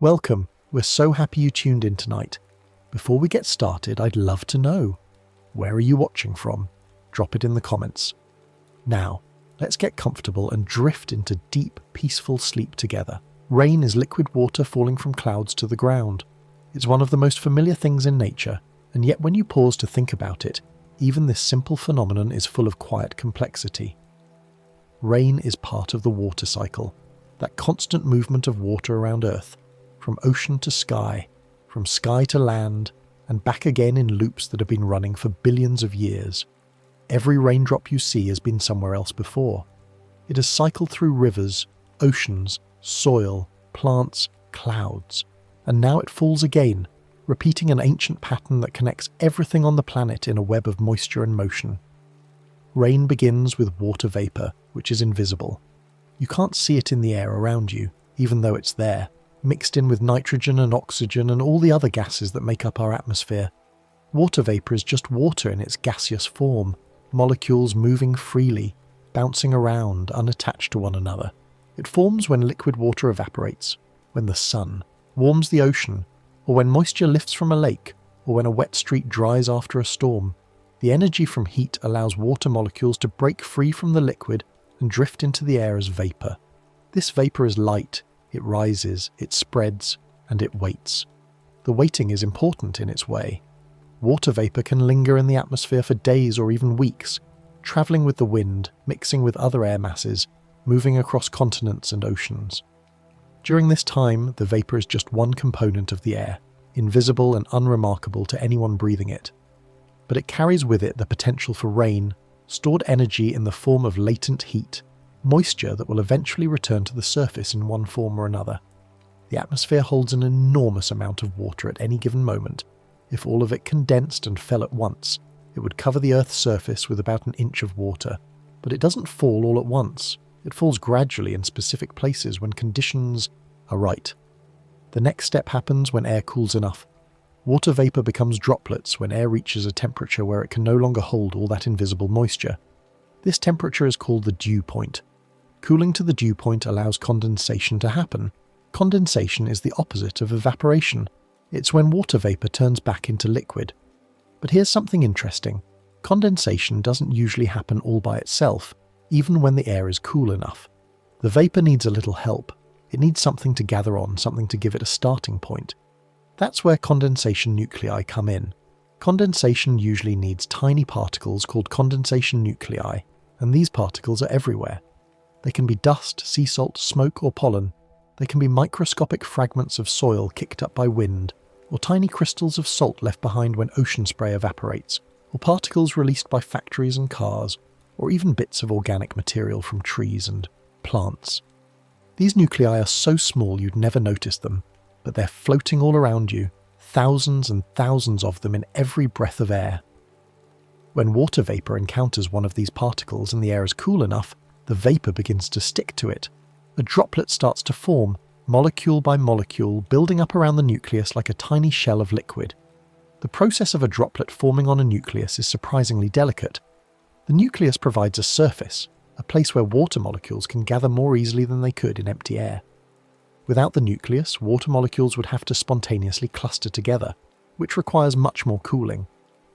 Welcome, we're so happy you tuned in tonight. Before we get started, I'd love to know, where are you watching from? Drop it in the comments. Now, let's get comfortable and drift into deep, peaceful sleep together. Rain is liquid water falling from clouds to the ground. It's one of the most familiar things in nature, and yet when you pause to think about it, even this simple phenomenon is full of quiet complexity. Rain is part of the water cycle, that constant movement of water around Earth, from ocean to sky, from sky to land, and back again in loops that have been running for billions of years. Every raindrop you see has been somewhere else before. It has cycled through rivers, oceans, soil, plants, clouds, and now it falls again, repeating an ancient pattern that connects everything on the planet in a web of moisture and motion. Rain begins with water vapor, which is invisible. You can't see it in the air around you, even though it's there, mixed in with nitrogen and oxygen and all the other gases that make up our atmosphere. Water vapor is just water in its gaseous form, molecules moving freely, bouncing around, unattached to one another. It forms when liquid water evaporates, when the sun warms the ocean, or when moisture lifts from a lake, or when a wet street dries after a storm. The energy from heat allows water molecules to break free from the liquid and drift into the air as vapor. This vapor is light. It rises, it spreads, and it waits. The waiting is important in its way. Water vapor can linger in the atmosphere for days or even weeks, traveling with the wind, mixing with other air masses, moving across continents and oceans. During this time, the vapor is just one component of the air, invisible and unremarkable to anyone breathing it. But it carries with it the potential for rain, stored energy in the form of latent heat, moisture that will eventually return to the surface in one form or another. The atmosphere holds an enormous amount of water at any given moment. If all of it condensed and fell at once, it would cover the Earth's surface with about an inch of water. But it doesn't fall all at once. It falls gradually in specific places when conditions are right. The next step happens when air cools enough. Water vapor becomes droplets when air reaches a temperature where it can no longer hold all that invisible moisture. This temperature is called the dew point. Cooling to the dew point allows condensation to happen. Condensation is the opposite of evaporation. It's when water vapor turns back into liquid. But here's something interesting. Condensation doesn't usually happen all by itself, even when the air is cool enough. The vapor needs a little help. It needs something to gather on, something to give it a starting point. That's where condensation nuclei come in. Condensation usually needs tiny particles called condensation nuclei, and these particles are everywhere. They can be dust, sea salt, smoke, or pollen. They can be microscopic fragments of soil kicked up by wind, or tiny crystals of salt left behind when ocean spray evaporates, or particles released by factories and cars, or even bits of organic material from trees and plants. These nuclei are so small you'd never notice them, but they're floating all around you, thousands and thousands of them in every breath of air. When water vapor encounters one of these particles and the air is cool enough, the vapor begins to stick to it. A droplet starts to form, molecule by molecule, building up around the nucleus like a tiny shell of liquid. The process of a droplet forming on a nucleus is surprisingly delicate. The nucleus provides a surface, a place where water molecules can gather more easily than they could in empty air. Without the nucleus, water molecules would have to spontaneously cluster together, which requires much more cooling.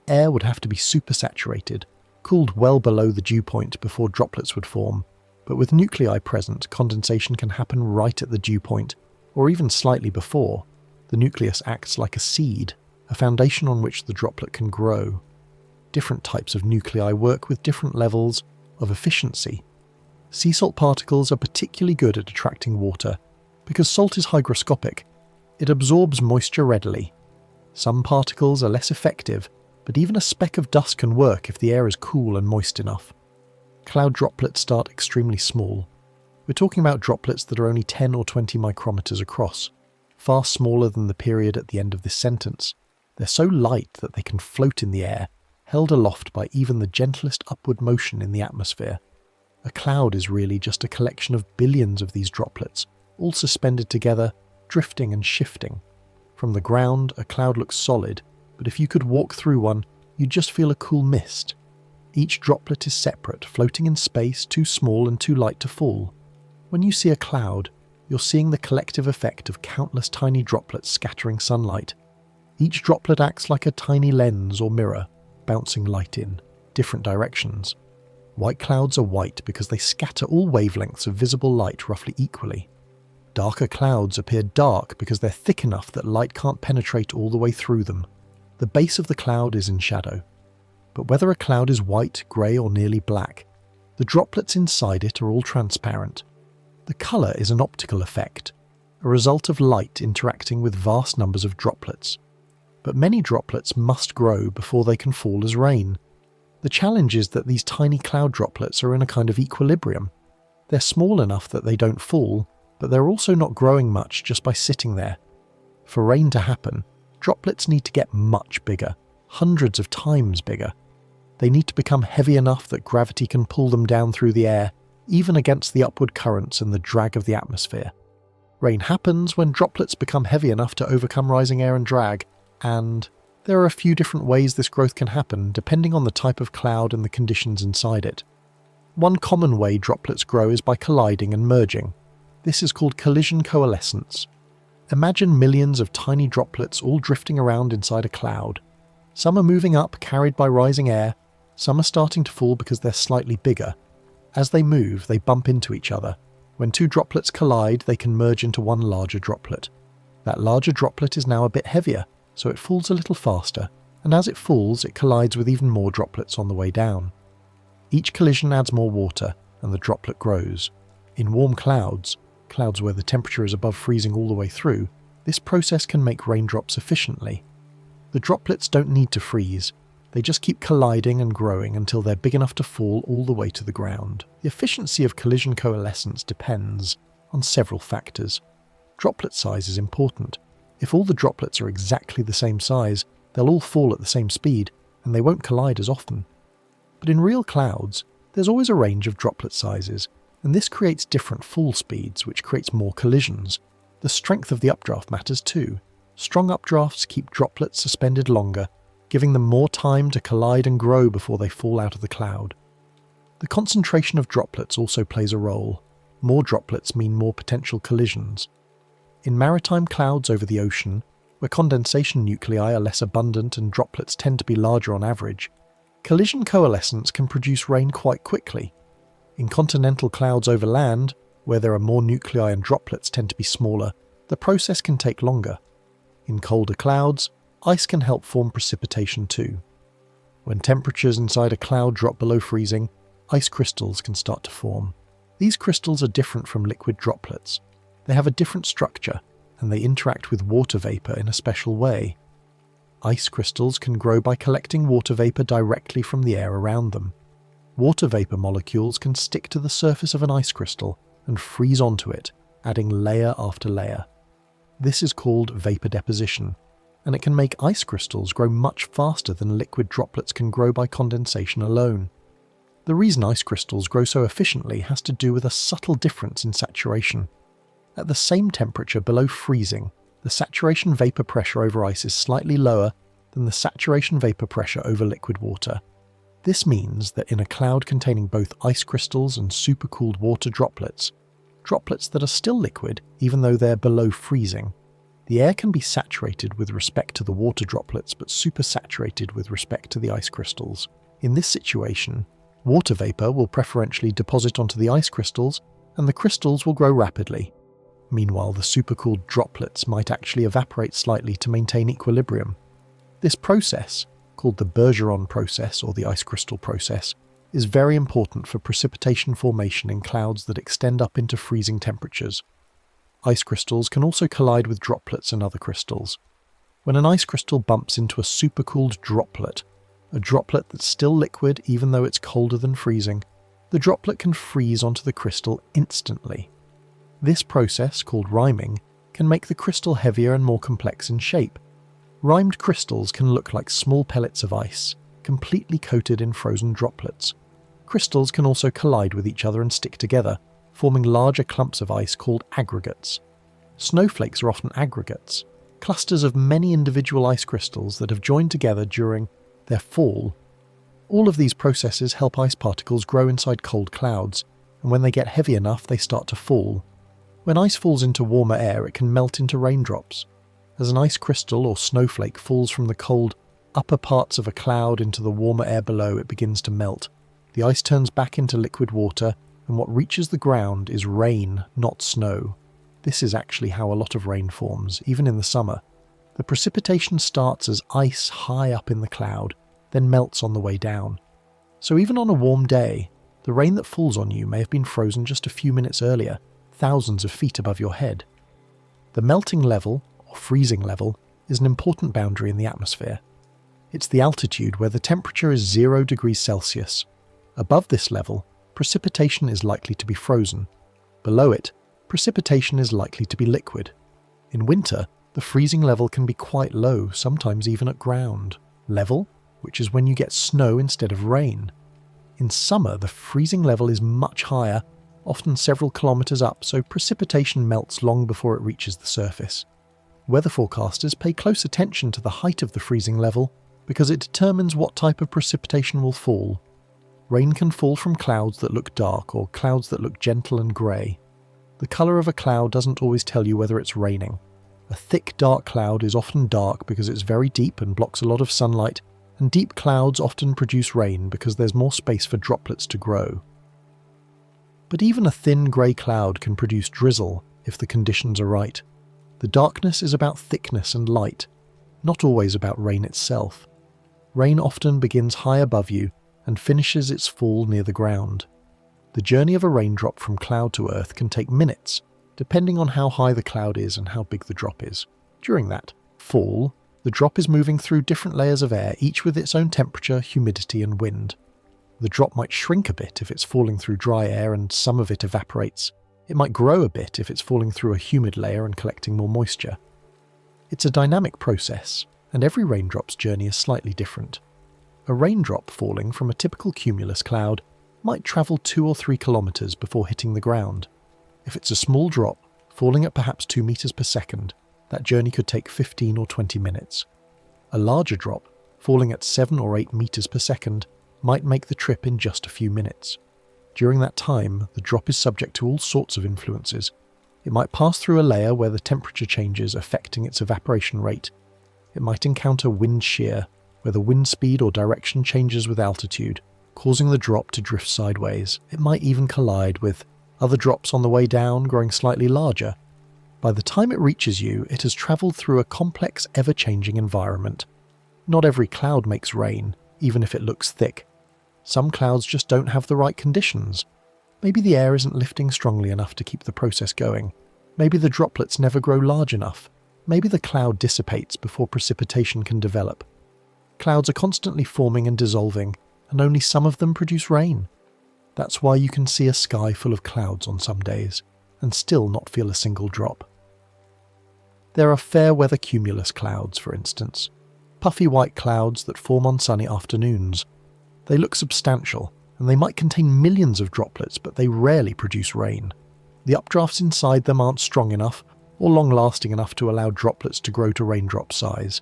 Air would have to be supersaturated, cooled well below the dew point before droplets would form, but with nuclei present, condensation can happen right at the dew point, or even slightly before. The nucleus acts like a seed, a foundation on which the droplet can grow. Different types of nuclei work with different levels of efficiency. Sea salt particles are particularly good at attracting water, because salt is hygroscopic. It absorbs moisture readily. Some particles are less effective, but even a speck of dust can work if the air is cool and moist enough. Cloud droplets start extremely small. We're talking about droplets that are only 10 or 20 micrometers across, far smaller than the period at the end of this sentence. They're so light that they can float in the air, held aloft by even the gentlest upward motion in the atmosphere. A cloud is really just a collection of billions of these droplets, all suspended together, drifting and shifting. From the ground, a cloud looks solid, but if you could walk through one, you'd just feel a cool mist. Each droplet is separate, floating in space, too small and too light to fall. When you see a cloud, you're seeing the collective effect of countless tiny droplets scattering sunlight. Each droplet acts like a tiny lens or mirror, bouncing light in different directions. White clouds are white because they scatter all wavelengths of visible light roughly equally. Darker clouds appear dark because they're thick enough that light can't penetrate all the way through them. The base of the cloud is in shadow. But whether a cloud is white, grey or nearly black, the droplets inside it are all transparent. The colour is an optical effect, a result of light interacting with vast numbers of droplets. But many droplets must grow before they can fall as rain. The challenge is that these tiny cloud droplets are in a kind of equilibrium. They're small enough that they don't fall, but they're also not growing much just by sitting there. For rain to happen, droplets need to get much bigger, hundreds of times bigger. They need to become heavy enough that gravity can pull them down through the air, even against the upward currents and the drag of the atmosphere. Rain happens when droplets become heavy enough to overcome rising air and drag, and there are a few different ways this growth can happen depending on the type of cloud and the conditions inside it. One common way droplets grow is by colliding and merging. This is called collision coalescence. Imagine millions of tiny droplets all drifting around inside a cloud. Some are moving up, carried by rising air. Some are starting to fall because they're slightly bigger. As they move, they bump into each other. When two droplets collide, they can merge into one larger droplet. That larger droplet is now a bit heavier, so it falls a little faster, and as it falls, it collides with even more droplets on the way down. Each collision adds more water, and the droplet grows. In warm clouds where the temperature is above freezing all the way through, this process can make raindrops efficiently. The droplets don't need to freeze. They just keep colliding and growing until they're big enough to fall all the way to the ground. The efficiency of collision coalescence depends on several factors. Droplet size is important. If all the droplets are exactly the same size, they'll all fall at the same speed, and they won't collide as often. But in real clouds, there's always a range of droplet sizes, and this creates different fall speeds, which creates more collisions. The strength of the updraft matters too. Strong updrafts keep droplets suspended longer, giving them more time to collide and grow before they fall out of the cloud. The concentration of droplets also plays a role. More droplets mean more potential collisions. In maritime clouds over the ocean, where condensation nuclei are less abundant and droplets tend to be larger on average, collision coalescence can produce rain quite quickly. In continental clouds over land, where there are more nuclei and droplets tend to be smaller, the process can take longer. In colder clouds, ice can help form precipitation too. When temperatures inside a cloud drop below freezing, ice crystals can start to form. These crystals are different from liquid droplets. They have a different structure, and they interact with water vapour in a special way. Ice crystals can grow by collecting water vapour directly from the air around them. Water vapour molecules can stick to the surface of an ice crystal and freeze onto it, adding layer after layer. This is called vapour deposition, and it can make ice crystals grow much faster than liquid droplets can grow by condensation alone. The reason ice crystals grow so efficiently has to do with a subtle difference in saturation. At the same temperature below freezing, the saturation vapour pressure over ice is slightly lower than the saturation vapour pressure over liquid water. This means that in a cloud containing both ice crystals and supercooled water droplets that are still liquid even though they're below freezing, the air can be saturated with respect to the water droplets but supersaturated with respect to the ice crystals. In this situation, water vapour will preferentially deposit onto the ice crystals and the crystals will grow rapidly. Meanwhile, the supercooled droplets might actually evaporate slightly to maintain equilibrium. This process, called the Bergeron process or the ice crystal process, is very important for precipitation formation in clouds that extend up into freezing temperatures. Ice crystals can also collide with droplets and other crystals. When an ice crystal bumps into a supercooled droplet, a droplet that's still liquid even though it's colder than freezing, the droplet can freeze onto the crystal instantly. This process, called riming, can make the crystal heavier and more complex in shape. Rimed crystals can look like small pellets of ice, completely coated in frozen droplets. Crystals can also collide with each other and stick together, forming larger clumps of ice called aggregates. Snowflakes are often aggregates, clusters of many individual ice crystals that have joined together during their fall. All of these processes help ice particles grow inside cold clouds, and when they get heavy enough they start to fall. When ice falls into warmer air, it can melt into raindrops. As an ice crystal or snowflake falls from the cold upper parts of a cloud into the warmer air below, it begins to melt. The ice turns back into liquid water, and what reaches the ground is rain, not snow. This is actually how a lot of rain forms, even in the summer. The precipitation starts as ice high up in the cloud, then melts on the way down. So even on a warm day, the rain that falls on you may have been frozen just a few minutes earlier, thousands of feet above your head. The melting level, or freezing level, is an important boundary in the atmosphere. It's the altitude where the temperature is 0 degrees Celsius. Above this level, precipitation is likely to be frozen. Below it, precipitation is likely to be liquid. In winter, the freezing level can be quite low, sometimes even at ground level, which is when you get snow instead of rain. In summer, the freezing level is much higher, often several kilometers up, so precipitation melts long before it reaches the surface. Weather forecasters pay close attention to the height of the freezing level because it determines what type of precipitation will fall. Rain can fall from clouds that look dark or clouds that look gentle and grey. The colour of a cloud doesn't always tell you whether it's raining. A thick, dark cloud is often dark because it's very deep and blocks a lot of sunlight, and deep clouds often produce rain because there's more space for droplets to grow. But even a thin grey cloud can produce drizzle if the conditions are right. The darkness is about thickness and light, not always about rain itself. Rain often begins high above you and finishes its fall near the ground. The journey of a raindrop from cloud to earth can take minutes, depending on how high the cloud is and how big the drop is. During that fall, the drop is moving through different layers of air, each with its own temperature, humidity and wind. The drop might shrink a bit if it's falling through dry air and some of it evaporates. It might grow a bit if it's falling through a humid layer and collecting more moisture. It's a dynamic process, and every raindrop's journey is slightly different. A raindrop falling from a typical cumulus cloud might travel 2 or 3 kilometers before hitting the ground. If it's a small drop, falling at perhaps 2 meters per second, that journey could take 15 or 20 minutes. A larger drop, falling at 7 or 8 meters per second, might make the trip in just a few minutes. During that time, the drop is subject to all sorts of influences. It might pass through a layer where the temperature changes, affecting its evaporation rate. It might encounter wind shear, where the wind speed or direction changes with altitude, causing the drop to drift sideways. It might even collide with other drops on the way down, growing slightly larger. By the time it reaches you, it has travelled through a complex, ever-changing environment. Not every cloud makes rain, even if it looks thick. Some clouds just don't have the right conditions. Maybe the air isn't lifting strongly enough to keep the process going. Maybe the droplets never grow large enough. Maybe the cloud dissipates before precipitation can develop. Clouds are constantly forming and dissolving, and only some of them produce rain. That's why you can see a sky full of clouds on some days, and still not feel a single drop. There are fair weather cumulus clouds, for instance. Puffy white clouds that form on sunny afternoons. They look substantial, and they might contain millions of droplets, but they rarely produce rain. The updrafts inside them aren't strong enough or long-lasting enough to allow droplets to grow to raindrop size.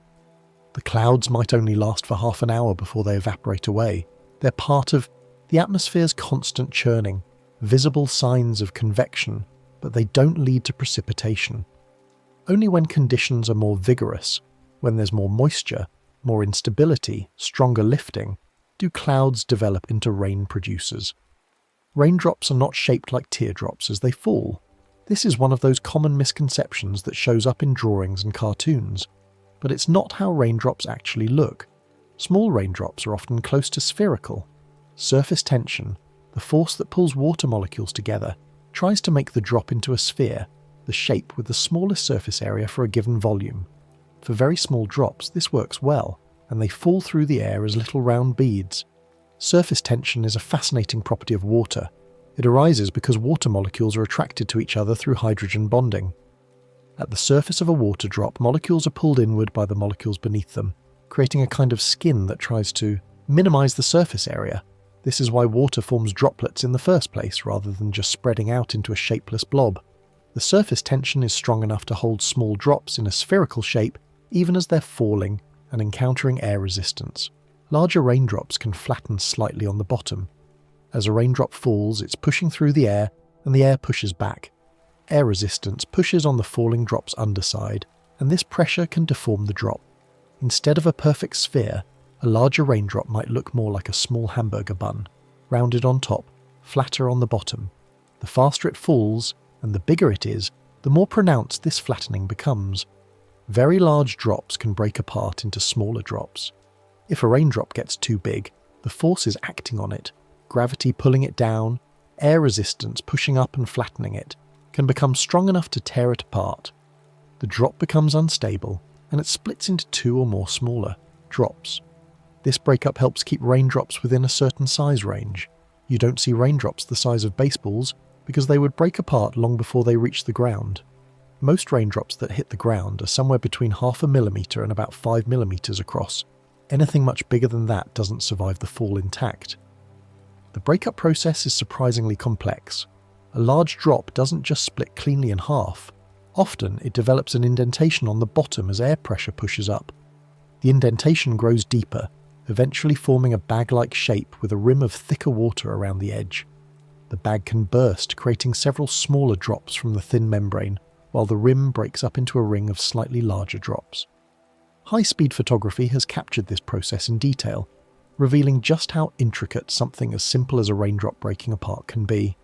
The clouds might only last for half an hour before they evaporate away. They're part of the atmosphere's constant churning, visible signs of convection, but they don't lead to precipitation. Only when conditions are more vigorous, when there's more moisture, more instability, stronger lifting, do clouds develop into rain producers. Raindrops are not shaped like teardrops as they fall. This is one of those common misconceptions that shows up in drawings and cartoons. But it's not how raindrops actually look. Small raindrops are often close to spherical. Surface tension, the force that pulls water molecules together, tries to make the drop into a sphere, the shape with the smallest surface area for a given volume. For very small drops, this works well, and they fall through the air as little round beads. Surface tension is a fascinating property of water. It arises because water molecules are attracted to each other through hydrogen bonding. At the surface of a water drop, molecules are pulled inward by the molecules beneath them, creating a kind of skin that tries to minimize the surface area. This is why water forms droplets in the first place, rather than just spreading out into a shapeless blob. The surface tension is strong enough to hold small drops in a spherical shape, even as they're falling and encountering air resistance. Larger raindrops can flatten slightly on the bottom. As a raindrop falls, it's pushing through the air, and the air pushes back. air resistance pushes on the falling drop's underside, and this pressure can deform the drop. Instead of a perfect sphere, a larger raindrop might look more like a small hamburger bun, rounded on top, flatter on the bottom. The faster it falls, and the bigger it is, the more pronounced this flattening becomes. Very large drops can break apart into smaller drops. If a raindrop gets too big, the forces acting on it, gravity pulling it down, air resistance pushing up and flattening it, can become strong enough to tear it apart. The drop becomes unstable, and it splits into two or more smaller drops. This breakup helps keep raindrops within a certain size range. You don't see raindrops the size of baseballs because they would break apart long before they reach the ground. Most raindrops that hit the ground are somewhere between 0.5 millimeter and about 5 millimeters across. Anything much bigger than that doesn't survive the fall intact. The breakup process is surprisingly complex. A large drop doesn't just split cleanly in half. Often it develops an indentation on the bottom as air pressure pushes up. The indentation grows deeper, eventually forming a bag-like shape with a rim of thicker water around the edge. The bag can burst, creating several smaller drops from the thin membrane, while the rim breaks up into a ring of slightly larger drops. High-speed photography has captured this process in detail, revealing just how intricate something as simple as a raindrop breaking apart can be.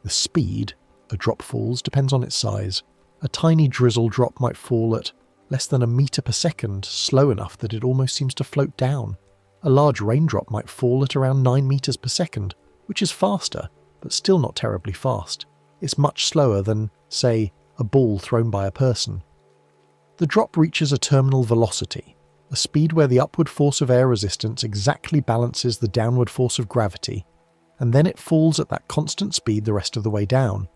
The speed a drop falls depends on its size. A tiny drizzle drop might fall at less than a meter per second, slow enough that it almost seems to float down. A large raindrop might fall at around 9 meters per second, which is faster, but still not terribly fast. It's much slower than, say, a ball thrown by a person. The drop reaches a terminal velocity, a speed where the upward force of air resistance exactly balances the downward force of gravity, and then it falls at that constant speed the rest of the way down.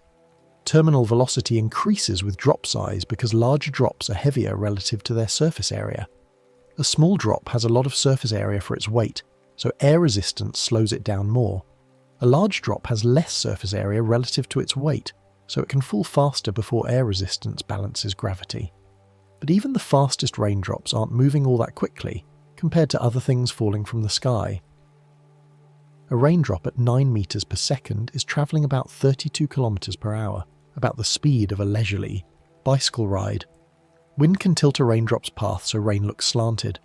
Terminal velocity increases with drop size because larger drops are heavier relative to their surface area. A small drop has a lot of surface area for its weight, so air resistance slows it down more. A large drop has less surface area relative to its weight, so it can fall faster before air resistance balances gravity. But even the fastest raindrops aren't moving all that quickly compared to other things falling from the sky. A raindrop at 9 meters per second is travelling about 32 kilometers per hour, about the speed of a leisurely bicycle ride. Wind can tilt a raindrop's path so rain looks slanted.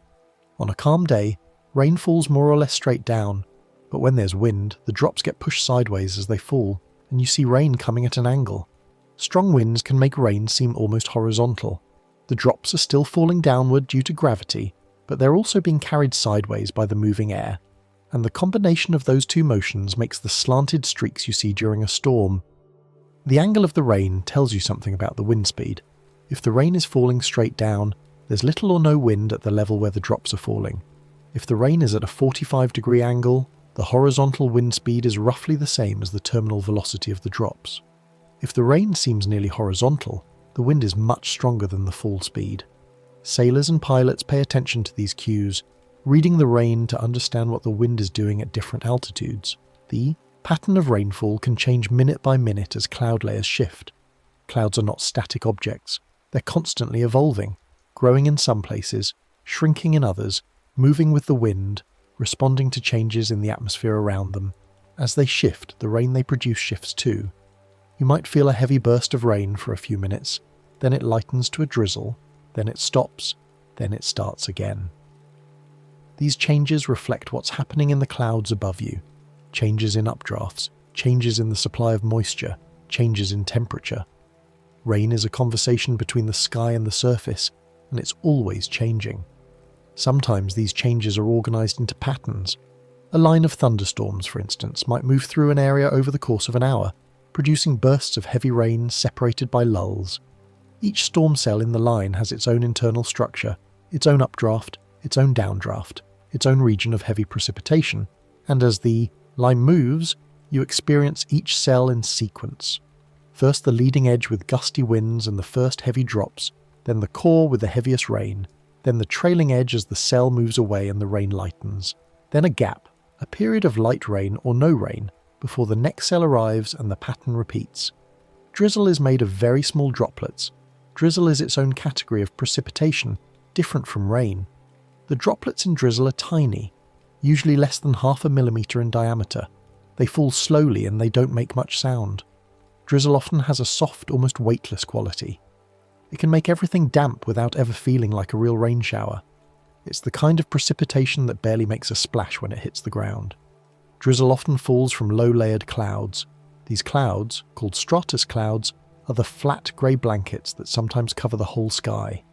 On a calm day, rain falls more or less straight down, but when there's wind, the drops get pushed sideways as they fall, and you see rain coming at an angle. Strong winds can make rain seem almost horizontal. The drops are still falling downward due to gravity, but they're also being carried sideways by the moving air, and the combination of those two motions makes the slanted streaks you see during a storm. The angle of the rain tells you something about the wind speed. If the rain is falling straight down, there's little or no wind at the level where the drops are falling. If the rain is at a 45-degree angle, the horizontal wind speed is roughly the same as the terminal velocity of the drops. If the rain seems nearly horizontal, the wind is much stronger than the fall speed. Sailors and pilots pay attention to these cues, reading the rain to understand what the wind is doing at different altitudes. The pattern of rainfall can change minute by minute as cloud layers shift. Clouds are not static objects. They're constantly evolving, growing in some places, shrinking in others, moving with the wind, responding to changes in the atmosphere around them. As they shift, the rain they produce shifts too. You might feel a heavy burst of rain for a few minutes, then it lightens to a drizzle, then it stops, then it starts again. These changes reflect what's happening in the clouds above you. Changes in updrafts, changes in the supply of moisture, changes in temperature. Rain is a conversation between the sky and the surface, and it's always changing. Sometimes these changes are organized into patterns. A line of thunderstorms, for instance, might move through an area over the course of an hour, producing bursts of heavy rain separated by lulls. Each storm cell in the line has its own internal structure, its own updraft, its own downdraft, its own region of heavy precipitation, and as the line moves, you experience each cell in sequence. First the leading edge with gusty winds and the first heavy drops, then the core with the heaviest rain, then the trailing edge as the cell moves away and the rain lightens, then a gap, a period of light rain or no rain, before the next cell arrives and the pattern repeats. Drizzle is made of very small droplets. Drizzle is its own category of precipitation, different from rain. The droplets in drizzle are tiny, usually less than 0.5 millimeter in diameter. They fall slowly and they don't make much sound. Drizzle often has a soft, almost weightless quality. It can make everything damp without ever feeling like a real rain shower. It's the kind of precipitation that barely makes a splash when it hits the ground. Drizzle often falls from low-layered clouds. These clouds, called stratus clouds, are the flat grey blankets that sometimes cover the whole sky.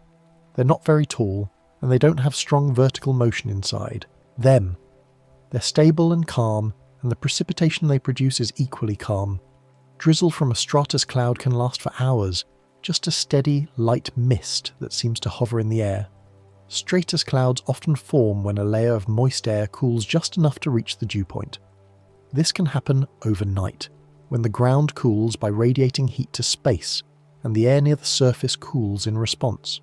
They're not very tall, and they don't have strong vertical motion inside. They're stable and calm, and the precipitation they produce is equally calm. Drizzle from a stratus cloud can last for hours, just a steady, light mist that seems to hover in the air. Stratus clouds often form when a layer of moist air cools just enough to reach the dew point. This can happen overnight, when the ground cools by radiating heat to space, and the air near the surface cools in response.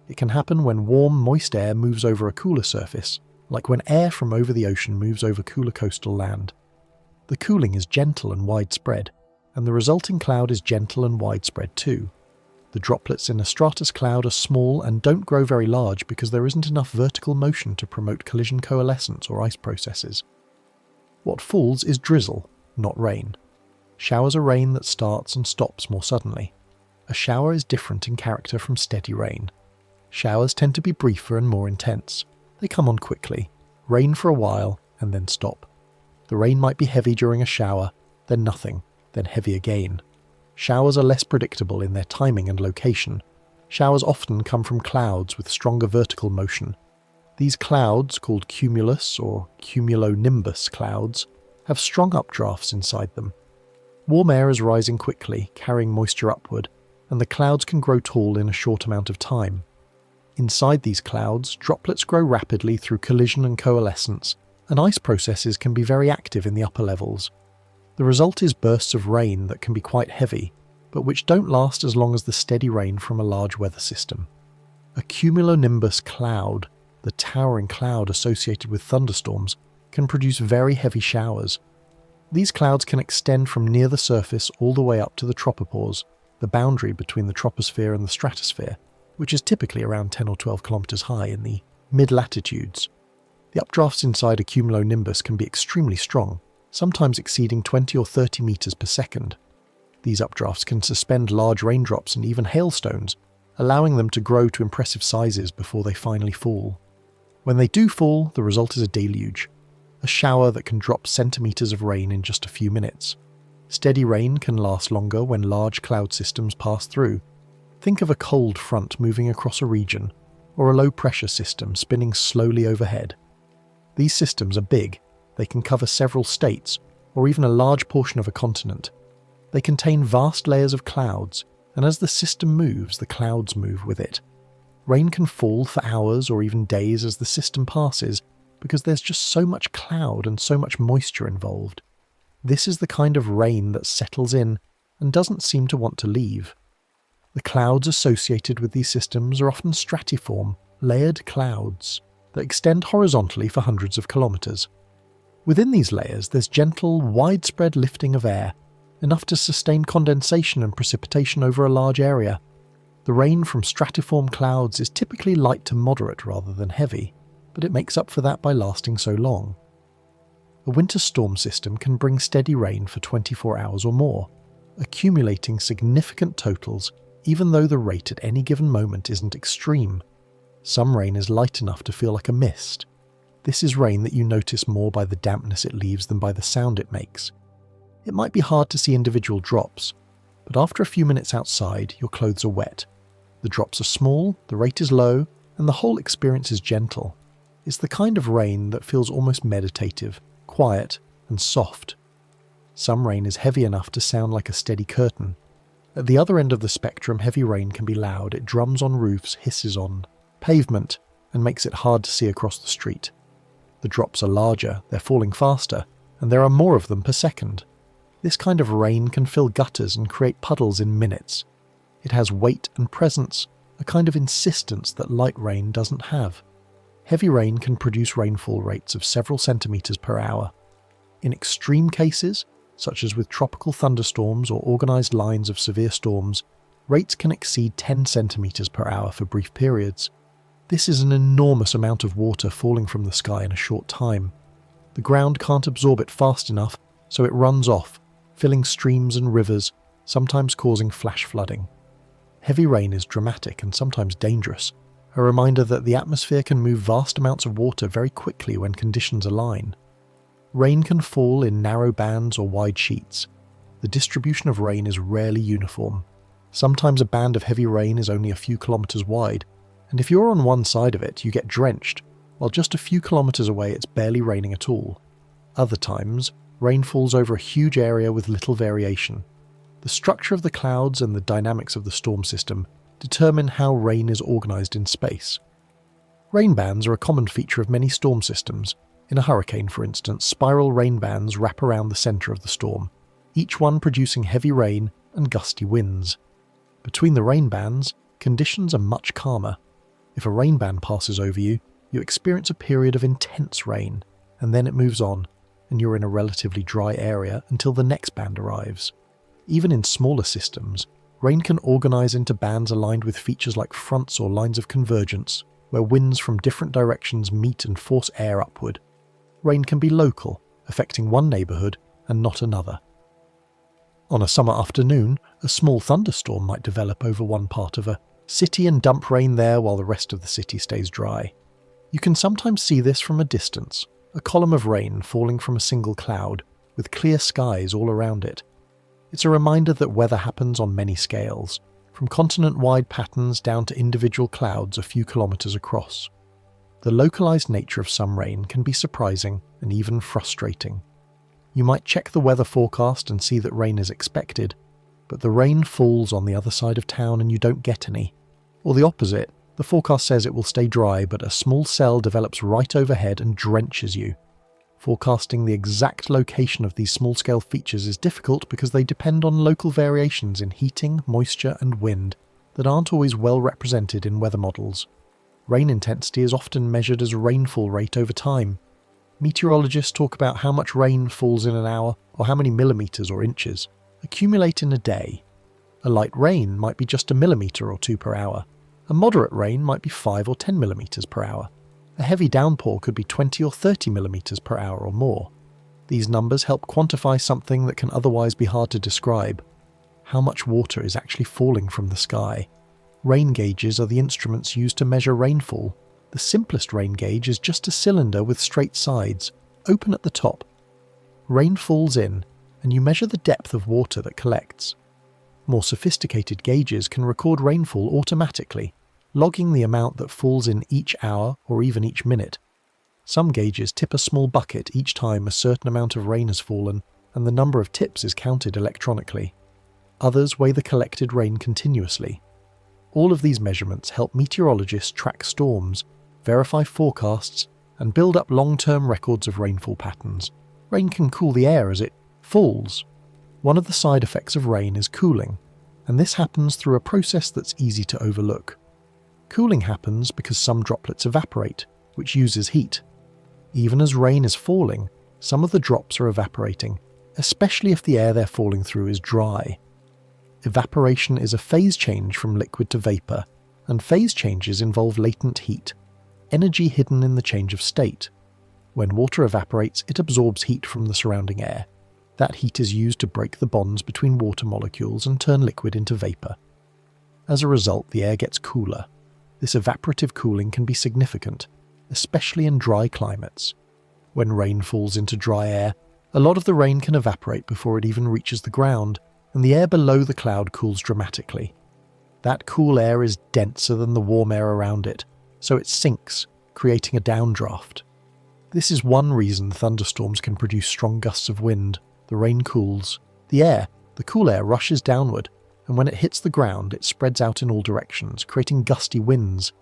It can happen when warm, moist air moves over a cooler surface, like when air from over the ocean moves over cooler coastal land. The cooling is gentle and widespread, and the resulting cloud is gentle and widespread too. The droplets in a stratus cloud are small and don't grow very large because there isn't enough vertical motion to promote collision coalescence or ice processes. What falls is drizzle, not rain. Showers are rain that starts and stops more suddenly. A shower is different in character from steady rain. Showers tend to be briefer and more intense. They come on quickly, rain for a while, and then stop. The rain might be heavy during a shower, then nothing, then heavy again. Showers are less predictable in their timing and location. Showers often come from clouds with stronger vertical motion. These clouds, called cumulus or cumulonimbus clouds, have strong updrafts inside them. Warm air is rising quickly, carrying moisture upward, and the clouds can grow tall in a short amount of time. Inside these clouds, droplets grow rapidly through collision and coalescence, and ice processes can be very active in the upper levels. The result is bursts of rain that can be quite heavy, but which don't last as long as the steady rain from a large weather system. A cumulonimbus cloud, the towering cloud associated with thunderstorms, can produce very heavy showers. These clouds can extend from near the surface all the way up to the tropopause, the boundary between the troposphere and the stratosphere, which is typically around 10 or 12 kilometers high in the mid-latitudes. The updrafts inside a cumulonimbus can be extremely strong, sometimes exceeding 20 or 30 meters per second. These updrafts can suspend large raindrops and even hailstones, allowing them to grow to impressive sizes before they finally fall. When they do fall, the result is a deluge, a shower that can drop centimeters of rain in just a few minutes. Steady rain can last longer when large cloud systems pass through. Think of a cold front moving across a region, or a low-pressure system spinning slowly overhead. These systems are big. They can cover several states, or even a large portion of a continent. They contain vast layers of clouds, and as the system moves, the clouds move with it. Rain can fall for hours or even days as the system passes, because there's just so much cloud and so much moisture involved. This is the kind of rain that settles in and doesn't seem to want to leave. The clouds associated with these systems are often stratiform, layered clouds that extend horizontally for hundreds of kilometers. Within these layers, there's gentle, widespread lifting of air, enough to sustain condensation and precipitation over a large area. The rain from stratiform clouds is typically light to moderate rather than heavy, but it makes up for that by lasting so long. A winter storm system can bring steady rain for 24 hours or more, accumulating significant totals even though the rate at any given moment isn't extreme. Some rain is light enough to feel like a mist. This is rain that you notice more by the dampness it leaves than by the sound it makes. It might be hard to see individual drops, but after a few minutes outside, your clothes are wet. The drops are small, the rate is low, and the whole experience is gentle. It's the kind of rain that feels almost meditative, quiet, and soft. Some rain is heavy enough to sound like a steady curtain. At the other end of the spectrum, heavy rain can be loud. It drums on roofs, hisses on pavement, and makes it hard to see across the street. The drops are larger, they're falling faster, and there are more of them per second. This kind of rain can fill gutters and create puddles in minutes. It has weight and presence, a kind of insistence that light rain doesn't have. Heavy rain can produce rainfall rates of several centimeters per hour. In extreme cases, such as with tropical thunderstorms or organized lines of severe storms, rates can exceed 10 centimeters per hour for brief periods. This is an enormous amount of water falling from the sky in a short time. The ground can't absorb it fast enough, so it runs off, filling streams and rivers, sometimes causing flash flooding. Heavy rain is dramatic and sometimes dangerous, a reminder that the atmosphere can move vast amounts of water very quickly when conditions align. Rain can fall in narrow bands or wide sheets. The distribution of rain is rarely uniform. Sometimes a band of heavy rain is only a few kilometers wide, and if you're on one side of it, you get drenched, while just a few kilometers away it's barely raining at all. Other times, rain falls over a huge area with little variation. The structure of the clouds and the dynamics of the storm system determine how rain is organized in space. Rain bands are a common feature of many storm systems. In a hurricane, for instance, spiral rain bands wrap around the center of the storm, each one producing heavy rain and gusty winds. Between the rain bands, conditions are much calmer. If a rain band passes over you, you experience a period of intense rain, and then it moves on, and you're in a relatively dry area until the next band arrives. Even in smaller systems, rain can organize into bands aligned with features like fronts or lines of convergence, where winds from different directions meet and force air upward. Rain can be local, affecting one neighborhood and not another. On a summer afternoon, a small thunderstorm might develop over one part of a city and dump rain there while the rest of the city stays dry. You can sometimes see this from a distance, a column of rain falling from a single cloud, with clear skies all around it. It's a reminder that weather happens on many scales, from continent-wide patterns down to individual clouds a few kilometers across. The localized nature of some rain can be surprising and even frustrating. You might check the weather forecast and see that rain is expected, but the rain falls on the other side of town and you don't get any. Or the opposite, the forecast says it will stay dry, but a small cell develops right overhead and drenches you. Forecasting the exact location of these small-scale features is difficult because they depend on local variations in heating, moisture, and wind that aren't always well represented in weather models. Rain intensity is often measured as rainfall rate over time. Meteorologists talk about how much rain falls in an hour or how many millimeters or inches accumulate in a day. A light rain might be just a millimeter or two per hour. A moderate rain might be 5 or 10 millimeters per hour. A heavy downpour could be 20 or 30 millimeters per hour or more. These numbers help quantify something that can otherwise be hard to describe: how much water is actually falling from the sky. Rain gauges are the instruments used to measure rainfall. The simplest rain gauge is just a cylinder with straight sides, open at the top. Rain falls in, and you measure the depth of water that collects. More sophisticated gauges can record rainfall automatically, logging the amount that falls in each hour or even each minute. Some gauges tip a small bucket each time a certain amount of rain has fallen, and the number of tips is counted electronically. Others weigh the collected rain continuously. All of these measurements help meteorologists track storms, verify forecasts, and build up long-term records of rainfall patterns. Rain can cool the air as it falls. One of the side effects of rain is cooling, and this happens through a process that's easy to overlook. Cooling happens because some droplets evaporate, which uses heat. Even as rain is falling, some of the drops are evaporating, especially if the air they're falling through is dry. Evaporation is a phase change from liquid to vapor, and phase changes involve latent heat, energy hidden in the change of state. When water evaporates, it absorbs heat from the surrounding air. That heat is used to break the bonds between water molecules and turn liquid into vapor. As a result, the air gets cooler. This evaporative cooling can be significant, especially in dry climates. When rain falls into dry air, a lot of the rain can evaporate before it even reaches the ground, and the air below the cloud cools dramatically. That cool air is denser than the warm air around it, so it sinks, creating a downdraft. This is one reason thunderstorms can produce strong gusts of wind. The rain cools. The cool air rushes downward, and when it hits the ground, it spreads out in all directions, creating gusty winds.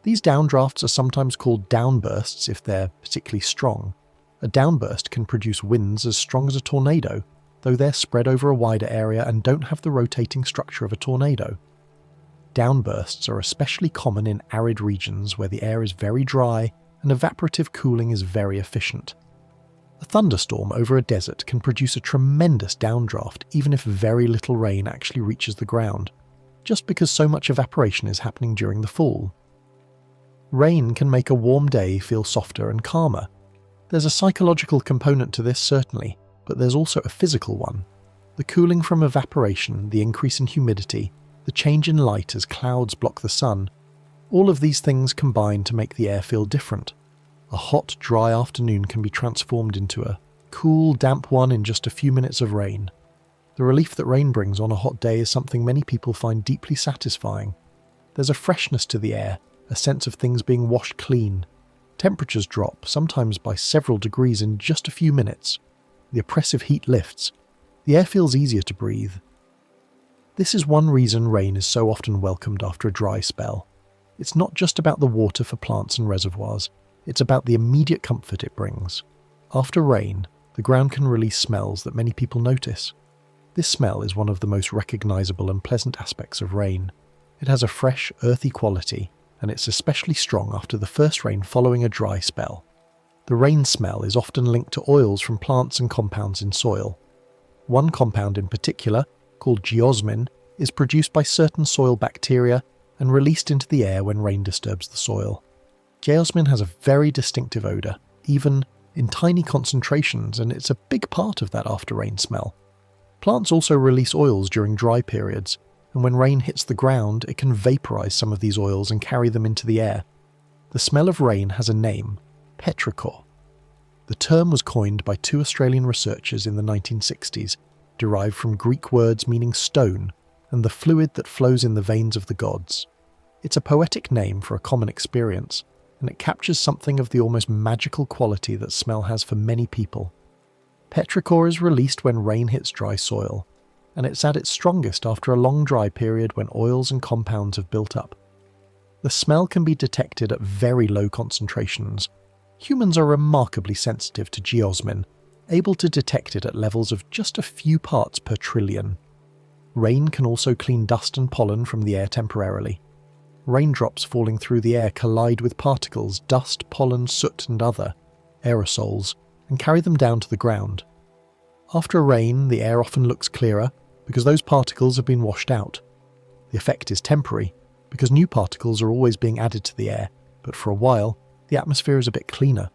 These downdrafts are sometimes called downbursts if they're particularly strong. A downburst can produce winds as strong as a tornado, though they're spread over a wider area and don't have the rotating structure of a tornado. Downbursts are especially common in arid regions where the air is very dry and evaporative cooling is very efficient. A thunderstorm over a desert can produce a tremendous downdraft even if very little rain actually reaches the ground, just because so much evaporation is happening during the fall. Rain can make a warm day feel softer and calmer. There's a psychological component to this certainly, but there's also a physical one. The The cooling from evaporation, the increase in humidity, the change in light as clouds block the sun, all of these things combine to make the air feel different. A hot, dry afternoon can be transformed into a cool, damp one in just a few minutes of rain. The relief that rain brings on a hot day is something many people find deeply satisfying. There's a freshness to the air, a sense of things being washed clean. Temperatures drop, sometimes by several degrees in just a few minutes. The oppressive heat lifts. The air feels easier to breathe. This is one reason rain is so often welcomed after a dry spell. It's not just about the water for plants and reservoirs, it's about the immediate comfort it brings. After rain, the ground can release smells that many people notice. This smell is one of the most recognizable and pleasant aspects of rain. It has a fresh, earthy quality, and it's especially strong after the first rain following a dry spell. The rain smell is often linked to oils from plants and compounds in soil. One compound in particular, called geosmin, is produced by certain soil bacteria and released into the air when rain disturbs the soil. Geosmin has a very distinctive odour, even in tiny concentrations, and it's a big part of that after-rain smell. Plants also release oils during dry periods, and when rain hits the ground, it can vaporize some of these oils and carry them into the air. The smell of rain has a name, petrichor. The term was coined by two Australian researchers in the 1960s, derived from Greek words meaning stone and the fluid that flows in the veins of the gods. It's a poetic name for a common experience, and it captures something of the almost magical quality that smell has for many people. Petrichor is released when rain hits dry soil, and it's at its strongest after a long dry period when oils and compounds have built up. The smell can be detected at very low concentrations. Humans are remarkably sensitive to geosmin, able to detect it at levels of just a few parts per trillion. Rain can also clean dust and pollen from the air temporarily. Raindrops falling through the air collide with particles, dust, pollen, soot and other aerosols, and carry them down to the ground. After a rain, the air often looks clearer because those particles have been washed out. The effect is temporary because new particles are always being added to the air, but for a while, the atmosphere is a bit cleaner.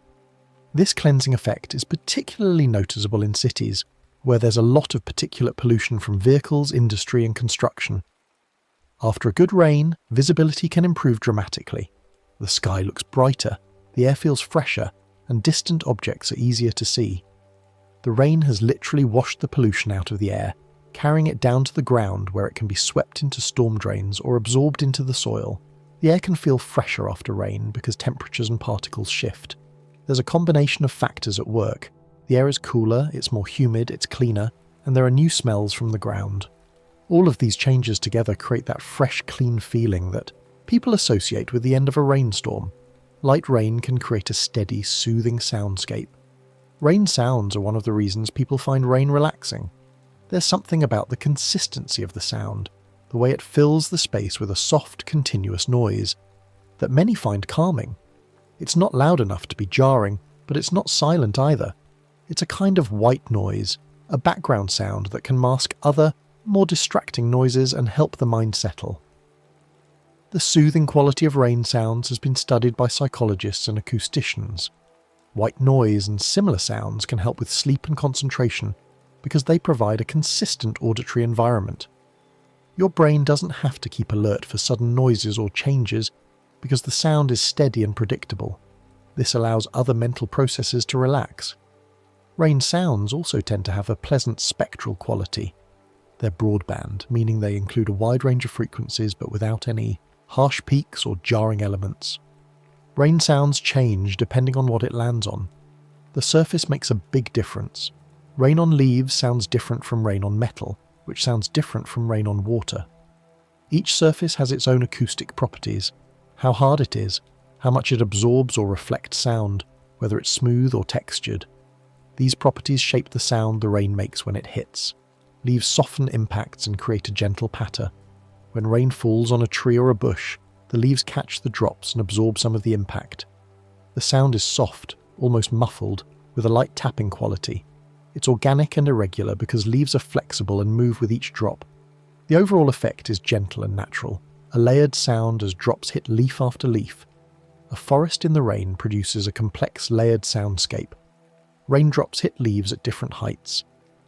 This cleansing effect is particularly noticeable in cities, where there's a lot of particulate pollution from vehicles, industry and construction. After a good rain, visibility can improve dramatically. The sky looks brighter, the air feels fresher, and distant objects are easier to see. The rain has literally washed the pollution out of the air, carrying it down to the ground where it can be swept into storm drains or absorbed into the soil. The air can feel fresher after rain because temperatures and particles shift. There's a combination of factors at work. The air is cooler, it's more humid, it's cleaner, and there are new smells from the ground. All of these changes together create that fresh, clean feeling that people associate with the end of a rainstorm. Light rain can create a steady, soothing soundscape. Rain sounds are one of the reasons people find rain relaxing. There's something about the consistency of the sound, the way it fills the space with a soft, continuous noise, that many find calming. It's not loud enough to be jarring, but it's not silent either. It's a kind of white noise, a background sound that can mask other, more distracting noises and help the mind settle. The soothing quality of rain sounds has been studied by psychologists and acousticians. White noise and similar sounds can help with sleep and concentration because they provide a consistent auditory environment. Your brain doesn't have to keep alert for sudden noises or changes because the sound is steady and predictable. This allows other mental processes to relax. Rain sounds also tend to have a pleasant spectral quality. They're broadband, meaning they include a wide range of frequencies but without any harsh peaks or jarring elements. Rain sounds change depending on what it lands on. The surface makes a big difference. Rain on leaves sounds different from rain on metal, which sounds different from rain on water. Each surface has its own acoustic properties, how hard it is, how much it absorbs or reflects sound, whether it's smooth or textured. These properties shape the sound the rain makes when it hits. Leaves soften impacts and create a gentle patter. When rain falls on a tree or a bush, the leaves catch the drops and absorb some of the impact. The sound is soft, almost muffled, with a light tapping quality. It's organic and irregular because leaves are flexible and move with each drop. The overall effect is gentle and natural, a layered sound as drops hit leaf after leaf. A forest in the rain produces a complex layered soundscape. Raindrops hit leaves at different heights.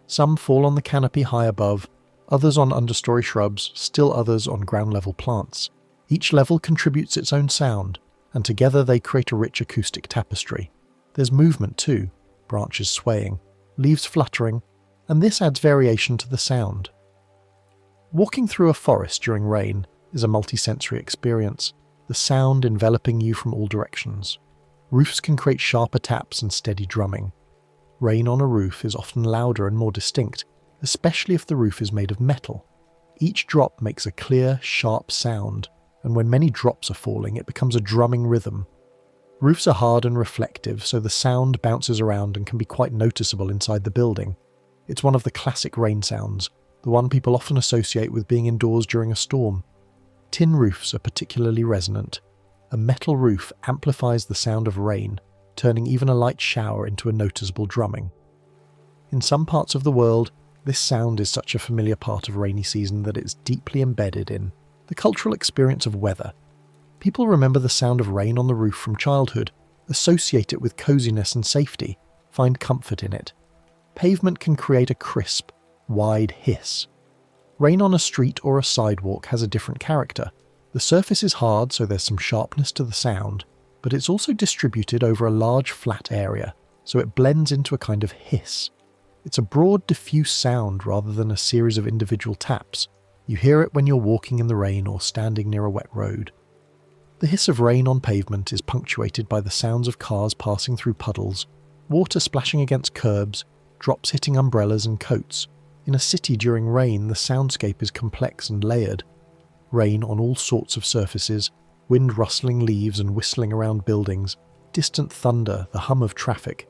Some fall on the canopy high above, others on understory shrubs, still others on ground-level plants. Each level contributes its own sound, and together they create a rich acoustic tapestry. There's movement too, branches swaying, leaves fluttering, and this adds variation to the sound. Walking through a forest during rain is a multisensory experience, the sound enveloping you from all directions. Roofs can create sharper taps and steady drumming. Rain on a roof is often louder and more distinct, especially if the roof is made of metal. Each drop makes a clear, sharp sound, and when many drops are falling, it becomes a drumming rhythm. Roofs are hard and reflective, so the sound bounces around and can be quite noticeable inside the building. It's one of the classic rain sounds, the one people often associate with being indoors during a storm. Tin roofs are particularly resonant. A metal roof amplifies the sound of rain, turning even a light shower into a noticeable drumming. In some parts of the world, this sound is such a familiar part of rainy season that it's deeply embedded in the cultural experience of weather. People remember the sound of rain on the roof from childhood, associate it with coziness and safety, find comfort in it. Pavement can create a crisp, wide hiss. Rain on a street or a sidewalk has a different character. The surface is hard, so there's some sharpness to the sound, but it's also distributed over a large flat area, so it blends into a kind of hiss. It's a broad, diffuse sound rather than a series of individual taps. You hear it when you're walking in the rain or standing near a wet road. The hiss of rain on pavement is punctuated by the sounds of cars passing through puddles, water splashing against curbs, drops hitting umbrellas and coats. In a city during rain, the soundscape is complex and layered. Rain on all sorts of surfaces, wind rustling leaves and whistling around buildings, distant thunder, the hum of traffic.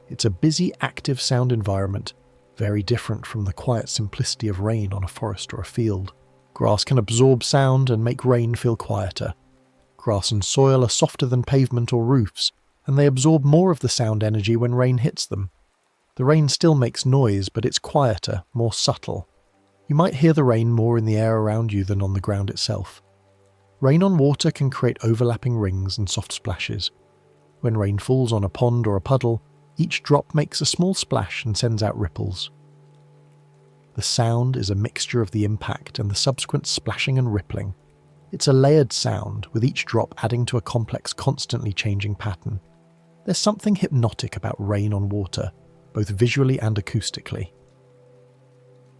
It's a busy, active sound environment, very different from the quiet simplicity of rain on a forest or a field. Grass can absorb sound and make rain feel quieter. Grass and soil are softer than pavement or roofs, and they absorb more of the sound energy when rain hits them. The rain still makes noise, but it's quieter, more subtle. You might hear the rain more in the air around you than on the ground itself. Rain on water can create overlapping rings and soft splashes. When rain falls on a pond or a puddle, each drop makes a small splash and sends out ripples. The sound is a mixture of the impact and the subsequent splashing and rippling. It's a layered sound, with each drop adding to a complex, constantly changing pattern. There's something hypnotic about rain on water, both visually and acoustically.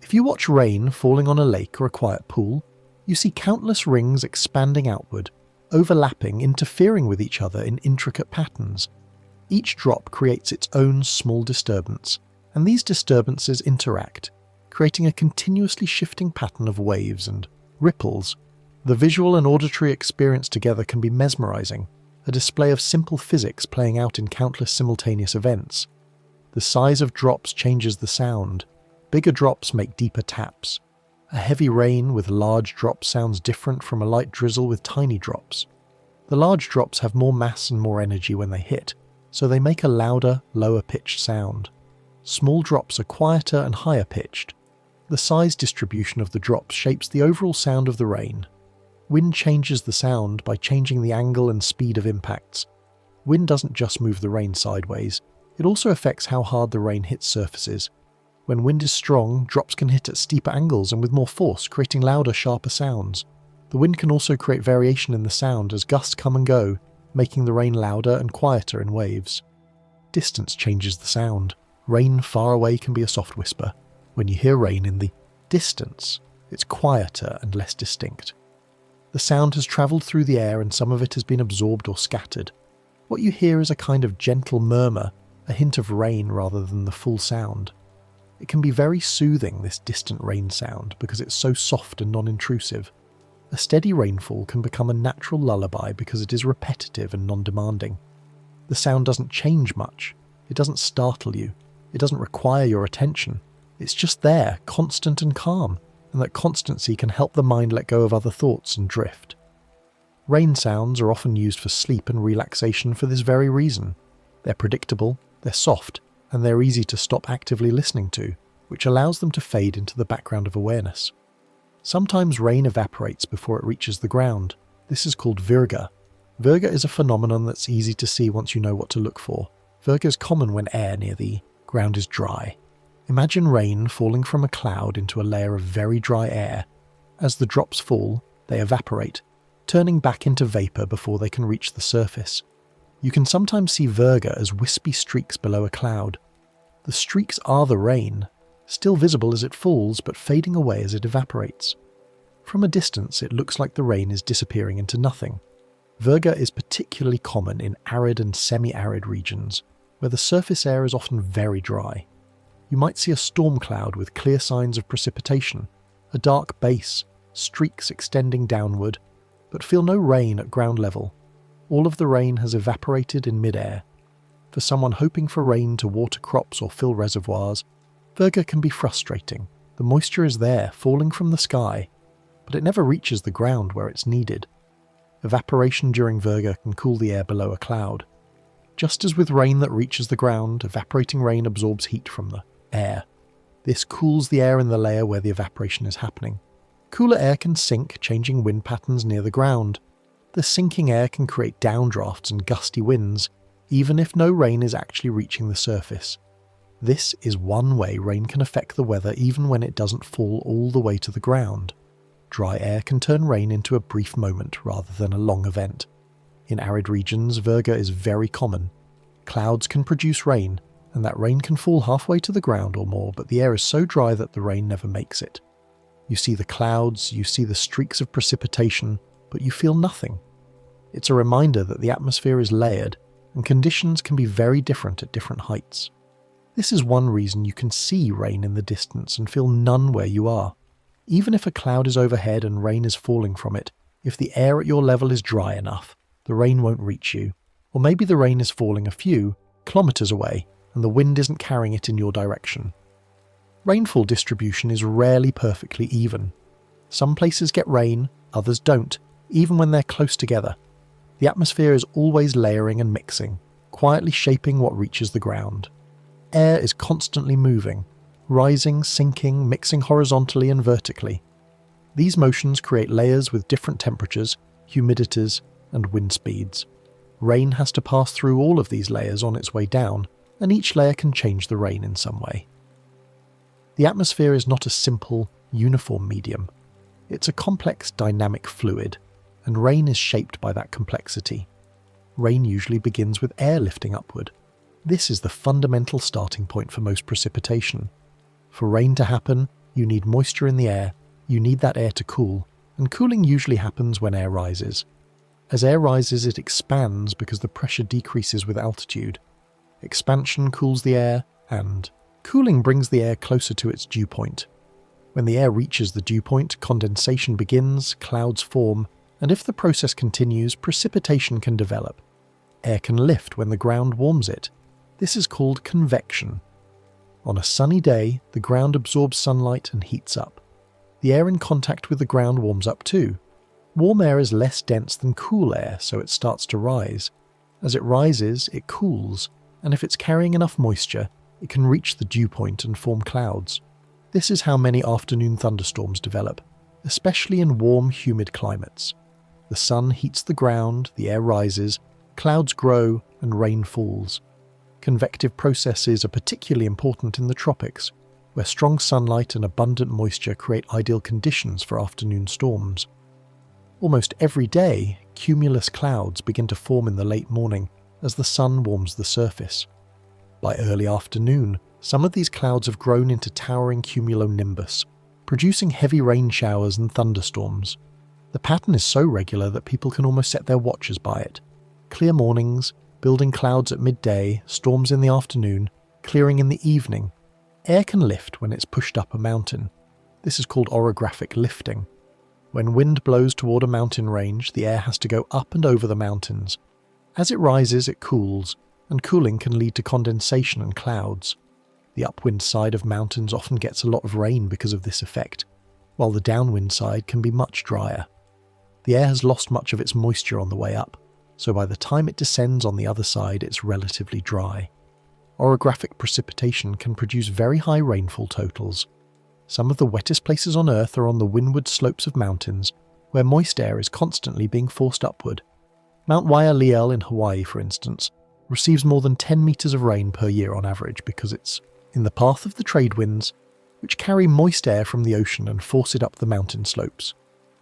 If you watch rain falling on a lake or a quiet pool, you see countless rings expanding outward, overlapping, interfering with each other in intricate patterns. Each drop creates its own small disturbance, and these disturbances interact, creating a continuously shifting pattern of waves and ripples. The visual and auditory experience together can be mesmerizing, a display of simple physics playing out in countless simultaneous events. The size of drops changes the sound. Bigger drops make deeper taps. A heavy rain with large drops sounds different from a light drizzle with tiny drops. The large drops have more mass and more energy when they hit, so they make a louder, lower-pitched sound. Small drops are quieter and higher-pitched. The size distribution of the drops shapes the overall sound of the rain. Wind changes the sound by changing the angle and speed of impacts. Wind doesn't just move the rain sideways, it also affects how hard the rain hits surfaces. When wind is strong, drops can hit at steeper angles and with more force, creating louder, sharper sounds. The wind can also create variation in the sound as gusts come and go, making the rain louder and quieter in waves. Distance changes the sound. Rain far away can be a soft whisper. When you hear rain in the distance, it's quieter and less distinct. The sound has travelled through the air and some of it has been absorbed or scattered. What you hear is a kind of gentle murmur, a hint of rain rather than the full sound. It can be very soothing, this distant rain sound, because it's so soft and non-intrusive. A steady rainfall can become a natural lullaby because it is repetitive and non-demanding. The sound doesn't change much. It doesn't startle you. It doesn't require your attention. It's just there, constant and calm, and that constancy can help the mind let go of other thoughts and drift. Rain sounds are often used for sleep and relaxation for this very reason. They're predictable, they're soft, and they're easy to stop actively listening to, which allows them to fade into the background of awareness. Sometimes rain evaporates before it reaches the ground. This is called virga. Virga is a phenomenon that's easy to see once you know what to look for. Virga is common when air near the ground is dry. Imagine rain falling from a cloud into a layer of very dry air. As the drops fall, they evaporate, turning back into vapour before they can reach the surface. You can sometimes see virga as wispy streaks below a cloud. The streaks are the rain, still visible as it falls but fading away as it evaporates. From a distance, it looks like the rain is disappearing into nothing. Virga is particularly common in arid and semi-arid regions, where the surface air is often very dry. You might see a storm cloud with clear signs of precipitation, a dark base, streaks extending downward, but feel no rain at ground level. All of the rain has evaporated in mid-air. For someone hoping for rain to water crops or fill reservoirs, virga can be frustrating. The moisture is there, falling from the sky, but it never reaches the ground where it's needed. Evaporation during virga can cool the air below a cloud. Just as with rain that reaches the ground, evaporating rain absorbs heat from the air. This cools the air in the layer where the evaporation is happening. Cooler air can sink, changing wind patterns near the ground. The sinking air can create downdrafts and gusty winds, even if no rain is actually reaching the surface. This is one way rain can affect the weather even when it doesn't fall all the way to the ground. Dry air can turn rain into a brief moment rather than a long event. In arid regions, virga is very common. Clouds can produce rain, and that rain can fall halfway to the ground or more, but the air is so dry that the rain never makes it. You see the clouds, you see the streaks of precipitation, but you feel nothing. It's a reminder that the atmosphere is layered, and conditions can be very different at different heights. This is one reason you can see rain in the distance and feel none where you are. Even if a cloud is overhead and rain is falling from it, if the air at your level is dry enough, the rain won't reach you. Or maybe the rain is falling a few kilometers away, and the wind isn't carrying it in your direction. Rainfall distribution is rarely perfectly even. Some places get rain, others don't, even when they're close together. The atmosphere is always layering and mixing, quietly shaping what reaches the ground. Air is constantly moving, rising, sinking, mixing horizontally and vertically. These motions create layers with different temperatures, humidities, and wind speeds. Rain has to pass through all of these layers on its way down, and each layer can change the rain in some way. The atmosphere is not a simple, uniform medium. It's a complex, dynamic fluid, and rain is shaped by that complexity. Rain usually begins with air lifting upward. This is the fundamental starting point for most precipitation. For rain to happen, you need moisture in the air, you need that air to cool, and cooling usually happens when air rises. As air rises, it expands because the pressure decreases with altitude. Expansion cools the air, and cooling brings the air closer to its dew point. When the air reaches the dew point, condensation begins, clouds form, and if the process continues, precipitation can develop. Air can lift when the ground warms it. This is called convection. On a sunny day, the ground absorbs sunlight and heats up. The air in contact with the ground warms up too. Warm air is less dense than cool air, so it starts to rise. As it rises, it cools, and if it's carrying enough moisture, it can reach the dew point and form clouds. This is how many afternoon thunderstorms develop, especially in warm, humid climates. The sun heats the ground, the air rises, clouds grow, and rain falls. Convective processes are particularly important in the tropics, where strong sunlight and abundant moisture create ideal conditions for afternoon storms. Almost every day, cumulus clouds begin to form in the late morning as the sun warms the surface. By early afternoon, some of these clouds have grown into towering cumulonimbus, producing heavy rain showers and thunderstorms. The pattern is so regular that people can almost set their watches by it. Clear mornings, building clouds at midday, storms in the afternoon, clearing in the evening. Air can lift when it's pushed up a mountain. This is called orographic lifting. When wind blows toward a mountain range, the air has to go up and over the mountains. As it rises, it cools, and cooling can lead to condensation and clouds. The upwind side of mountains often gets a lot of rain because of this effect, while the downwind side can be much drier. The air has lost much of its moisture on the way up, so by the time it descends on the other side, it's relatively dry. Orographic precipitation can produce very high rainfall totals. Some of the wettest places on Earth are on the windward slopes of mountains, where moist air is constantly being forced upward. Mount Waialeal in Hawaii, for instance, receives more than 10 meters of rain per year on average because it's in the path of the trade winds, which carry moist air from the ocean and force it up the mountain slopes.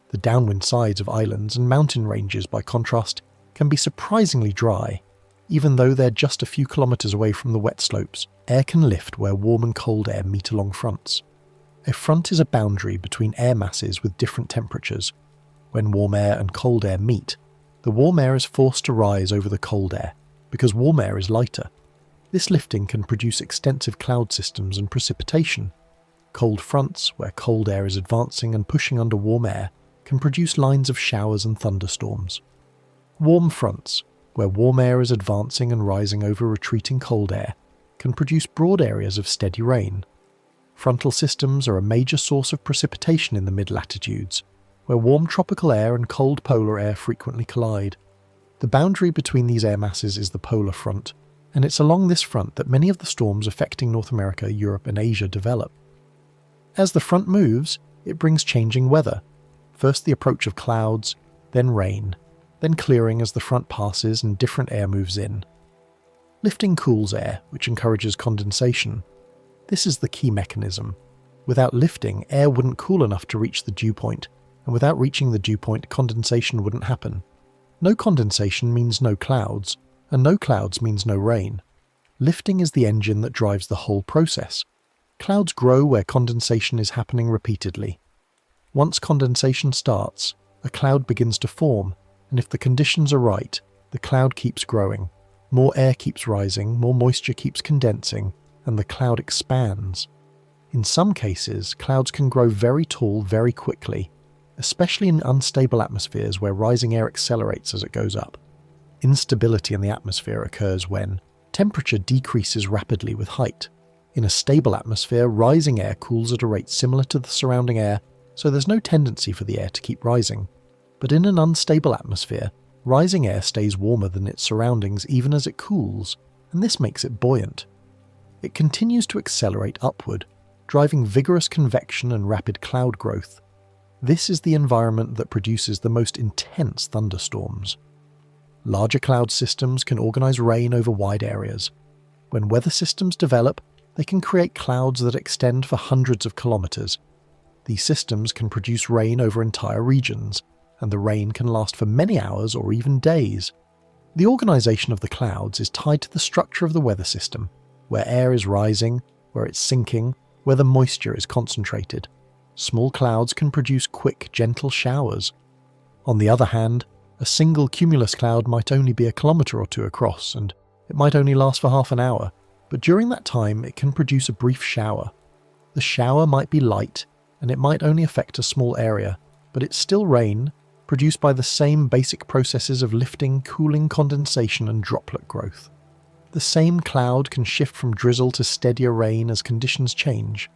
The downwind sides of islands and mountain ranges, by contrast, can be surprisingly dry. Even though they're just a few kilometres away from the wet slopes, air can lift where warm and cold air meet along fronts. A front is a boundary between air masses with different temperatures. When warm air and cold air meet, the warm air is forced to rise over the cold air, because warm air is lighter. This lifting can produce extensive cloud systems and precipitation. Cold fronts, where cold air is advancing and pushing under warm air, can produce lines of showers and thunderstorms. Warm fronts, where warm air is advancing and rising over retreating cold air, can produce broad areas of steady rain. Frontal systems are a major source of precipitation in the mid-latitudes, where warm tropical air and cold polar air frequently collide. The boundary between these air masses is the polar front, and it's along this front that many of the storms affecting North America, Europe and Asia develop. As the front moves, it brings changing weather. First the approach of clouds, then rain, then clearing as the front passes and different air moves in. Lifting cools air, which encourages condensation. This is the key mechanism. Without lifting, air wouldn't cool enough to reach the dew point, and without reaching the dew point, condensation wouldn't happen. No condensation means no clouds, and no clouds means no rain. Lifting is the engine that drives the whole process. Clouds grow where condensation is happening repeatedly. Once condensation starts, a cloud begins to form, and if the conditions are right, the cloud keeps growing. More air keeps rising, more moisture keeps condensing, and the cloud expands. In some cases, clouds can grow very tall very quickly, especially in unstable atmospheres where rising air accelerates as it goes up. Instability in the atmosphere occurs when temperature decreases rapidly with height. In a stable atmosphere, rising air cools at a rate similar to the surrounding air, so there's no tendency for the air to keep rising. But in an unstable atmosphere, rising air stays warmer than its surroundings even as it cools, and this makes it buoyant. It continues to accelerate upward, driving vigorous convection and rapid cloud growth. This is the environment that produces the most intense thunderstorms. Larger cloud systems can organize rain over wide areas. When weather systems develop, they can create clouds that extend for hundreds of kilometers. These systems can produce rain over entire regions, and the rain can last for many hours or even days. The organization of the clouds is tied to the structure of the weather system, where air is rising, where it's sinking, where the moisture is concentrated. Small clouds can produce quick, gentle showers. On the other hand, a single cumulus cloud might only be a kilometer or two across, and it might only last for half an hour, but during that time it can produce a brief shower. The shower might be light, and it might only affect a small area, but it's still rain, produced by the same basic processes of lifting, cooling, condensation, and droplet growth. The same cloud can shift from drizzle to steadier rain as conditions change.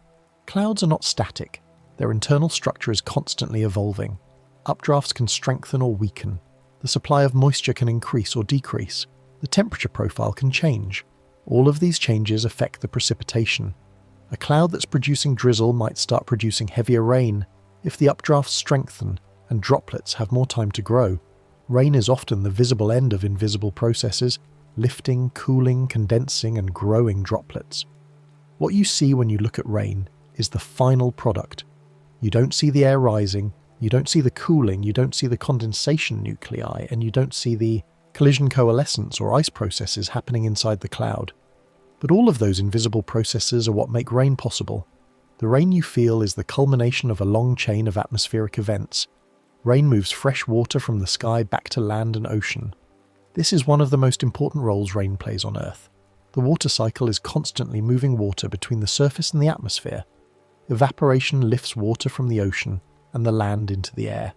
Clouds are not static. Their internal structure is constantly evolving. Updrafts can strengthen or weaken. The supply of moisture can increase or decrease. The temperature profile can change. All of these changes affect the precipitation. A cloud that's producing drizzle might start producing heavier rain if the updrafts strengthen and droplets have more time to grow. Rain is often the visible end of invisible processes, lifting, cooling, condensing, and growing droplets. What you see when you look at rain is the final product. You don't see the air rising, you don't see the cooling, you don't see the condensation nuclei, and you don't see the collision coalescence or ice processes happening inside the cloud. But all of those invisible processes are what make rain possible. The rain you feel is the culmination of a long chain of atmospheric events. Rain moves fresh water from the sky back to land and ocean. This is one of the most important roles rain plays on Earth. The water cycle is constantly moving water between the surface and the atmosphere. Evaporation lifts water from the ocean and the land into the air.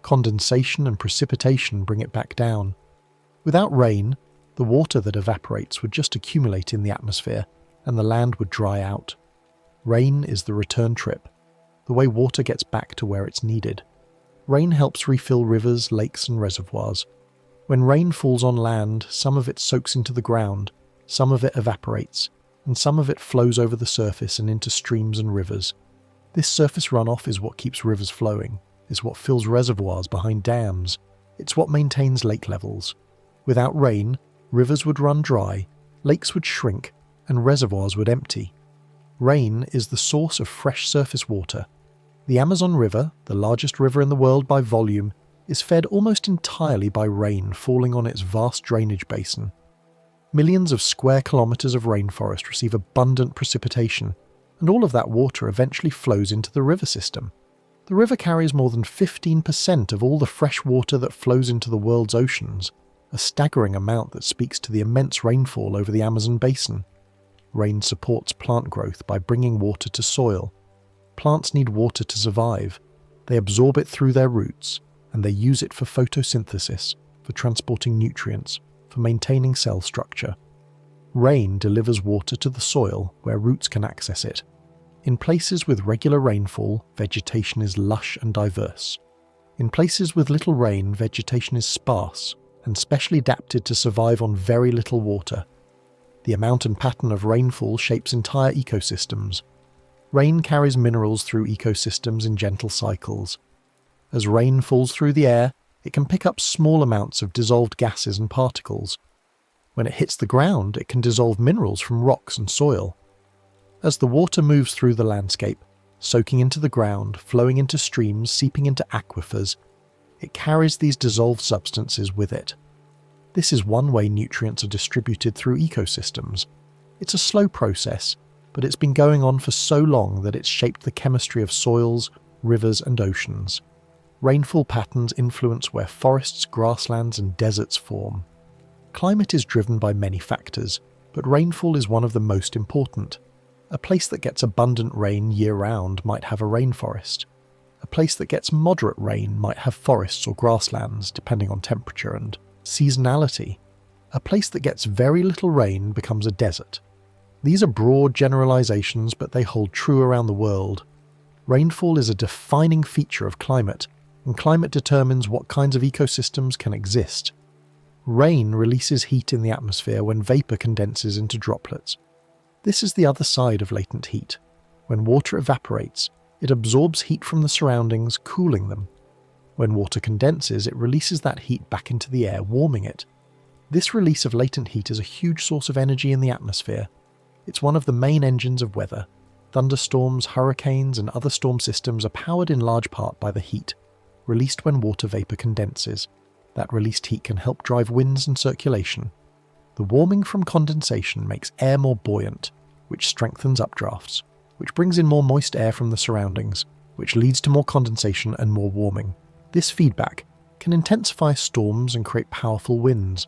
Condensation and precipitation bring it back down. Without rain, the water that evaporates would just accumulate in the atmosphere, and the land would dry out. Rain is the return trip, the way water gets back to where it's needed. Rain helps refill rivers, lakes, and reservoirs. When rain falls on land, some of it soaks into the ground, some of it evaporates, and some of it flows over the surface and into streams and rivers. This surface runoff is what keeps rivers flowing, is what fills reservoirs behind dams, it's what maintains lake levels. Without rain, rivers would run dry, lakes would shrink, and reservoirs would empty. Rain is the source of fresh surface water. The Amazon River, the largest river in the world by volume, is fed almost entirely by rain falling on its vast drainage basin. Millions of square kilometres of rainforest receive abundant precipitation, and all of that water eventually flows into the river system. The river carries more than 15% of all the fresh water that flows into the world's oceans, a staggering amount that speaks to the immense rainfall over the Amazon basin. Rain supports plant growth by bringing water to soil. Plants need water to survive. They absorb it through their roots, and they use it for photosynthesis, for transporting nutrients, for maintaining cell structure. Rain delivers water to the soil where roots can access it. In places with regular rainfall, vegetation is lush and diverse. In places with little rain, vegetation is sparse and specially adapted to survive on very little water. The amount and pattern of rainfall shapes entire ecosystems. Rain carries minerals through ecosystems in gentle cycles. As rain falls through the air, it can pick up small amounts of dissolved gases and particles. When it hits the ground, it can dissolve minerals from rocks and soil. As the water moves through the landscape, soaking into the ground, flowing into streams, seeping into aquifers, it carries these dissolved substances with it. This is one way nutrients are distributed through ecosystems. It's a slow process, but it's been going on for so long that it's shaped the chemistry of soils, rivers and oceans. Rainfall patterns influence where forests, grasslands and deserts form. Climate is driven by many factors, but rainfall is one of the most important. A place that gets abundant rain year-round might have a rainforest. A place that gets moderate rain might have forests or grasslands, depending on temperature and seasonality. A place that gets very little rain becomes a desert. These are broad generalizations, but they hold true around the world. Rainfall is a defining feature of climate, and climate determines what kinds of ecosystems can exist. Rain releases heat in the atmosphere when vapor condenses into droplets. This is the other side of latent heat. When water evaporates, it absorbs heat from the surroundings, cooling them. When water condenses, it releases that heat back into the air, warming it. This release of latent heat is a huge source of energy in the atmosphere. It's one of the main engines of weather. Thunderstorms, hurricanes, and other storm systems are powered in large part by the heat, released when water vapor condenses. That released heat can help drive winds and circulation. The warming from condensation makes air more buoyant, which strengthens updrafts, which brings in more moist air from the surroundings, which leads to more condensation and more warming. This feedback can intensify storms and create powerful winds.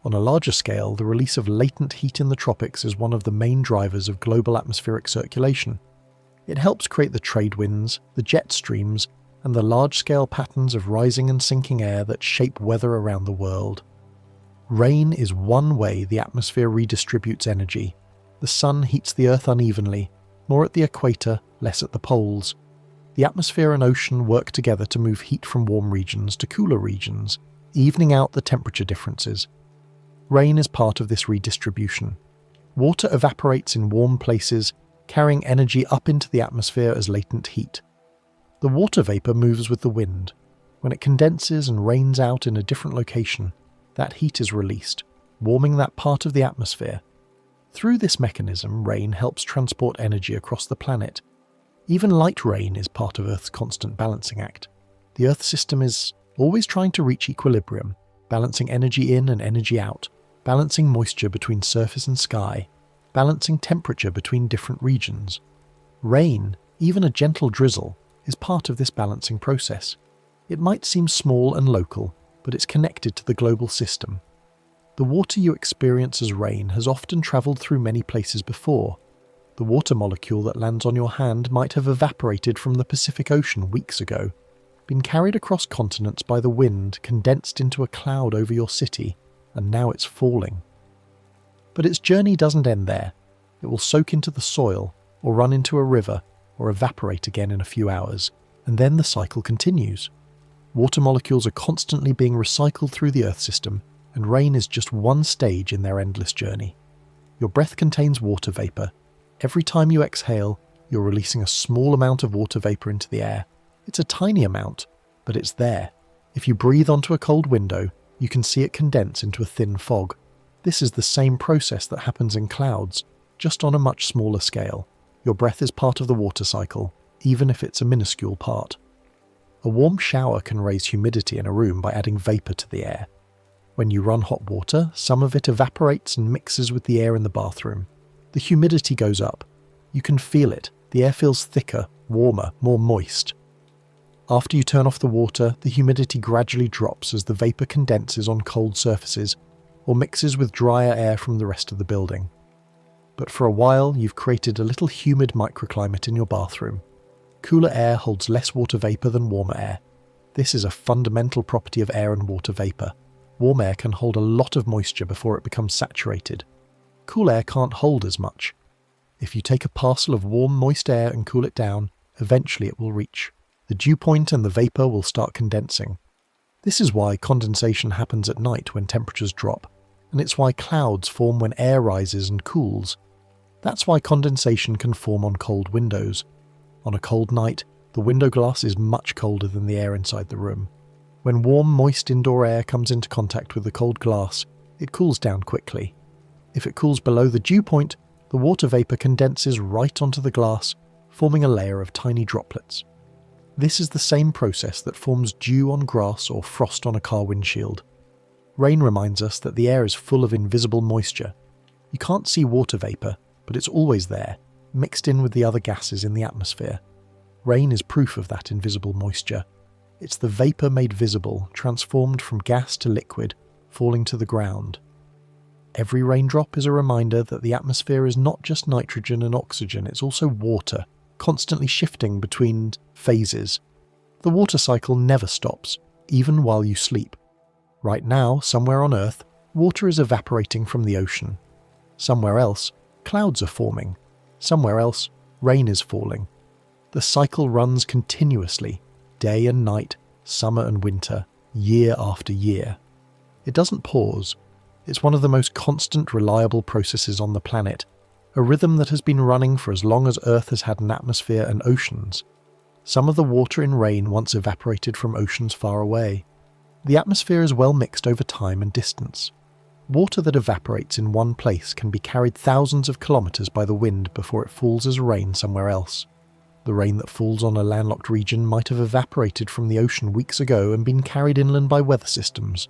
On a larger scale, the release of latent heat in the tropics is one of the main drivers of global atmospheric circulation. It helps create the trade winds, the jet streams, and the large-scale patterns of rising and sinking air that shape weather around the world. Rain is one way the atmosphere redistributes energy. The sun heats the earth unevenly, more at the equator, less at the poles. The atmosphere and ocean work together to move heat from warm regions to cooler regions, evening out the temperature differences. Rain is part of this redistribution. Water evaporates in warm places, carrying energy up into the atmosphere as latent heat. The water vapor moves with the wind. When it condenses and rains out in a different location, that heat is released, warming that part of the atmosphere. Through this mechanism, rain helps transport energy across the planet. Even light rain is part of Earth's constant balancing act. The Earth system is always trying to reach equilibrium, balancing energy in and energy out, balancing moisture between surface and sky, balancing temperature between different regions. Rain, even a gentle drizzle, is part of this balancing process. It might seem small and local, but it's connected to the global system. The water you experience as rain has often travelled through many places before. The water molecule that lands on your hand might have evaporated from the Pacific Ocean weeks ago, been carried across continents by the wind, condensed into a cloud over your city, and now it's falling. But its journey doesn't end there. It will soak into the soil, or run into a river, or evaporate again in a few hours, and then the cycle continues. Water molecules are constantly being recycled through the Earth system, and rain is just one stage in their endless journey. Your breath contains water vapor. Every time you exhale, you're releasing a small amount of water vapor into the air. It's a tiny amount, but it's there. If you breathe onto a cold window, you can see it condense into a thin fog. This is the same process that happens in clouds, just on a much smaller scale. Your breath is part of the water cycle, even if it's a minuscule part. A warm shower can raise humidity in a room by adding vapor to the air. When you run hot water, some of it evaporates and mixes with the air in the bathroom. The humidity goes up. You can feel it. The air feels thicker, warmer, more moist. After you turn off the water, the humidity gradually drops as the vapor condenses on cold surfaces or mixes with drier air from the rest of the building. But for a while, you've created a little humid microclimate in your bathroom. Cooler air holds less water vapor than warmer air. This is a fundamental property of air and water vapor. Warm air can hold a lot of moisture before it becomes saturated. Cool air can't hold as much. If you take a parcel of warm, moist air and cool it down, eventually it will reach. The dew point and the vapor will start condensing. This is why condensation happens at night when temperatures drop, and it's why clouds form when air rises and cools. That's why condensation can form on cold windows. On a cold night, the window glass is much colder than the air inside the room. When warm, moist indoor air comes into contact with the cold glass, it cools down quickly. If it cools below the dew point, the water vapor condenses right onto the glass, forming a layer of tiny droplets. This is the same process that forms dew on grass or frost on a car windshield. Rain reminds us that the air is full of invisible moisture. You can't see water vapor, but it's always there, mixed in with the other gases in the atmosphere. Rain is proof of that invisible moisture. It's the vapor made visible, transformed from gas to liquid, falling to the ground. Every raindrop is a reminder that the atmosphere is not just nitrogen and oxygen, it's also water, constantly shifting between phases. The water cycle never stops, even while you sleep. Right now, somewhere on Earth, water is evaporating from the ocean. Somewhere else, clouds are forming. Somewhere else, rain is falling. The cycle runs continuously, day and night, summer and winter, year after year. It doesn't pause. It's one of the most constant, reliable processes on the planet, a rhythm that has been running for as long as Earth has had an atmosphere and oceans. Some of the water in rain once evaporated from oceans far away. The atmosphere is well mixed over time and distance. Water that evaporates in one place can be carried thousands of kilometers by the wind before it falls as rain somewhere else. The rain that falls on a landlocked region might have evaporated from the ocean weeks ago and been carried inland by weather systems.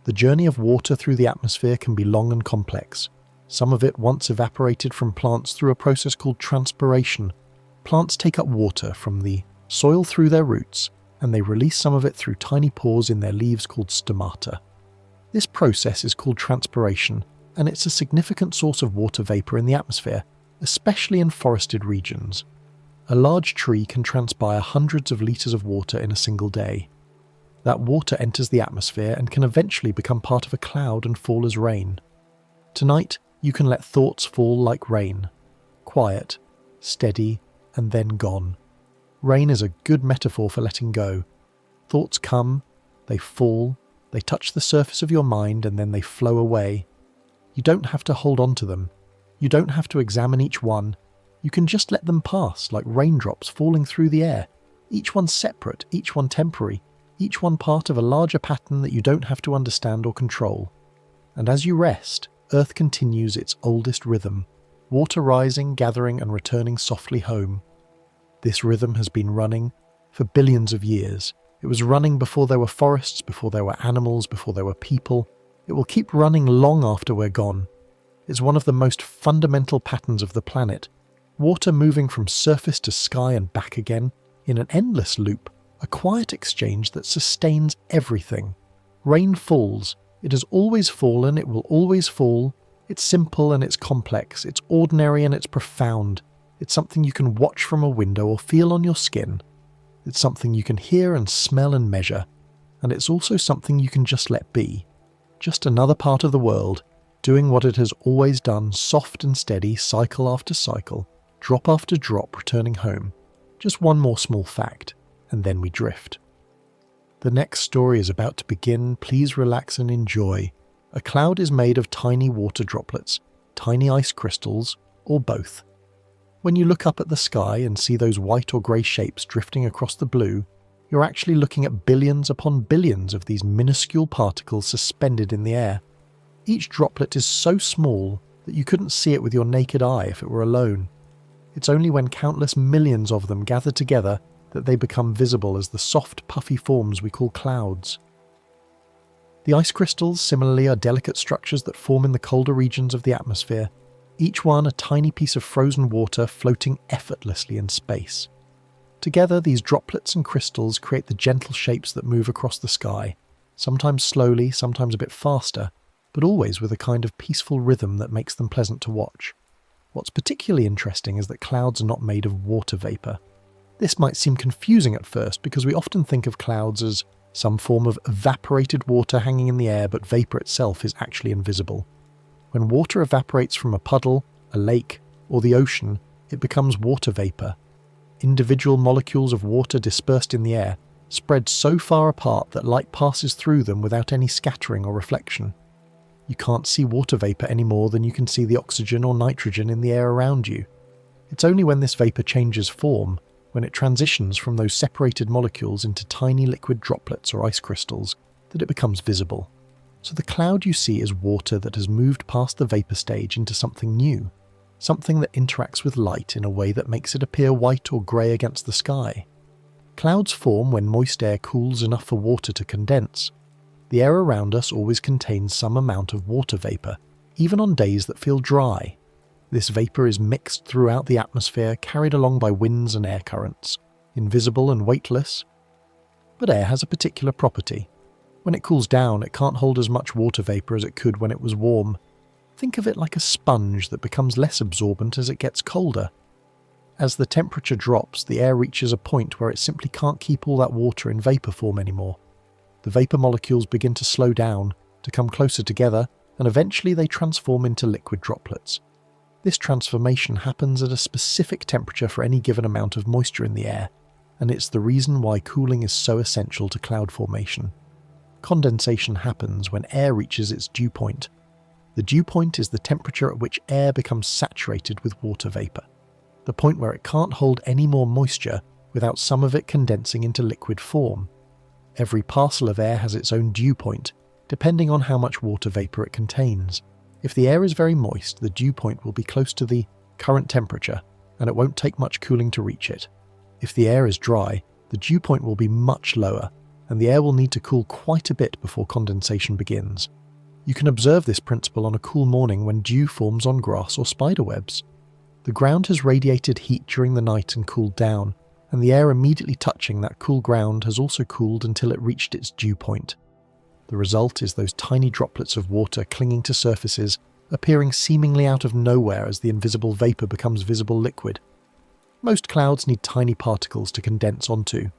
The journey of water through the atmosphere can be long and complex. Some of it once evaporated from plants through a process called transpiration. Plants take up water from the soil through their roots, and they release some of it through tiny pores in their leaves called stomata. This process is called transpiration, and it's a significant source of water vapor in the atmosphere, especially in forested regions. A large tree can transpire hundreds of liters of water in a single day. That water enters the atmosphere and can eventually become part of a cloud and fall as rain. Tonight, you can let thoughts fall like rain. Quiet, steady, and then gone. Rain is a good metaphor for letting go. Thoughts come, they fall, they touch the surface of your mind, and then they flow away. You don't have to hold on to them. You don't have to examine each one. You can just let them pass like raindrops falling through the air. Each one separate, each one temporary, each one part of a larger pattern that you don't have to understand or control. And as you rest, Earth continues its oldest rhythm, water rising, gathering, and returning softly home. This rhythm has been running for billions of years. It was running before there were forests, before there were animals, before there were people. It will keep running long after we're gone. It's one of the most fundamental patterns of the planet. Water moving from surface to sky and back again in an endless loop, a quiet exchange that sustains everything. Rain falls. It has always fallen, it will always fall. It's simple and it's complex. It's ordinary and it's profound. It's something you can watch from a window or feel on your skin. It's something you can hear and smell and measure. And it's also something you can just let be. Just another part of the world, doing what it has always done, soft and steady, cycle after cycle, drop after drop, returning home. Just one more small fact, and then we drift. The next story is about to begin. Please relax and enjoy. A cloud is made of tiny water droplets, tiny ice crystals, or both. When you look up at the sky and see those white or grey shapes drifting across the blue, you're actually looking at billions upon billions of these minuscule particles suspended in the air. Each droplet is so small that you couldn't see it with your naked eye if it were alone. It's only when countless millions of them gather together that they become visible as the soft, puffy forms we call clouds. The ice crystals, similarly, are delicate structures that form in the colder regions of the atmosphere, each one a tiny piece of frozen water floating effortlessly in space. Together, these droplets and crystals create the gentle shapes that move across the sky, sometimes slowly, sometimes a bit faster, but always with a kind of peaceful rhythm that makes them pleasant to watch. What's particularly interesting is that clouds are not made of water vapour. This might seem confusing at first because we often think of clouds as some form of evaporated water hanging in the air, but vapour itself is actually invisible. When water evaporates from a puddle, a lake, or the ocean, it becomes water vapour. Individual molecules of water dispersed in the air spread so far apart that light passes through them without any scattering or reflection. You can't see water vapour any more than you can see the oxygen or nitrogen in the air around you. It's only when this vapour changes form, when it transitions from those separated molecules into tiny liquid droplets or ice crystals, that it becomes visible. So the cloud you see is water that has moved past the vapour stage into something new, something that interacts with light in a way that makes it appear white or grey against the sky. Clouds form when moist air cools enough for water to condense. The air around us always contains some amount of water vapour, even on days that feel dry. This vapour is mixed throughout the atmosphere, carried along by winds and air currents, invisible and weightless. But air has a particular property. When it cools down, it can't hold as much water vapour as it could when it was warm. Think of it like a sponge that becomes less absorbent as it gets colder. As the temperature drops, the air reaches a point where it simply can't keep all that water in vapour form anymore. The vapour molecules begin to slow down, to come closer together, and eventually they transform into liquid droplets. This transformation happens at a specific temperature for any given amount of moisture in the air, and it's the reason why cooling is so essential to cloud formation. Condensation happens when air reaches its dew point. The dew point is the temperature at which air becomes saturated with water vapour, the point where it can't hold any more moisture without some of it condensing into liquid form. Every parcel of air has its own dew point, depending on how much water vapour it contains. If the air is very moist, the dew point will be close to the current temperature, and it won't take much cooling to reach it. If the air is dry, the dew point will be much lower, and the air will need to cool quite a bit before condensation begins. You can observe this principle on a cool morning when dew forms on grass or spiderwebs. The ground has radiated heat during the night and cooled down, and the air immediately touching that cool ground has also cooled until it reached its dew point. The result is those tiny droplets of water clinging to surfaces, appearing seemingly out of nowhere as the invisible vapour becomes visible liquid. Most clouds need tiny particles to condense onto.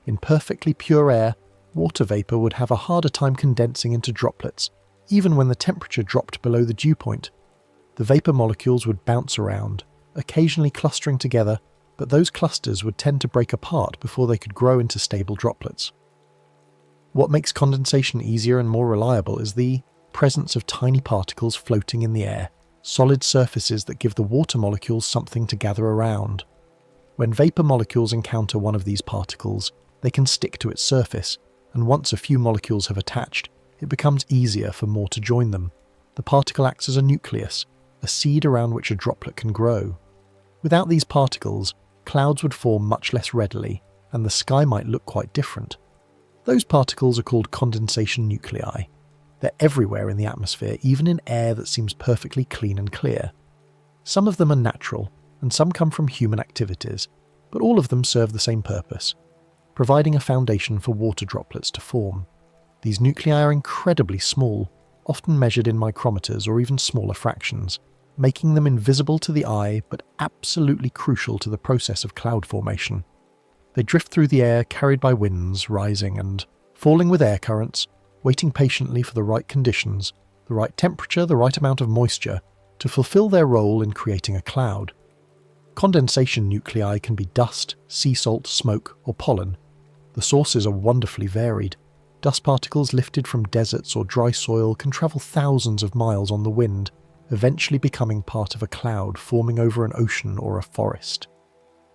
In perfectly pure air, water vapour would have a harder time condensing into droplets, even when the temperature dropped below the dew point. The vapour molecules would bounce around, occasionally clustering together, but those clusters would tend to break apart before they could grow into stable droplets. What makes condensation easier and more reliable is the presence of tiny particles floating in the air, solid surfaces that give the water molecules something to gather around. When vapour molecules encounter one of these particles, they can stick to its surface, and once a few molecules have attached, it becomes easier for more to join them. The particle acts as a nucleus, a seed around which a droplet can grow. Without these particles, clouds would form much less readily, and the sky might look quite different. Those particles are called condensation nuclei. They're everywhere in the atmosphere, even in air that seems perfectly clean and clear. Some of them are natural, and some come from human activities, but all of them serve the same purpose, providing a foundation for water droplets to form. These nuclei are incredibly small, often measured in micrometers or even smaller fractions, making them invisible to the eye but absolutely crucial to the process of cloud formation. They drift through the air carried by winds, rising and falling with air currents, waiting patiently for the right conditions, the right temperature, the right amount of moisture, to fulfill their role in creating a cloud. Condensation nuclei can be dust, sea salt, smoke, or pollen. The sources are wonderfully varied. Dust particles lifted from deserts or dry soil can travel thousands of miles on the wind, eventually becoming part of a cloud forming over an ocean or a forest.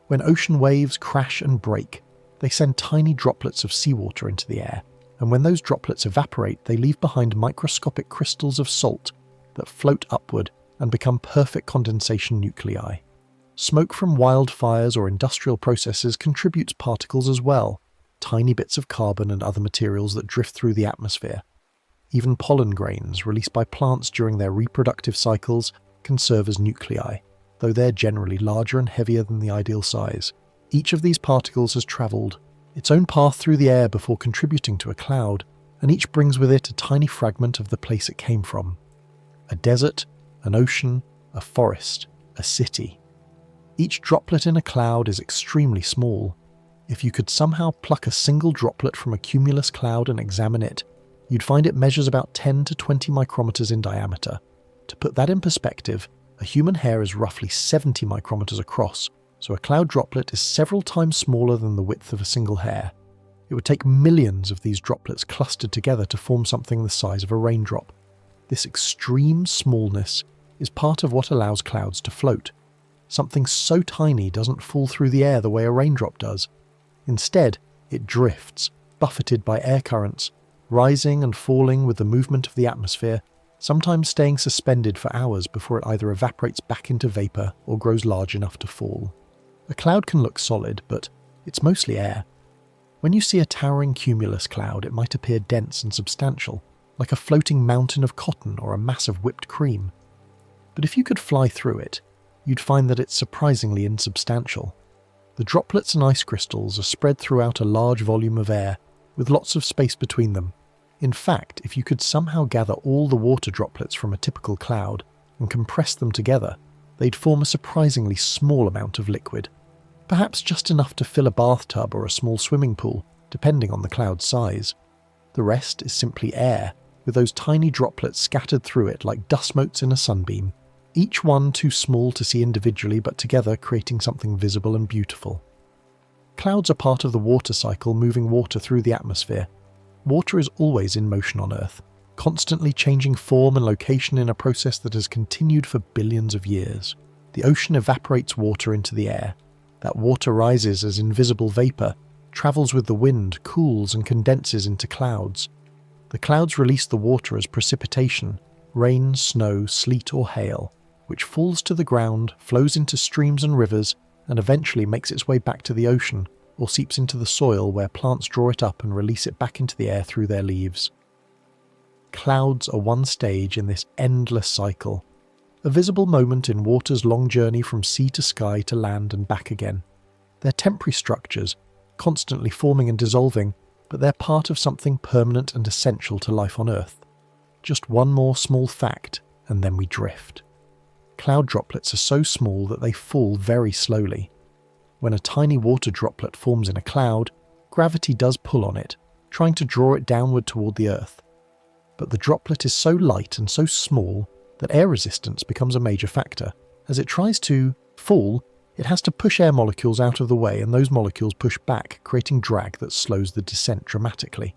When ocean waves crash and break, they send tiny droplets of seawater into the air, and when those droplets evaporate, they leave behind microscopic crystals of salt that float upward and become perfect condensation nuclei. Smoke from wildfires or industrial processes contributes particles as well, tiny bits of carbon and other materials that drift through the atmosphere. Even pollen grains released by plants during their reproductive cycles can serve as nuclei, though they're generally larger and heavier than the ideal size. Each of these particles has travelled its own path through the air before contributing to a cloud, and each brings with it a tiny fragment of the place it came from. A desert, an ocean, a forest, a city. Each droplet in a cloud is extremely small. If you could somehow pluck a single droplet from a cumulus cloud and examine it, you'd find it measures about 10 to 20 micrometers in diameter. To put that in perspective, a human hair is roughly 70 micrometers across, so a cloud droplet is several times smaller than the width of a single hair. It would take millions of these droplets clustered together to form something the size of a raindrop. This extreme smallness is part of what allows clouds to float. Something so tiny doesn't fall through the air the way a raindrop does. Instead, it drifts, buffeted by air currents, rising and falling with the movement of the atmosphere, sometimes staying suspended for hours before it either evaporates back into vapor or grows large enough to fall. A cloud can look solid, but it's mostly air. When you see a towering cumulus cloud, it might appear dense and substantial, like a floating mountain of cotton or a mass of whipped cream. But if you could fly through it, you'd find that it's surprisingly insubstantial. The droplets and ice crystals are spread throughout a large volume of air, with lots of space between them. In fact, if you could somehow gather all the water droplets from a typical cloud and compress them together, they'd form a surprisingly small amount of liquid. Perhaps just enough to fill a bathtub or a small swimming pool, depending on the cloud's size. The rest is simply air, with those tiny droplets scattered through it like dust motes in a sunbeam, each one too small to see individually but together creating something visible and beautiful. Clouds are part of the water cycle, moving water through the atmosphere. Water is always in motion on Earth, constantly changing form and location in a process that has continued for billions of years. The ocean evaporates water into the air. That water rises as invisible vapor, travels with the wind, cools and condenses into clouds. The clouds release the water as precipitation, rain, snow, sleet or hail, which falls to the ground, flows into streams and rivers, and eventually makes its way back to the ocean, or seeps into the soil where plants draw it up and release it back into the air through their leaves. Clouds are one stage in this endless cycle, a visible moment in water's long journey from sea to sky to land and back again. They're temporary structures, constantly forming and dissolving, but they're part of something permanent and essential to life on Earth. Just one more small fact, and then we drift. Cloud droplets are so small that they fall very slowly. When a tiny water droplet forms in a cloud, gravity does pull on it, trying to draw it downward toward the Earth. But the droplet is so light and so small that air resistance becomes a major factor. As it tries to fall, it has to push air molecules out of the way, and those molecules push back, creating drag that slows the descent dramatically.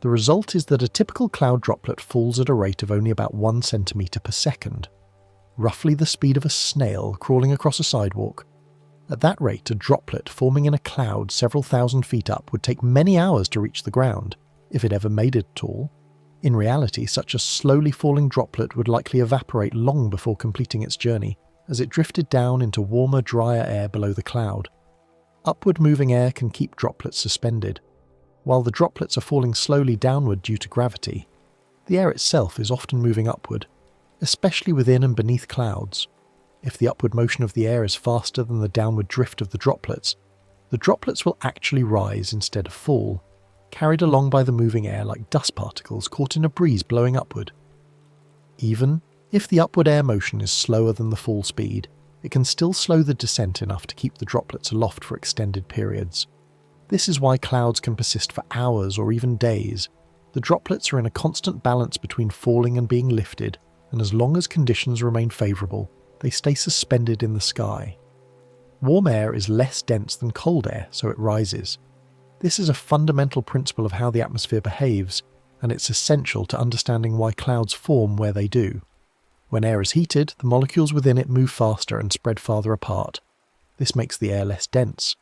The result is that a typical cloud droplet falls at a rate of only about 1 centimeter per second, roughly the speed of a snail crawling across a sidewalk. At that rate, a droplet forming in a cloud several thousand feet up would take many hours to reach the ground, if it ever made it at all. In reality, such a slowly falling droplet would likely evaporate long before completing its journey, as it drifted down into warmer, drier air below the cloud. Upward moving air can keep droplets suspended. While the droplets are falling slowly downward due to gravity, the air itself is often moving upward, especially within and beneath clouds. If the upward motion of the air is faster than the downward drift of the droplets will actually rise instead of fall, carried along by the moving air like dust particles caught in a breeze blowing upward. Even if the upward air motion is slower than the fall speed, it can still slow the descent enough to keep the droplets aloft for extended periods. This is why clouds can persist for hours or even days. The droplets are in a constant balance between falling and being lifted, and as long as conditions remain favourable, they stay suspended in the sky. Warm air is less dense than cold air, so it rises. This is a fundamental principle of how the atmosphere behaves, and it's essential to understanding why clouds form where they do. When air is heated, the molecules within it move faster and spread farther apart. This makes the air less dense.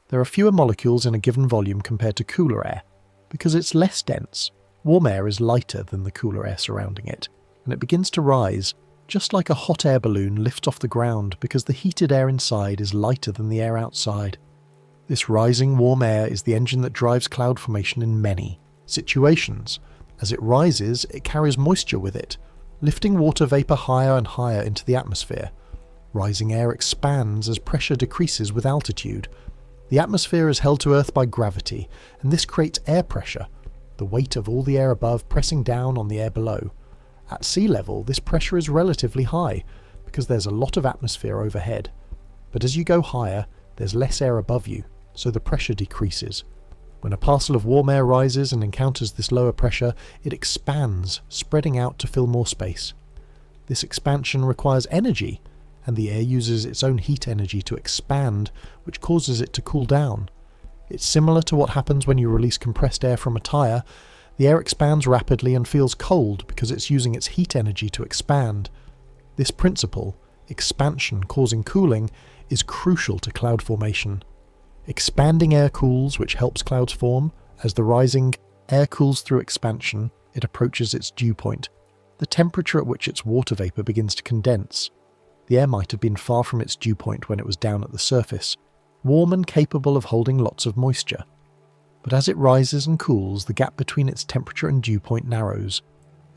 There are fewer molecules in a given volume compared to cooler air. Because it's less dense, warm air is lighter than the cooler air surrounding it, and it begins to rise, just like a hot air balloon lifts off the ground because the heated air inside is lighter than the air outside. This rising warm air is the engine that drives cloud formation in many situations. As it rises, it carries moisture with it, lifting water vapour higher and higher into the atmosphere. Rising air expands as pressure decreases with altitude. The atmosphere is held to Earth by gravity, and this creates air pressure, the weight of all the air above pressing down on the air below. At sea level, this pressure is relatively high, because there's a lot of atmosphere overhead. But as you go higher, there's less air above you, so the pressure decreases. When a parcel of warm air rises and encounters this lower pressure, it expands, spreading out to fill more space. This expansion requires energy, and the air uses its own heat energy to expand, which causes it to cool down. It's similar to what happens when you release compressed air from a tyre. The air expands rapidly and feels cold because it's using its heat energy to expand. This principle, expansion causing cooling, is crucial to cloud formation. Expanding air cools, which helps clouds form. As the rising air cools through expansion, it approaches its dew point, the temperature at which its water vapour begins to condense. The air might have been far from its dew point when it was down at the surface, warm and capable of holding lots of moisture. But as it rises and cools, the gap between its temperature and dew point narrows.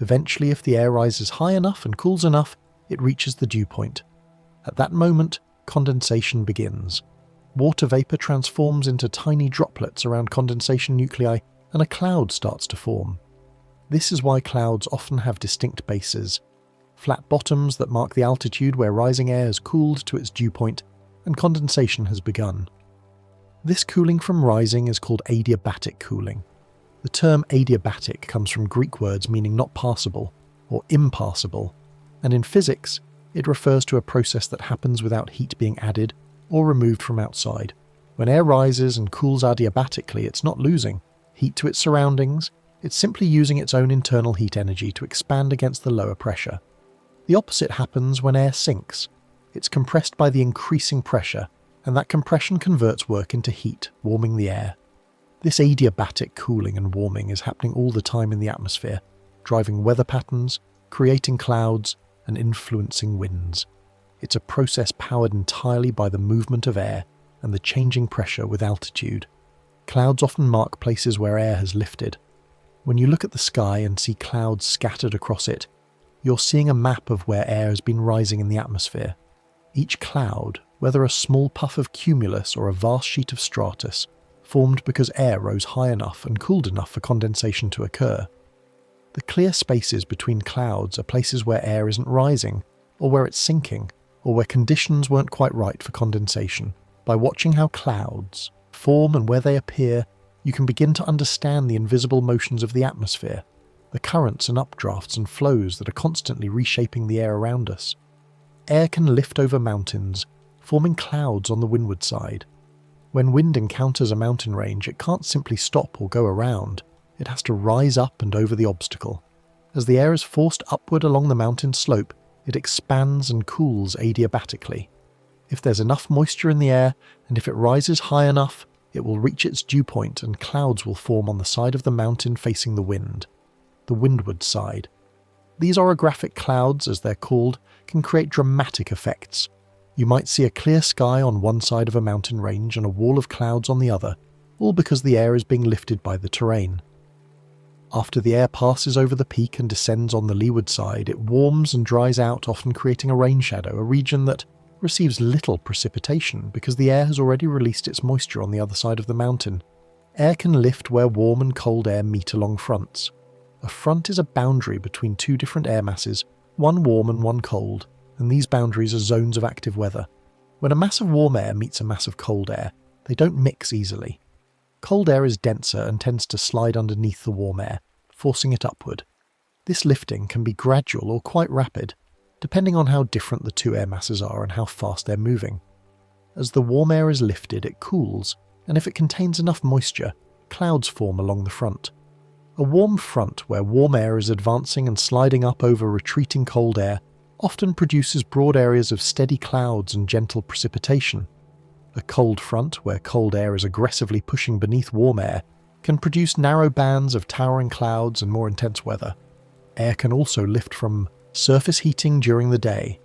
Eventually, if the air rises high enough and cools enough, it reaches the dew point. At that moment, condensation begins. Water vapour transforms into tiny droplets around condensation nuclei, and a cloud starts to form. This is why clouds often have distinct bases, flat bottoms that mark the altitude where rising air has cooled to its dew point and condensation has begun. This cooling from rising is called adiabatic cooling. The term adiabatic comes from Greek words meaning not passable or impassable, and in physics, it refers to a process that happens without heat being added or removed from outside. When air rises and cools adiabatically, it's not losing heat to its surroundings, it's simply using its own internal heat energy to expand against the lower pressure. The opposite happens when air sinks. It's compressed by the increasing pressure, and that compression converts work into heat, warming the air. This adiabatic cooling and warming is happening all the time in the atmosphere, driving weather patterns, creating clouds, and influencing winds. It's a process powered entirely by the movement of air and the changing pressure with altitude. Clouds often mark places where air has lifted. When you look at the sky and see clouds scattered across it, you're seeing a map of where air has been rising in the atmosphere. Each cloud, whether a small puff of cumulus or a vast sheet of stratus, formed because air rose high enough and cooled enough for condensation to occur. The clear spaces between clouds are places where air isn't rising, or where it's sinking, or where conditions weren't quite right for condensation. By watching how clouds form and where they appear, you can begin to understand the invisible motions of the atmosphere, the currents and updrafts and flows that are constantly reshaping the air around us. Air can lift over mountains, forming clouds on the windward side. When wind encounters a mountain range, it can't simply stop or go around. It has to rise up and over the obstacle. As the air is forced upward along the mountain slope, it expands and cools adiabatically. If there's enough moisture in the air, and if it rises high enough, it will reach its dew point and clouds will form on the side of the mountain facing the wind, the windward side. These orographic clouds, as they're called, can create dramatic effects. You might see a clear sky on one side of a mountain range and a wall of clouds on the other, all because the air is being lifted by the terrain. After the air passes over the peak and descends on the leeward side, it warms and dries out, often creating a rain shadow, a region that receives little precipitation because the air has already released its moisture on the other side of the mountain. Air can lift where warm and cold air meet along fronts. A front is a boundary between two different air masses, one warm and one cold, and these boundaries are zones of active weather. When a mass of warm air meets a mass of cold air, they don't mix easily. Cold air is denser and tends to slide underneath the warm air, forcing it upward. This lifting can be gradual or quite rapid, depending on how different the two air masses are and how fast they're moving. As the warm air is lifted, it cools, and if it contains enough moisture, clouds form along the front. A warm front where warm air is advancing and sliding up over retreating cold air often produces broad areas of steady clouds and gentle precipitation. A cold front where cold air is aggressively pushing beneath warm air can produce narrow bands of towering clouds and more intense weather. Air can also lift from Surface heating during the day.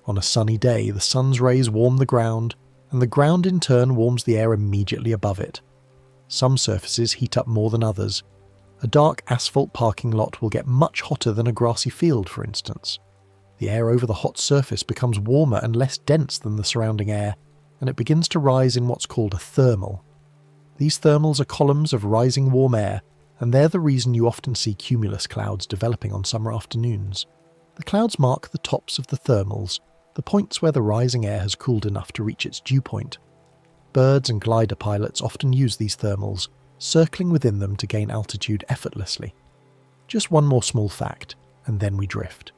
On a sunny day, the sun's rays warm the ground, and the ground in turn warms the air immediately above it. Some surfaces heat up more than others. A dark asphalt parking lot will get much hotter than a grassy field, for instance. The air over the hot surface becomes warmer and less dense than the surrounding air, and it begins to rise in what's called a thermal. These thermals are columns of rising warm air, and they're the reason you often see cumulus clouds developing on summer afternoons. The clouds mark the tops of the thermals, the points where the rising air has cooled enough to reach its dew point. Birds and glider pilots often use these thermals, circling within them to gain altitude effortlessly. Just one more small fact, and then we drift.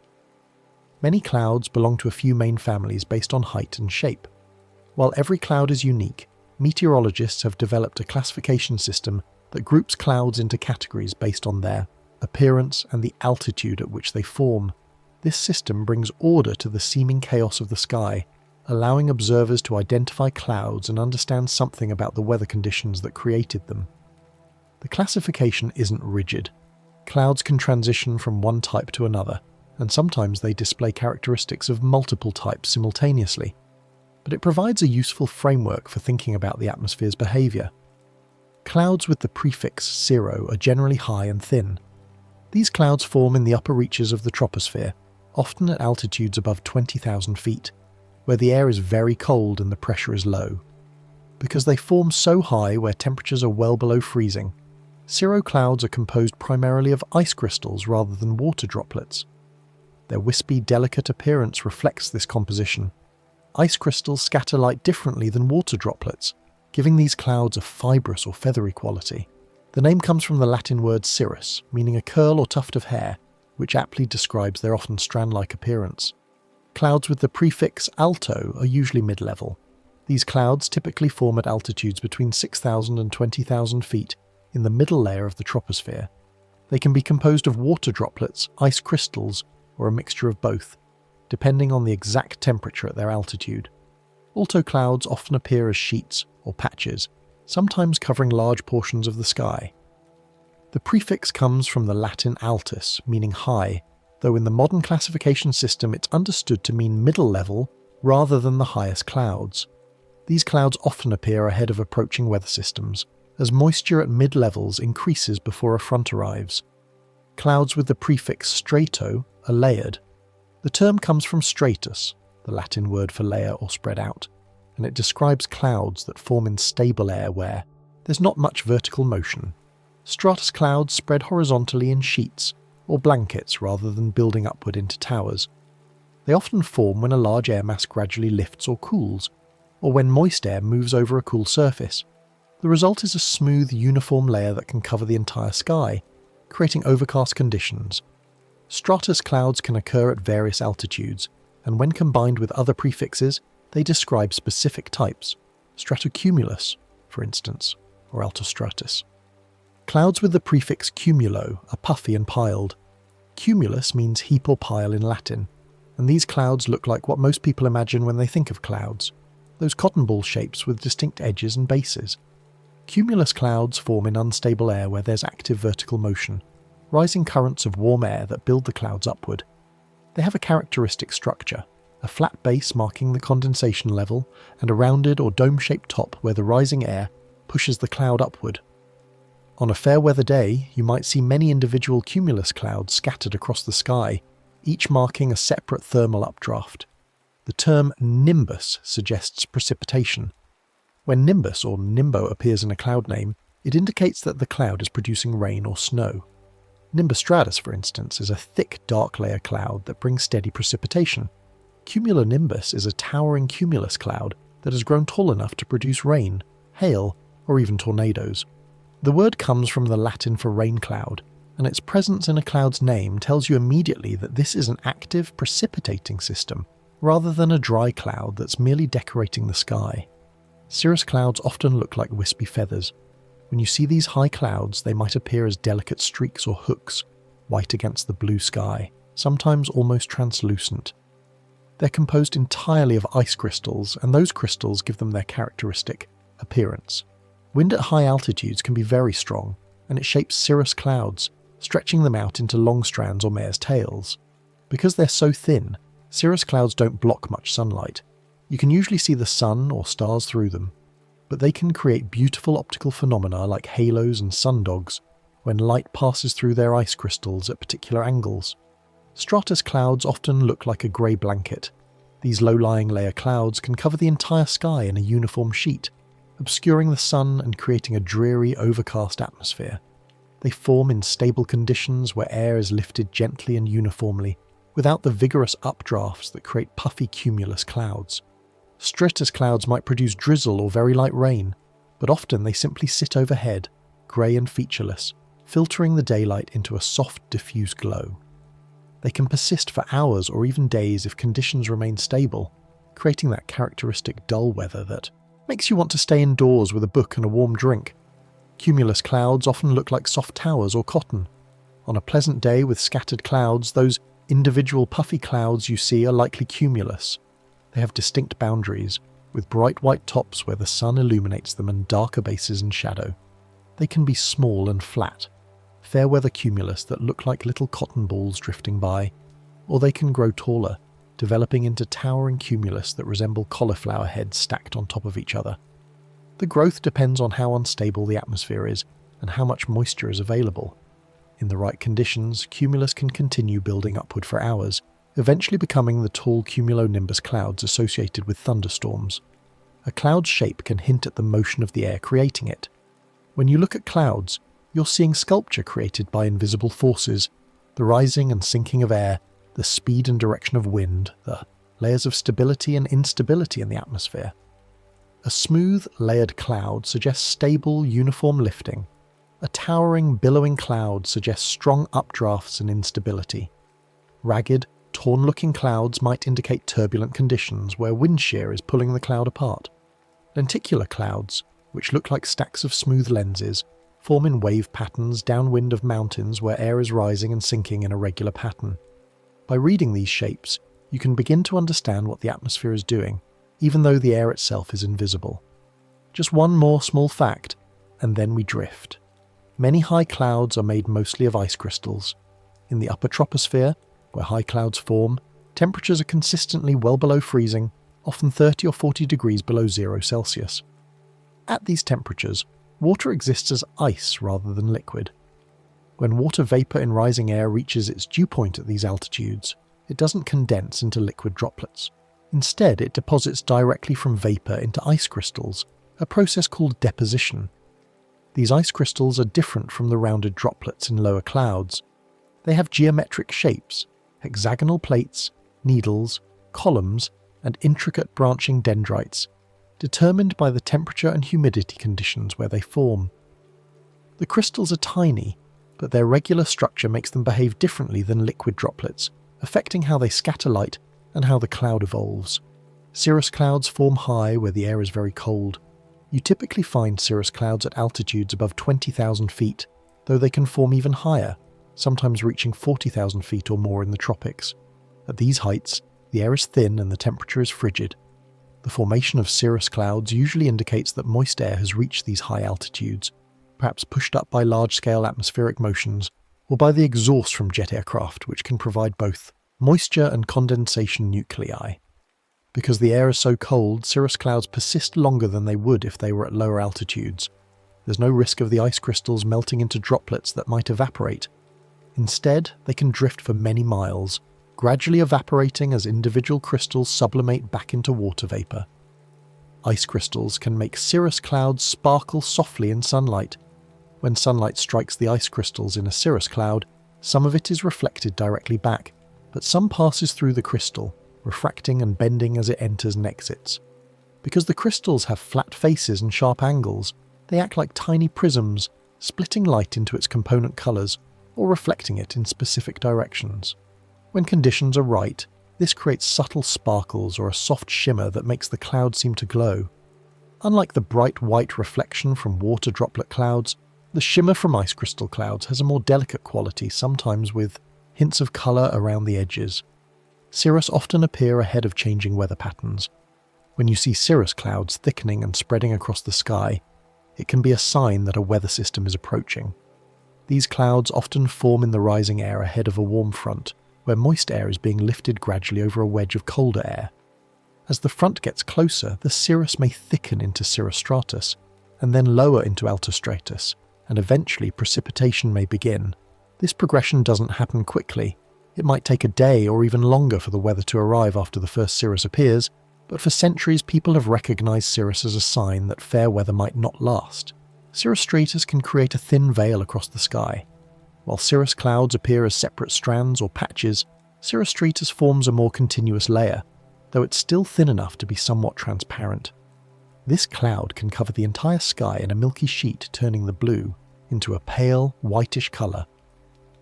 Many clouds belong to a few main families based on height and shape. While every cloud is unique, meteorologists have developed a classification system that groups clouds into categories based on their appearance and the altitude at which they form. This system brings order to the seeming chaos of the sky, allowing observers to identify clouds and understand something about the weather conditions that created them. The classification isn't rigid. Clouds can transition from one type to another, and sometimes they display characteristics of multiple types simultaneously. But it provides a useful framework for thinking about the atmosphere's behaviour. Clouds with the prefix cirro are generally high and thin. These clouds form in the upper reaches of the troposphere, often at altitudes above 20,000 feet, where the air is very cold and the pressure is low. Because they form so high where temperatures are well below freezing, cirro clouds are composed primarily of ice crystals rather than water droplets. Their wispy, delicate appearance reflects this composition. Ice crystals scatter light differently than water droplets, giving these clouds a fibrous or feathery quality. The name comes from the Latin word cirrus, meaning a curl or tuft of hair, which aptly describes their often strand-like appearance. Clouds with the prefix alto are usually mid-level. These clouds typically form at altitudes between 6,000 and 20,000 feet in the middle layer of the troposphere. They can be composed of water droplets, ice crystals, or a mixture of both, depending on the exact temperature at their altitude. Alto clouds often appear as sheets or patches, sometimes covering large portions of the sky. The prefix comes from the Latin altus, meaning high, though in the modern classification system it's understood to mean middle level rather than the highest clouds. These clouds often appear ahead of approaching weather systems, as moisture at mid-levels increases before a front arrives. Clouds with the prefix strato are layered. The term comes from stratus, the Latin word for layer or spread out, and it describes clouds that form in stable air where there's not much vertical motion. Stratus clouds spread horizontally in sheets or blankets rather than building upward into towers. They often form when a large air mass gradually lifts or cools, or when moist air moves over a cool surface. The result is a smooth, uniform layer that can cover the entire sky, creating overcast conditions. Stratus clouds can occur at various altitudes, and when combined with other prefixes, they describe specific types, stratocumulus, for instance, or altostratus. Clouds with the prefix cumulo are puffy and piled. Cumulus means heap or pile in Latin, and these clouds look like what most people imagine when they think of clouds, those cotton ball shapes with distinct edges and bases. Cumulus clouds form in unstable air where there's active vertical motion, rising currents of warm air that build the clouds upward. They have a characteristic structure, a flat base marking the condensation level, and a rounded or dome-shaped top where the rising air pushes the cloud upward. On a fair weather day, you might see many individual cumulus clouds scattered across the sky, each marking a separate thermal updraft. The term nimbus suggests precipitation. When nimbus or nimbo appears in a cloud name, it indicates that the cloud is producing rain or snow. Nimbostratus, for instance, is a thick, dark layer cloud that brings steady precipitation. Cumulonimbus is a towering cumulus cloud that has grown tall enough to produce rain, hail, or even tornadoes. The word comes from the Latin for rain cloud, and its presence in a cloud's name tells you immediately that this is an active, precipitating system, rather than a dry cloud that's merely decorating the sky. Cirrus clouds often look like wispy feathers. When you see these high clouds, they might appear as delicate streaks or hooks, white against the blue sky, sometimes almost translucent. They're composed entirely of ice crystals, and those crystals give them their characteristic appearance. Wind at high altitudes can be very strong, and it shapes cirrus clouds, stretching them out into long strands or mare's tails. Because they're so thin, cirrus clouds don't block much sunlight. You can usually see the sun or stars through them, but they can create beautiful optical phenomena like halos and sundogs when light passes through their ice crystals at particular angles. Stratus clouds often look like a grey blanket. These low-lying layer clouds can cover the entire sky in a uniform sheet, obscuring the sun and creating a dreary, overcast atmosphere. They form in stable conditions where air is lifted gently and uniformly, without the vigorous updrafts that create puffy cumulus clouds. Stratus clouds might produce drizzle or very light rain, but often they simply sit overhead, grey and featureless, filtering the daylight into a soft, diffuse glow. They can persist for hours or even days if conditions remain stable, creating that characteristic dull weather that makes you want to stay indoors with a book and a warm drink. Cumulus clouds often look like soft towers or cotton. On a pleasant day with scattered clouds, those individual puffy clouds you see are likely cumulus. They have distinct boundaries, with bright white tops where the sun illuminates them and darker bases in shadow. They can be small and flat, fair weather cumulus that look like little cotton balls drifting by, or they can grow taller, developing into towering cumulus that resemble cauliflower heads stacked on top of each other. The growth depends on how unstable the atmosphere is and how much moisture is available. In the right conditions, cumulus can continue building upward for hours, eventually becoming the tall cumulonimbus clouds associated with thunderstorms. A cloud's shape can hint at the motion of the air creating it. When you look at clouds, you're seeing sculpture created by invisible forces, the rising and sinking of air, the speed and direction of wind, the layers of stability and instability in the atmosphere. A smooth, layered cloud suggests stable, uniform lifting. A towering, billowing cloud suggests strong updrafts and instability. Ragged, torn-looking clouds might indicate turbulent conditions where wind shear is pulling the cloud apart. Lenticular clouds, which look like stacks of smooth lenses, form in wave patterns downwind of mountains where air is rising and sinking in a regular pattern. By reading these shapes, you can begin to understand what the atmosphere is doing, even though the air itself is invisible. Just one more small fact, and then we drift. Many high clouds are made mostly of ice crystals. In the upper troposphere, where high clouds form, temperatures are consistently well below freezing, often 30 or 40 degrees below 0 Celsius. At these temperatures, water exists as ice rather than liquid. When water vapor in rising air reaches its dew point at these altitudes, it doesn't condense into liquid droplets. Instead, it deposits directly from vapor into ice crystals, a process called deposition. These ice crystals are different from the rounded droplets in lower clouds. They have geometric shapes, hexagonal plates, needles, columns, and intricate branching dendrites, determined by the temperature and humidity conditions where they form. The crystals are tiny, but their regular structure makes them behave differently than liquid droplets, affecting how they scatter light and how the cloud evolves. Cirrus clouds form high where the air is very cold. You typically find cirrus clouds at altitudes above 20,000 feet, though they can form even higher, sometimes reaching 40,000 feet or more in the tropics. At these heights, the air is thin and the temperature is frigid. The formation of cirrus clouds usually indicates that moist air has reached these high altitudes, perhaps pushed up by large-scale atmospheric motions, or by the exhaust from jet aircraft, which can provide both moisture and condensation nuclei. Because the air is so cold, cirrus clouds persist longer than they would if they were at lower altitudes. There's no risk of the ice crystals melting into droplets that might evaporate. Instead, they can drift for many miles, gradually evaporating as individual crystals sublimate back into water vapor. Ice crystals can make cirrus clouds sparkle softly in sunlight. When sunlight strikes the ice crystals in a cirrus cloud, some of it is reflected directly back, but some passes through the crystal, refracting and bending as it enters and exits. Because the crystals have flat faces and sharp angles, they act like tiny prisms, splitting light into its component colours, or reflecting it in specific directions. When conditions are right, this creates subtle sparkles or a soft shimmer that makes the cloud seem to glow. Unlike the bright white reflection from water droplet clouds, the shimmer from ice crystal clouds has a more delicate quality, sometimes with hints of colour around the edges. Cirrus often appear ahead of changing weather patterns. When you see cirrus clouds thickening and spreading across the sky, it can be a sign that a weather system is approaching. These clouds often form in the rising air ahead of a warm front, where moist air is being lifted gradually over a wedge of colder air. As the front gets closer, the cirrus may thicken into cirrostratus, and then lower into altostratus, and eventually precipitation may begin. This progression doesn't happen quickly. It might take a day or even longer for the weather to arrive after the first cirrus appears, but for centuries people have recognized cirrus as a sign that fair weather might not last. Cirrostratus can create a thin veil across the sky. While cirrus clouds appear as separate strands or patches, cirrostratus forms a more continuous layer, though it's still thin enough to be somewhat transparent. This cloud can cover the entire sky in a milky sheet, turning the blue into a pale, whitish colour.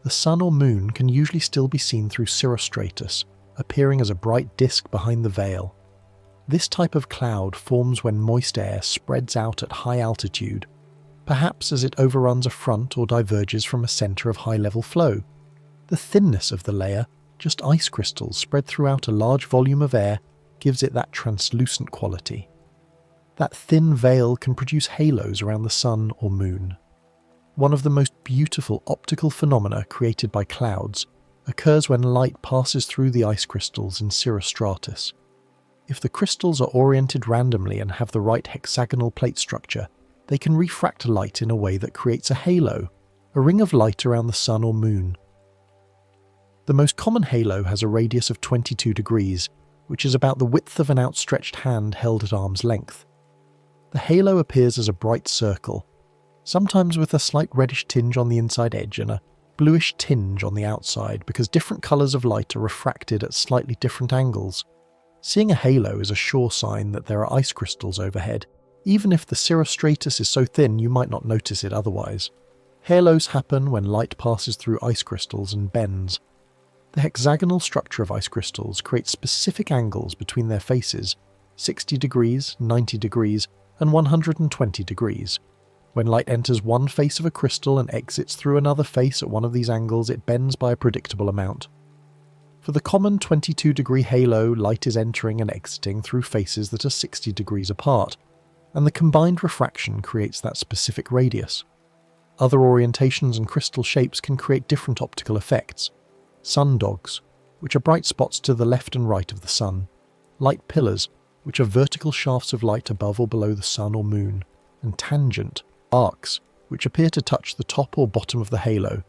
The sun or moon can usually still be seen through cirrostratus, appearing as a bright disk behind the veil. This type of cloud forms when moist air spreads out at high altitude, perhaps as it overruns a front or diverges from a centre of high-level flow. The thinness of the layer, just ice crystals spread throughout a large volume of air, gives it that translucent quality. That thin veil can produce halos around the sun or moon. One of the most beautiful optical phenomena created by clouds occurs when light passes through the ice crystals in cirrostratus. If the crystals are oriented randomly and have the right hexagonal plate structure, they can refract light in a way that creates a halo, a ring of light around the sun or moon. The most common halo has a radius of 22 degrees, which is about the width of an outstretched hand held at arm's length. The halo appears as a bright circle, sometimes with a slight reddish tinge on the inside edge and a bluish tinge on the outside because different colours of light are refracted at slightly different angles. Seeing a halo is a sure sign that there are ice crystals overhead. Even if the cirrostratus is so thin you might not notice it otherwise. Halos happen when light passes through ice crystals and bends. The hexagonal structure of ice crystals creates specific angles between their faces, 60 degrees, 90 degrees, and 120 degrees. When light enters one face of a crystal and exits through another face at one of these angles, it bends by a predictable amount. For the common 22-degree halo, light is entering and exiting through faces that are 60 degrees apart, and the combined refraction creates that specific radius. Other orientations and crystal shapes can create different optical effects. Sundogs, which are bright spots to the left and right of the sun. Light pillars, which are vertical shafts of light above or below the sun or moon. And tangent, arcs, which appear to touch the top or bottom of the halo.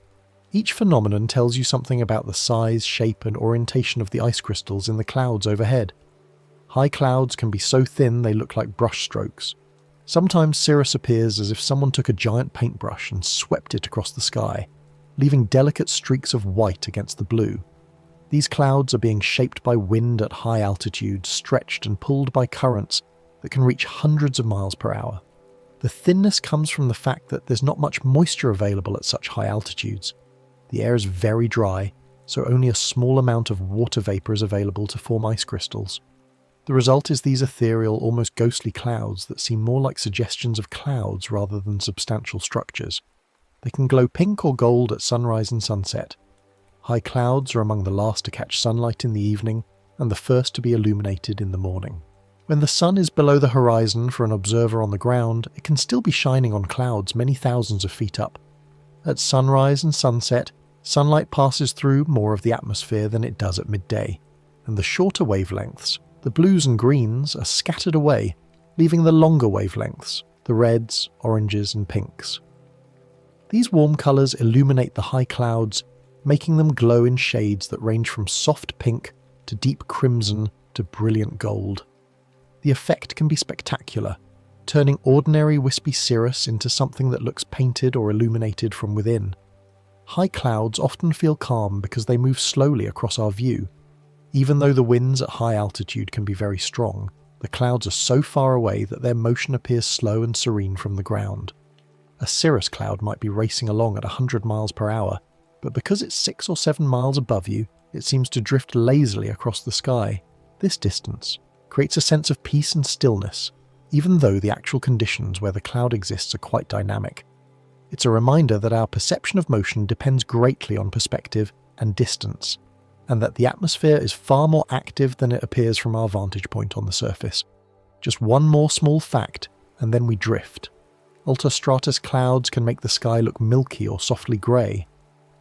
Each phenomenon tells you something about the size, shape, and orientation of the ice crystals in the clouds overhead. High clouds can be so thin they look like brush strokes. Sometimes cirrus appears as if someone took a giant paintbrush and swept it across the sky, leaving delicate streaks of white against the blue. These clouds are being shaped by wind at high altitude, stretched and pulled by currents that can reach hundreds of miles per hour. The thinness comes from the fact that there's not much moisture available at such high altitudes. The air is very dry, so only a small amount of water vapor is available to form ice crystals. The result is these ethereal, almost ghostly clouds that seem more like suggestions of clouds rather than substantial structures. They can glow pink or gold at sunrise and sunset. High clouds are among the last to catch sunlight in the evening and the first to be illuminated in the morning. When the sun is below the horizon for an observer on the ground, it can still be shining on clouds many thousands of feet up. At sunrise and sunset, sunlight passes through more of the atmosphere than it does at midday, and the shorter wavelengths, the blues and greens, are scattered away, leaving the longer wavelengths, the reds, oranges, and pinks. These warm colours illuminate the high clouds, making them glow in shades that range from soft pink to deep crimson to brilliant gold. The effect can be spectacular, turning ordinary wispy cirrus into something that looks painted or illuminated from within. High clouds often feel calm because they move slowly across our view. Even though the winds at high altitude can be very strong, the clouds are so far away that their motion appears slow and serene from the ground. A cirrus cloud might be racing along at 100 miles per hour, but because it's 6 or 7 miles above you, it seems to drift lazily across the sky. This distance creates a sense of peace and stillness, even though the actual conditions where the cloud exists are quite dynamic. It's a reminder that our perception of motion depends greatly on perspective and distance, and that the atmosphere is far more active than it appears from our vantage point on the surface. Just one more small fact, and then we drift. Altostratus clouds can make the sky look milky or softly grey.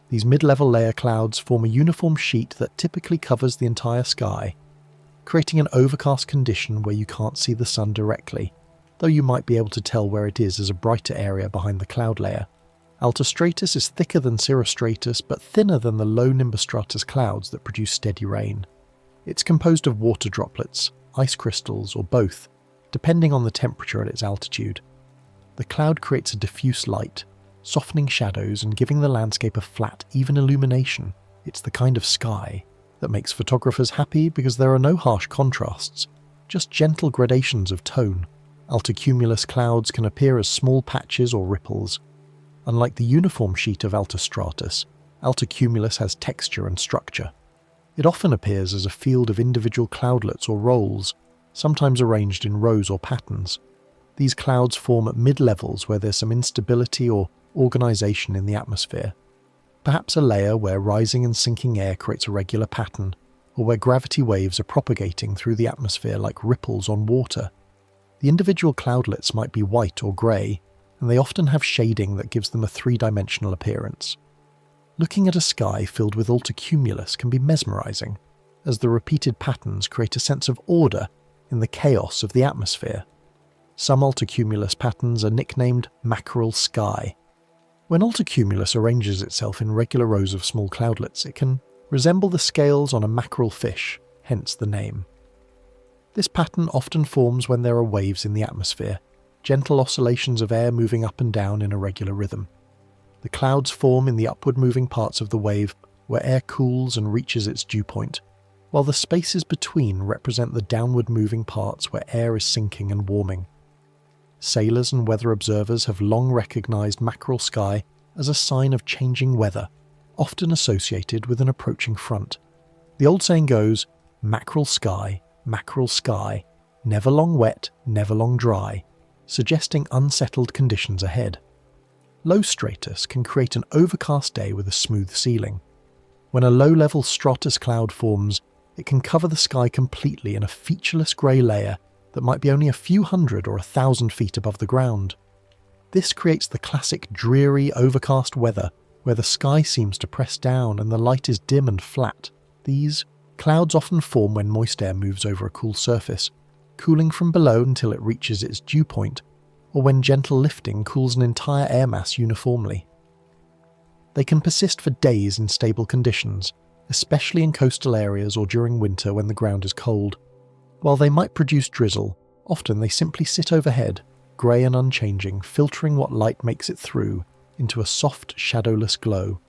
These mid-level layer clouds form a uniform sheet that typically covers the entire sky, creating an overcast condition where you can't see the sun directly, though you might be able to tell where it is as a brighter area behind the cloud layer. Altostratus is thicker than cirrostratus but thinner than the low nimbostratus clouds that produce steady rain. It's composed of water droplets, ice crystals, or both, depending on the temperature at its altitude. The cloud creates a diffuse light, softening shadows and giving the landscape a flat, even illumination. It's the kind of sky that makes photographers happy because there are no harsh contrasts, just gentle gradations of tone. Altocumulus clouds can appear as small patches or ripples. Unlike the uniform sheet of altostratus, altocumulus has texture and structure. It often appears as a field of individual cloudlets or rolls, sometimes arranged in rows or patterns. These clouds form at mid-levels where there's some instability or organization in the atmosphere. Perhaps a layer where rising and sinking air creates a regular pattern, or where gravity waves are propagating through the atmosphere like ripples on water. The individual cloudlets might be white or grey, and they often have shading that gives them a three-dimensional appearance. Looking at a sky filled with altocumulus can be mesmerizing, as the repeated patterns create a sense of order in the chaos of the atmosphere. Some altocumulus patterns are nicknamed mackerel sky. When altocumulus arranges itself in regular rows of small cloudlets, it can resemble the scales on a mackerel fish, hence the name. This pattern often forms when there are waves in the atmosphere, gentle oscillations of air moving up and down in a regular rhythm. The clouds form in the upward moving parts of the wave where air cools and reaches its dew point, while the spaces between represent the downward moving parts where air is sinking and warming. Sailors and weather observers have long recognized mackerel sky as a sign of changing weather, often associated with an approaching front. The old saying goes, mackerel sky, never long wet, never long dry, suggesting unsettled conditions ahead. Low stratus can create an overcast day with a smooth ceiling. When a low-level stratus cloud forms, it can cover the sky completely in a featureless grey layer that might be only a few hundred or 1,000 feet above the ground. This creates the classic dreary, overcast weather where the sky seems to press down and the light is dim and flat. These clouds often form when moist air moves over a cool surface, cooling from below until it reaches its dew point, or when gentle lifting cools an entire air mass uniformly. They can persist for days in stable conditions, especially in coastal areas or during winter when the ground is cold. While they might produce drizzle, often they simply sit overhead, grey and unchanging, filtering what light makes it through into a soft, shadowless glow.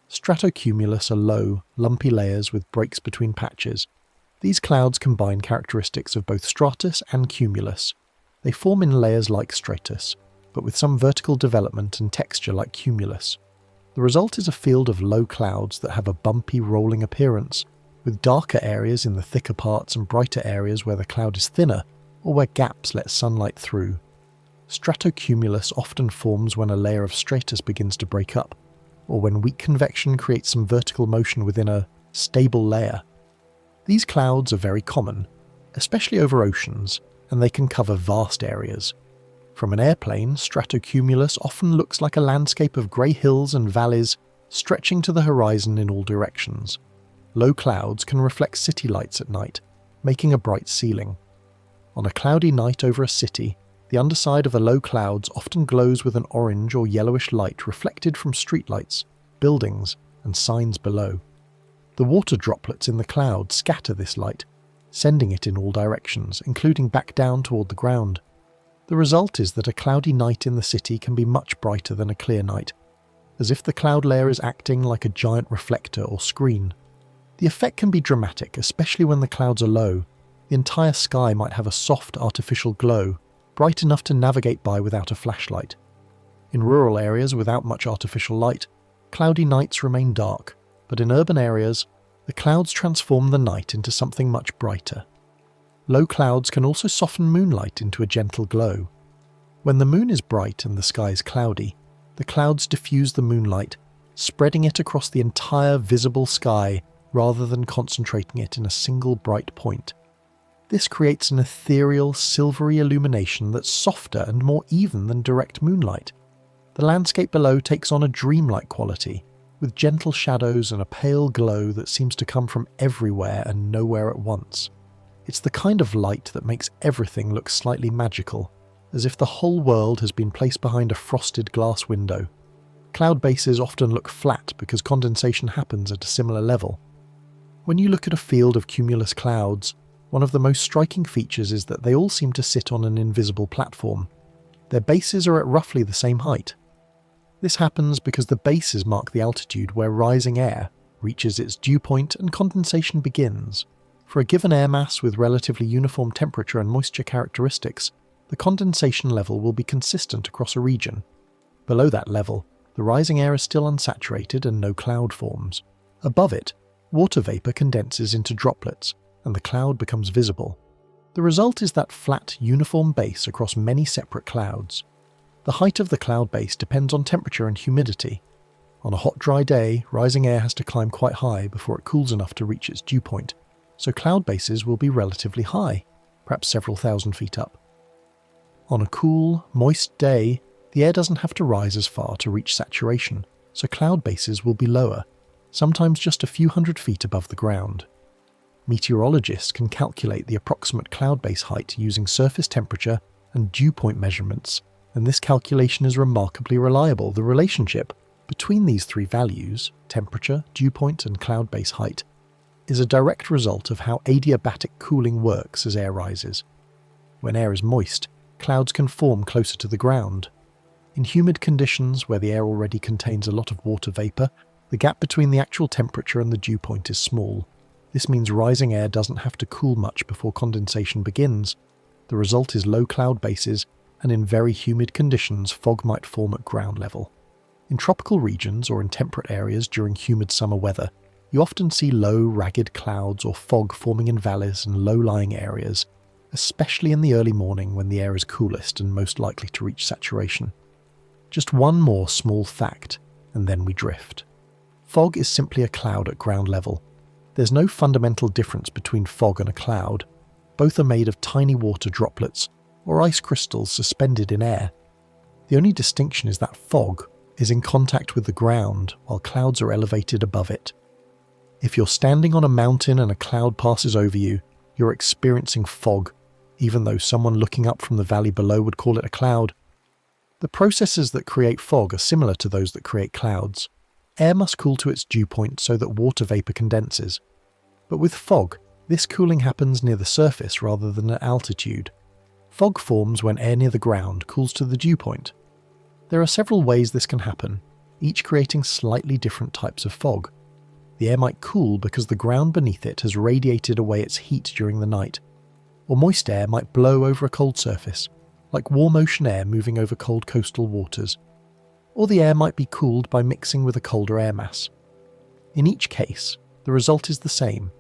Stratocumulus are low, lumpy layers with breaks between patches. These clouds combine characteristics of both stratus and cumulus. They form in layers like stratus, but with some vertical development and texture like cumulus. The result is a field of low clouds that have a bumpy, rolling appearance, with darker areas in the thicker parts and brighter areas where the cloud is thinner or where gaps let sunlight through. Stratocumulus often forms when a layer of stratus begins to break up, or when weak convection creates some vertical motion within a stable layer. These clouds are very common, especially over oceans, and they can cover vast areas. From an airplane, stratocumulus often looks like a landscape of grey hills and valleys stretching to the horizon in all directions. Low clouds can reflect city lights at night, making a bright ceiling. On a cloudy night over a city, the underside of the low clouds often glows with an orange or yellowish light reflected from streetlights, buildings, and signs below. The water droplets in the cloud scatter this light, sending it in all directions, including back down toward the ground. The result is that a cloudy night in the city can be much brighter than a clear night, as if the cloud layer is acting like a giant reflector or screen. The effect can be dramatic, especially when the clouds are low. The entire sky might have a soft artificial glow, bright enough to navigate by without a flashlight. In rural areas without much artificial light, cloudy nights remain dark, but in urban areas, the clouds transform the night into something much brighter. Low clouds can also soften moonlight into a gentle glow. When the moon is bright and the sky is cloudy, the clouds diffuse the moonlight, spreading it across the entire visible sky rather than concentrating it in a single bright point. This creates an ethereal, silvery illumination that's softer and more even than direct moonlight. The landscape below takes on a dreamlike quality, with gentle shadows and a pale glow that seems to come from everywhere and nowhere at once. It's the kind of light that makes everything look slightly magical, as if the whole world has been placed behind a frosted glass window. Cloud bases often look flat because condensation happens at a similar level. When you look at a field of cumulus clouds, one of the most striking features is that they all seem to sit on an invisible platform. Their bases are at roughly the same height. This happens because the bases mark the altitude where rising air reaches its dew point and condensation begins. For a given air mass with relatively uniform temperature and moisture characteristics, the condensation level will be consistent across a region. Below that level, the rising air is still unsaturated and no cloud forms. Above it, water vapour condenses into droplets, and the cloud becomes visible. The result is that flat, uniform base across many separate clouds. The height of the cloud base depends on temperature and humidity. On a hot, dry day, rising air has to climb quite high before it cools enough to reach its dew point, so cloud bases will be relatively high, perhaps several thousand feet up. On a cool, moist day, the air doesn't have to rise as far to reach saturation, so cloud bases will be lower, sometimes just a few hundred feet above the ground. Meteorologists can calculate the approximate cloud base height using surface temperature and dew point measurements, and this calculation is remarkably reliable. The relationship between these three values, temperature, dew point, and cloud base height, is a direct result of how adiabatic cooling works as air rises. When air is moist, clouds can form closer to the ground. In humid conditions where the air already contains a lot of water vapour, the gap between the actual temperature and the dew point is small. This means rising air doesn't have to cool much before condensation begins. The result is low cloud bases, and in very humid conditions, fog might form at ground level. In tropical regions or in temperate areas during humid summer weather, you often see low, ragged clouds or fog forming in valleys and low-lying areas, especially in the early morning when the air is coolest and most likely to reach saturation. Just one more small fact, and then we drift. Fog is simply a cloud at ground level. There's no fundamental difference between fog and a cloud. Both are made of tiny water droplets or ice crystals suspended in air. The only distinction is that fog is in contact with the ground while clouds are elevated above it. If you're standing on a mountain and a cloud passes over you, you're experiencing fog, even though someone looking up from the valley below would call it a cloud. The processes that create fog are similar to those that create clouds. Air must cool to its dew point so that water vapour condenses. But with fog, this cooling happens near the surface rather than at altitude. Fog forms when air near the ground cools to the dew point. There are several ways this can happen, each creating slightly different types of fog. The air might cool because the ground beneath it has radiated away its heat during the night, or moist air might blow over a cold surface, like warm ocean air moving over cold coastal waters. Or the air might be cooled by mixing with a colder air mass. In each case, the result is the same.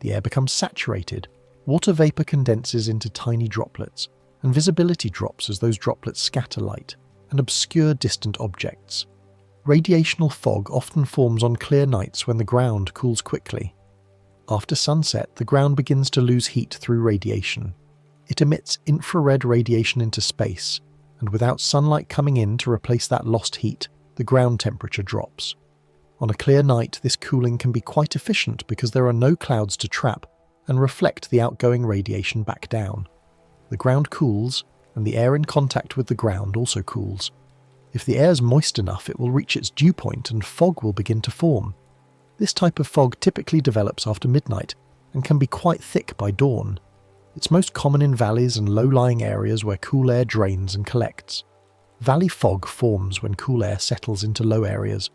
The air becomes saturated, water vapour condenses into tiny droplets, and visibility drops as those droplets scatter light and obscure distant objects. Radiational fog often forms on clear nights when the ground cools quickly. After sunset, the ground begins to lose heat through radiation. It emits infrared radiation into space, and without sunlight coming in to replace that lost heat, the ground temperature drops. On a clear night, this cooling can be quite efficient because there are no clouds to trap and reflect the outgoing radiation back down. The ground cools, and the air in contact with the ground also cools. If the air is moist enough, it will reach its dew point and fog will begin to form. This type of fog typically develops after midnight and can be quite thick by dawn. It's most common in valleys and low-lying areas where cool air drains and collects. Valley fog forms when cool air settles into low areas.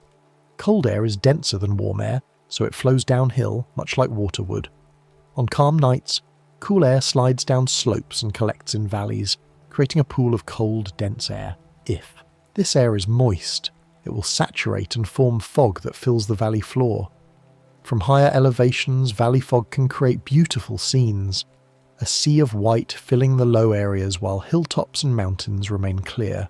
Cold air is denser than warm air, so it flows downhill, much like water would. On calm nights, cool air slides down slopes and collects in valleys, creating a pool of cold, dense air. If this air is moist, it will saturate and form fog that fills the valley floor. From higher elevations, valley fog can create beautiful scenes, a sea of white filling the low areas while hilltops and mountains remain clear.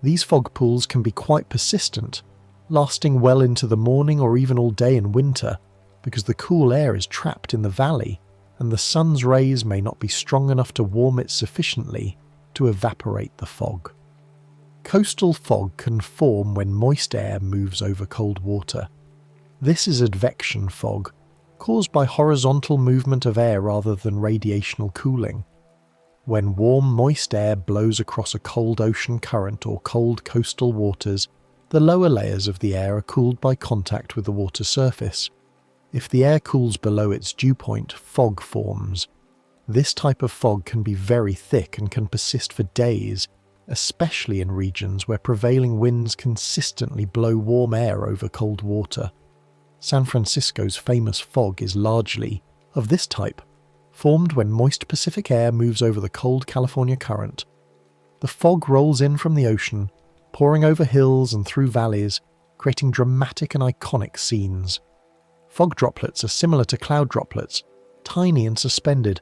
These fog pools can be quite persistent, lasting well into the morning or even all day in winter, because the cool air is trapped in the valley and the sun's rays may not be strong enough to warm it sufficiently to evaporate the fog. Coastal fog can form when moist air moves over cold water. This is advection fog, caused by horizontal movement of air rather than radiational cooling. When warm, moist air blows across a cold ocean current or cold coastal waters, the lower layers of the air are cooled by contact with the water surface. If the air cools below its dew point, fog forms. This type of fog can be very thick and can persist for days, especially in regions where prevailing winds consistently blow warm air over cold water. San Francisco's famous fog is largely of this type, formed when moist Pacific air moves over the cold California current. The fog rolls in from the ocean, pouring over hills and through valleys, creating dramatic and iconic scenes. Fog droplets are similar to cloud droplets, tiny and suspended.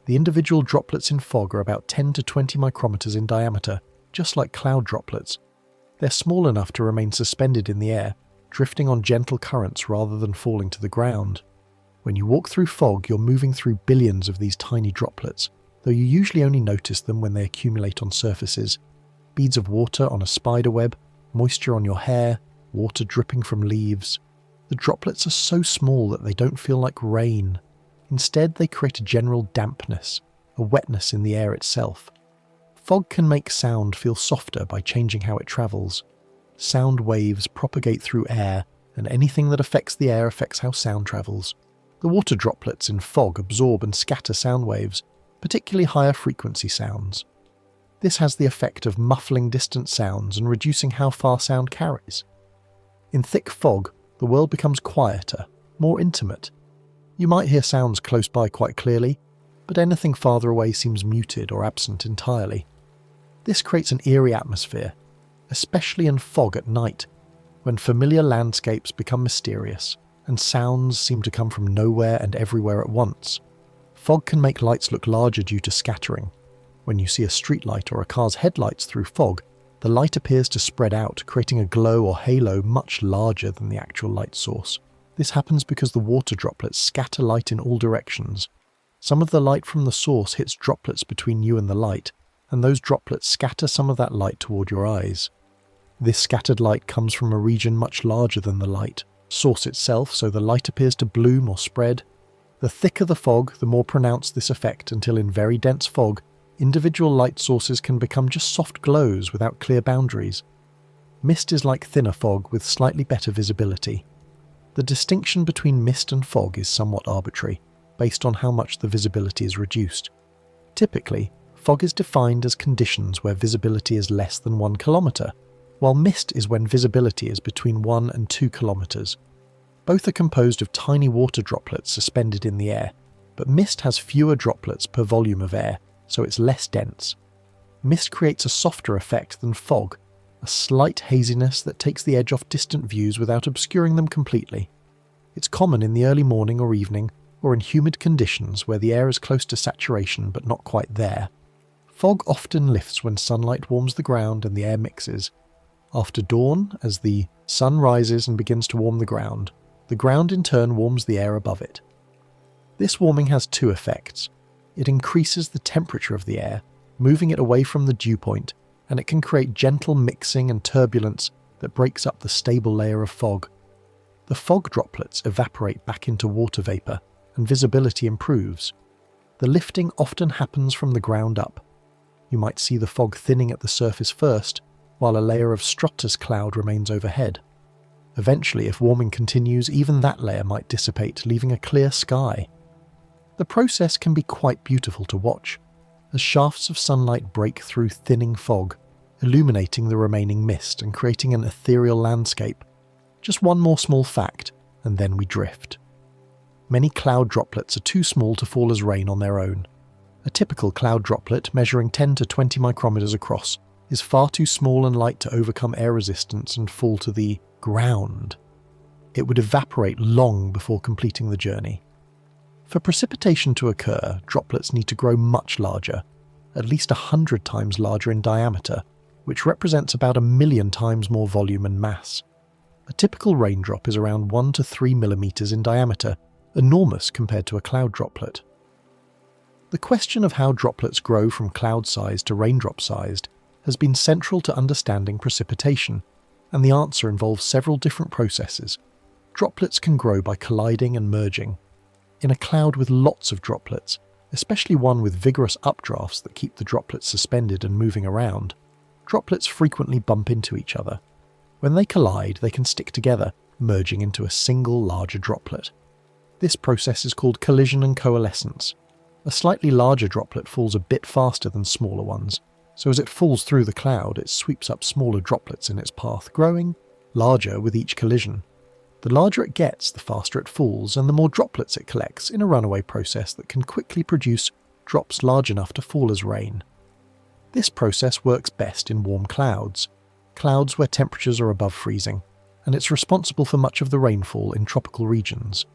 The individual droplets in fog are about 10 to 20 micrometers in diameter, just like cloud droplets. They're small enough to remain suspended in the air, drifting on gentle currents rather than falling to the ground. When you walk through fog, you're moving through billions of these tiny droplets, though you usually only notice them when they accumulate on surfaces. Beads of water on a spider web, moisture on your hair, water dripping from leaves. The droplets are so small that they don't feel like rain. Instead, they create a general dampness, a wetness in the air itself. Fog can make sound feel softer by changing how it travels. Sound waves propagate through air, and anything that affects the air affects how sound travels. The water droplets in fog absorb and scatter sound waves, particularly higher frequency sounds. This has the effect of muffling distant sounds and reducing how far sound carries. In thick fog, the world becomes quieter, more intimate. You might hear sounds close by quite clearly, but anything farther away seems muted or absent entirely. This creates an eerie atmosphere, especially in fog at night, when familiar landscapes become mysterious and sounds seem to come from nowhere and everywhere at once. Fog can make lights look larger due to scattering. When you see a streetlight or a car's headlights through fog, the light appears to spread out, creating a glow or halo much larger than the actual light source. This happens because the water droplets scatter light in all directions. Some of the light from the source hits droplets between you and the light, and those droplets scatter some of that light toward your eyes. This scattered light comes from a region much larger than the light source itself, so the light appears to bloom or spread. The thicker the fog, the more pronounced this effect, until in very dense fog, individual light sources can become just soft glows without clear boundaries. Mist is like thinner fog with slightly better visibility. The distinction between mist and fog is somewhat arbitrary, based on how much the visibility is reduced. Typically, fog is defined as conditions where visibility is less than 1 kilometer, while mist is when visibility is between 1 and 2 kilometers. Both are composed of tiny water droplets suspended in the air, but mist has fewer droplets per volume of air, so it's less dense. Mist creates a softer effect than fog, a slight haziness that takes the edge off distant views without obscuring them completely. It's common in the early morning or evening, or in humid conditions where the air is close to saturation but not quite there. Fog often lifts when sunlight warms the ground and the air mixes. After dawn, as the sun rises and begins to warm the ground in turn warms the air above it. This warming has two effects. It increases the temperature of the air, moving it away from the dew point, and it can create gentle mixing and turbulence that breaks up the stable layer of fog. The fog droplets evaporate back into water vapor, and visibility improves. The lifting often happens from the ground up. You might see the fog thinning at the surface first, while a layer of stratus cloud remains overhead. Eventually, if warming continues, even that layer might dissipate, leaving a clear sky. The process can be quite beautiful to watch, as shafts of sunlight break through thinning fog, illuminating the remaining mist and creating an ethereal landscape. Just one more small fact, and then we drift. Many cloud droplets are too small to fall as rain on their own. A typical cloud droplet, measuring 10 to 20 micrometers across, is far too small and light to overcome air resistance and fall to the ground. It would evaporate long before completing the journey. For precipitation to occur, droplets need to grow much larger, at least 100 times larger in diameter, which represents about 1,000,000 times more volume and mass. A typical raindrop is around 1 to 3 millimeters in diameter, enormous compared to a cloud droplet. The question of how droplets grow from cloud-sized to raindrop-sized has been central to understanding precipitation, and the answer involves several different processes. Droplets can grow by colliding and merging. In a cloud with lots of droplets, especially one with vigorous updrafts that keep the droplets suspended and moving around, droplets frequently bump into each other. When they collide, they can stick together, merging into a single larger droplet. This process is called collision and coalescence. A slightly larger droplet falls a bit faster than smaller ones, so as it falls through the cloud, it sweeps up smaller droplets in its path, growing larger with each collision. The larger it gets, the faster it falls, and the more droplets it collects in a runaway process that can quickly produce drops large enough to fall as rain. This process works best in warm clouds where temperatures are above freezing, and it's responsible for much of the rainfall in tropical regions.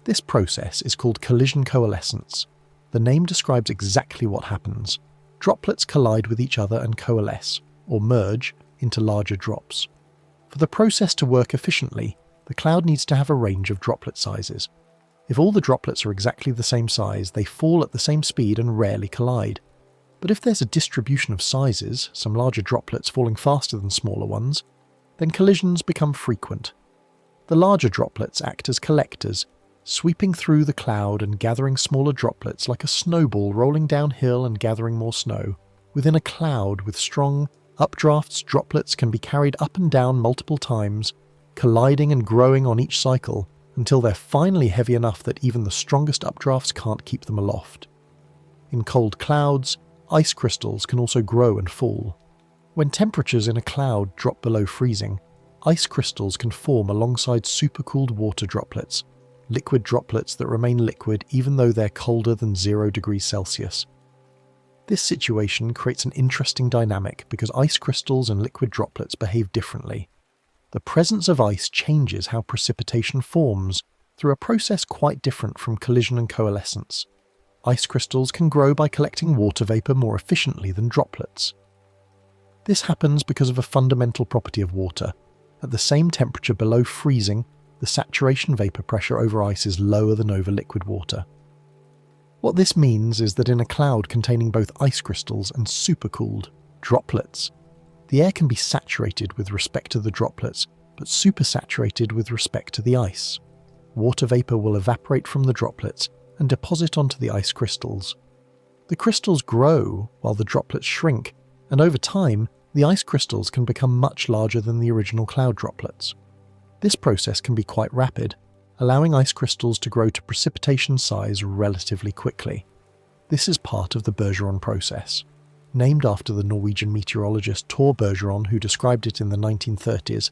This process is called collision coalescence. The name describes exactly what happens. Droplets collide with each other and coalesce, or merge, into larger drops. For the process to work efficiently, the cloud needs to have a range of droplet sizes. If all the droplets are exactly the same size, they fall at the same speed and rarely collide. But if there's a distribution of sizes, some larger droplets falling faster than smaller ones, then collisions become frequent. The larger droplets act as collectors, sweeping through the cloud and gathering smaller droplets like a snowball rolling downhill and gathering more snow. Within a cloud with strong updrafts, droplets can be carried up and down multiple times, colliding and growing on each cycle until they're finally heavy enough that even the strongest updrafts can't keep them aloft. In cold clouds, ice crystals can also grow and fall. When temperatures in a cloud drop below freezing, ice crystals can form alongside supercooled water droplets, liquid droplets that remain liquid even though they're colder than 0 degrees Celsius. This situation creates an interesting dynamic because ice crystals and liquid droplets behave differently. The presence of ice changes how precipitation forms through a process quite different from collision and coalescence. Ice crystals can grow by collecting water vapor more efficiently than droplets. This happens because of a fundamental property of water. At the same temperature below freezing, the saturation vapor pressure over ice is lower than over liquid water. What this means is that in a cloud containing both ice crystals and supercooled droplets, the air can be saturated with respect to the droplets, but supersaturated with respect to the ice. Water vapor will evaporate from the droplets and deposit onto the ice crystals. The crystals grow while the droplets shrink, and over time, the ice crystals can become much larger than the original cloud droplets. This process can be quite rapid, allowing ice crystals to grow to precipitation size relatively quickly. This is part of the Bergeron process. Named after the Norwegian meteorologist Tor Bergeron, who described it in the 1930s,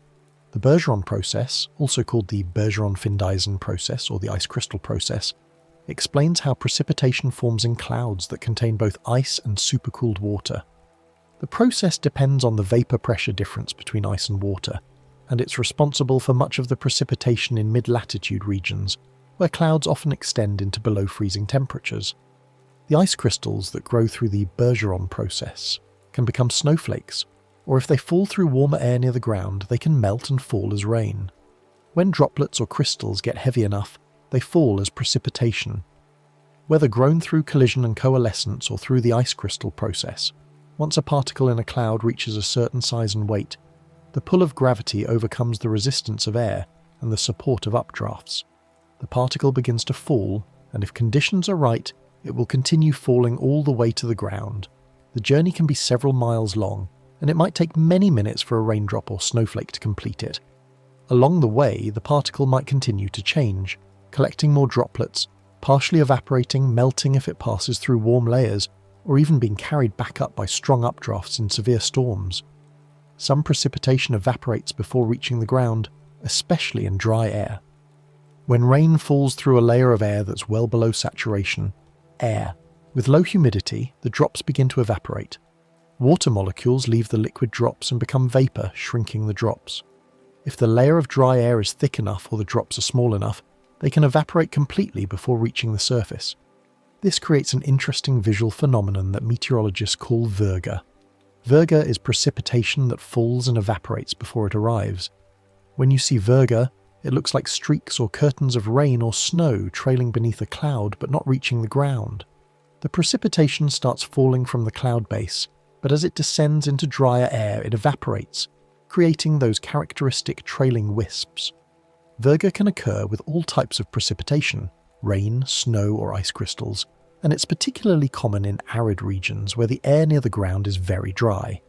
the Bergeron process, also called the Bergeron-Findeisen process or the ice crystal process, explains how precipitation forms in clouds that contain both ice and supercooled water. The process depends on the vapor pressure difference between ice and water, and it's responsible for much of the precipitation in mid-latitude regions, where clouds often extend into below freezing temperatures. The ice crystals that grow through the Bergeron process can become snowflakes, or if they fall through warmer air near the ground, they can melt and fall as rain. When droplets or crystals get heavy enough, they fall as precipitation. Whether grown through collision and coalescence or through the ice crystal process, once a particle in a cloud reaches a certain size and weight, the pull of gravity overcomes the resistance of air and the support of updrafts. The particle begins to fall, and if conditions are right, it will continue falling all the way to the ground. The journey can be several miles long, and it might take many minutes for a raindrop or snowflake to complete it. Along the way, the particle might continue to change, collecting more droplets, partially evaporating, melting if it passes through warm layers, or even being carried back up by strong updrafts in severe storms. Some precipitation evaporates before reaching the ground, especially in dry air. When rain falls through a layer of air that's well below saturation, air, with low humidity, the drops begin to evaporate. Water molecules leave the liquid drops and become vapor, shrinking the drops. If the layer of dry air is thick enough or the drops are small enough, they can evaporate completely before reaching the surface. This creates an interesting visual phenomenon that meteorologists call virga. Virga is precipitation that falls and evaporates before it arrives. When you see virga, it looks like streaks or curtains of rain or snow trailing beneath a cloud but not reaching the ground. The precipitation starts falling from the cloud base, but as it descends into drier air, it evaporates, creating those characteristic trailing wisps. Virga can occur with all types of precipitation, rain, snow, or ice crystals, and it's particularly common in arid regions where the air near the ground is very dry.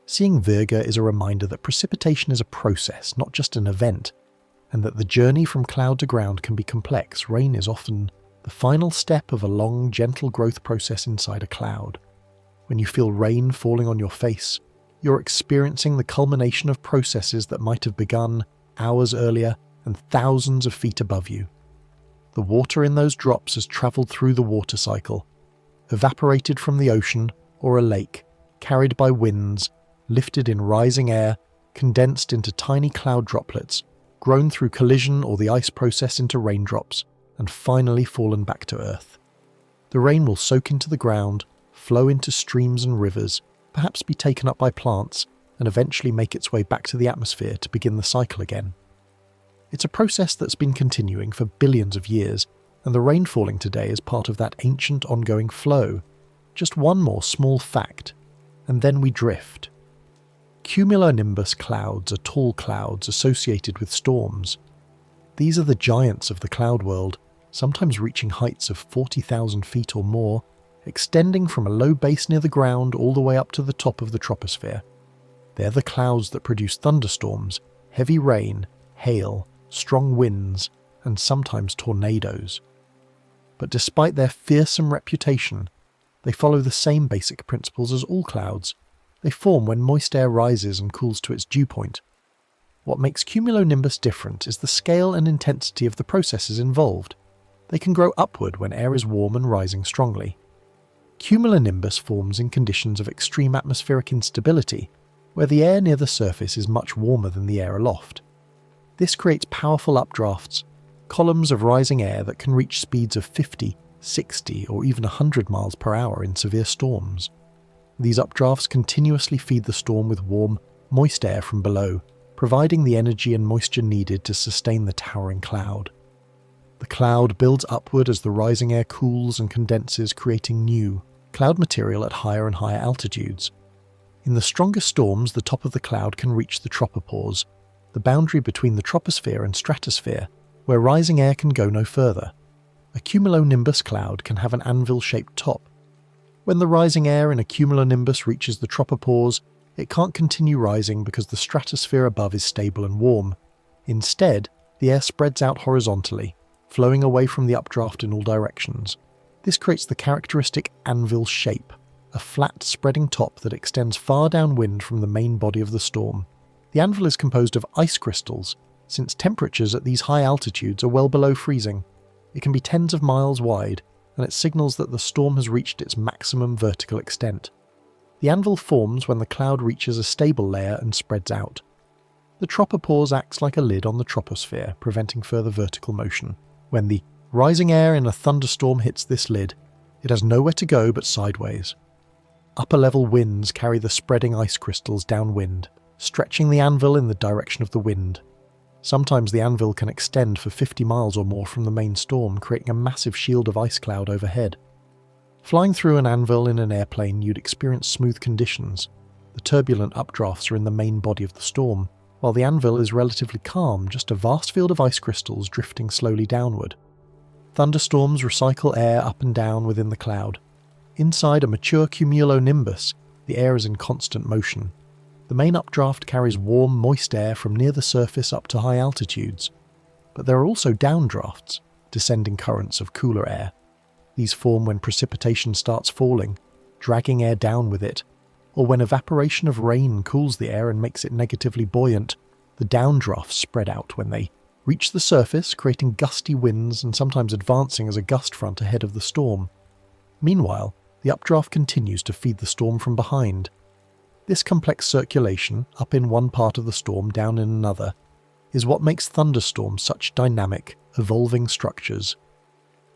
Seeing virga is a reminder that precipitation is a process, not just an event, and that the journey from cloud to ground can be complex. Rain is often the final step of a long, gentle growth process inside a cloud. When you feel rain falling on your face, you're experiencing the culmination of processes that might have begun hours earlier and thousands of feet above you. The water in those drops has travelled through the water cycle, evaporated from the ocean or a lake, carried by winds, lifted in rising air, condensed into tiny cloud droplets, grown through collision or the ice process into raindrops, and finally fallen back to earth. The rain will soak into the ground, flow into streams and rivers, perhaps be taken up by plants, and eventually make its way back to the atmosphere to begin the cycle again. It's a process that's been continuing for billions of years, and the rain falling today is part of that ancient ongoing flow. Just one more small fact, and then we drift. Cumulonimbus clouds are tall clouds associated with storms. These are the giants of the cloud world, sometimes reaching heights of 40,000 feet or more, extending from a low base near the ground all the way up to the top of the troposphere. They're the clouds that produce thunderstorms, heavy rain, hail, strong winds, and sometimes tornadoes. But despite their fearsome reputation, they follow the same basic principles as all clouds. They form when moist air rises and cools to its dew point. What makes cumulonimbus different is the scale and intensity of the processes involved. They can grow upward when air is warm and rising strongly. Cumulonimbus forms in conditions of extreme atmospheric instability, where the air near the surface is much warmer than the air aloft. This creates powerful updrafts, columns of rising air that can reach speeds of 50, 60, or even 100 miles per hour in severe storms. These updrafts continuously feed the storm with warm, moist air from below, providing the energy and moisture needed to sustain the towering cloud. The cloud builds upward as the rising air cools and condenses, creating new cloud material at higher and higher altitudes. In the strongest storms, the top of the cloud can reach the tropopause, the boundary between the troposphere and stratosphere, where rising air can go no further. A cumulonimbus cloud can have an anvil-shaped top. When the rising air in a cumulonimbus reaches the tropopause, it can't continue rising because the stratosphere above is stable and warm. Instead, the air spreads out horizontally, flowing away from the updraft in all directions. This creates the characteristic anvil shape, a flat, spreading top that extends far downwind from the main body of the storm. The anvil is composed of ice crystals, since temperatures at these high altitudes are well below freezing. It can be tens of miles wide, and it signals that the storm has reached its maximum vertical extent. The anvil forms when the cloud reaches a stable layer and spreads out. The tropopause acts like a lid on the troposphere, preventing further vertical motion. When the rising air in a thunderstorm hits this lid, it has nowhere to go but sideways. Upper-level winds carry the spreading ice crystals downwind, stretching the anvil in the direction of the wind. Sometimes the anvil can extend for 50 miles or more from the main storm, creating a massive shield of ice cloud overhead. Flying through an anvil in an airplane, you'd experience smooth conditions. The turbulent updrafts are in the main body of the storm, while the anvil is relatively calm, just a vast field of ice crystals drifting slowly downward. Thunderstorms recycle air up and down within the cloud. Inside a mature cumulonimbus, the air is in constant motion. The main updraft carries warm, moist air from near the surface up to high altitudes. But there are also downdrafts, descending currents of cooler air. These form when precipitation starts falling, dragging air down with it, or when evaporation of rain cools the air and makes it negatively buoyant. The downdrafts spread out when they reach the surface, creating gusty winds and sometimes advancing as a gust front ahead of the storm. Meanwhile, the updraft continues to feed the storm from behind. This complex circulation, up in one part of the storm, down in another, is what makes thunderstorms such dynamic, evolving structures.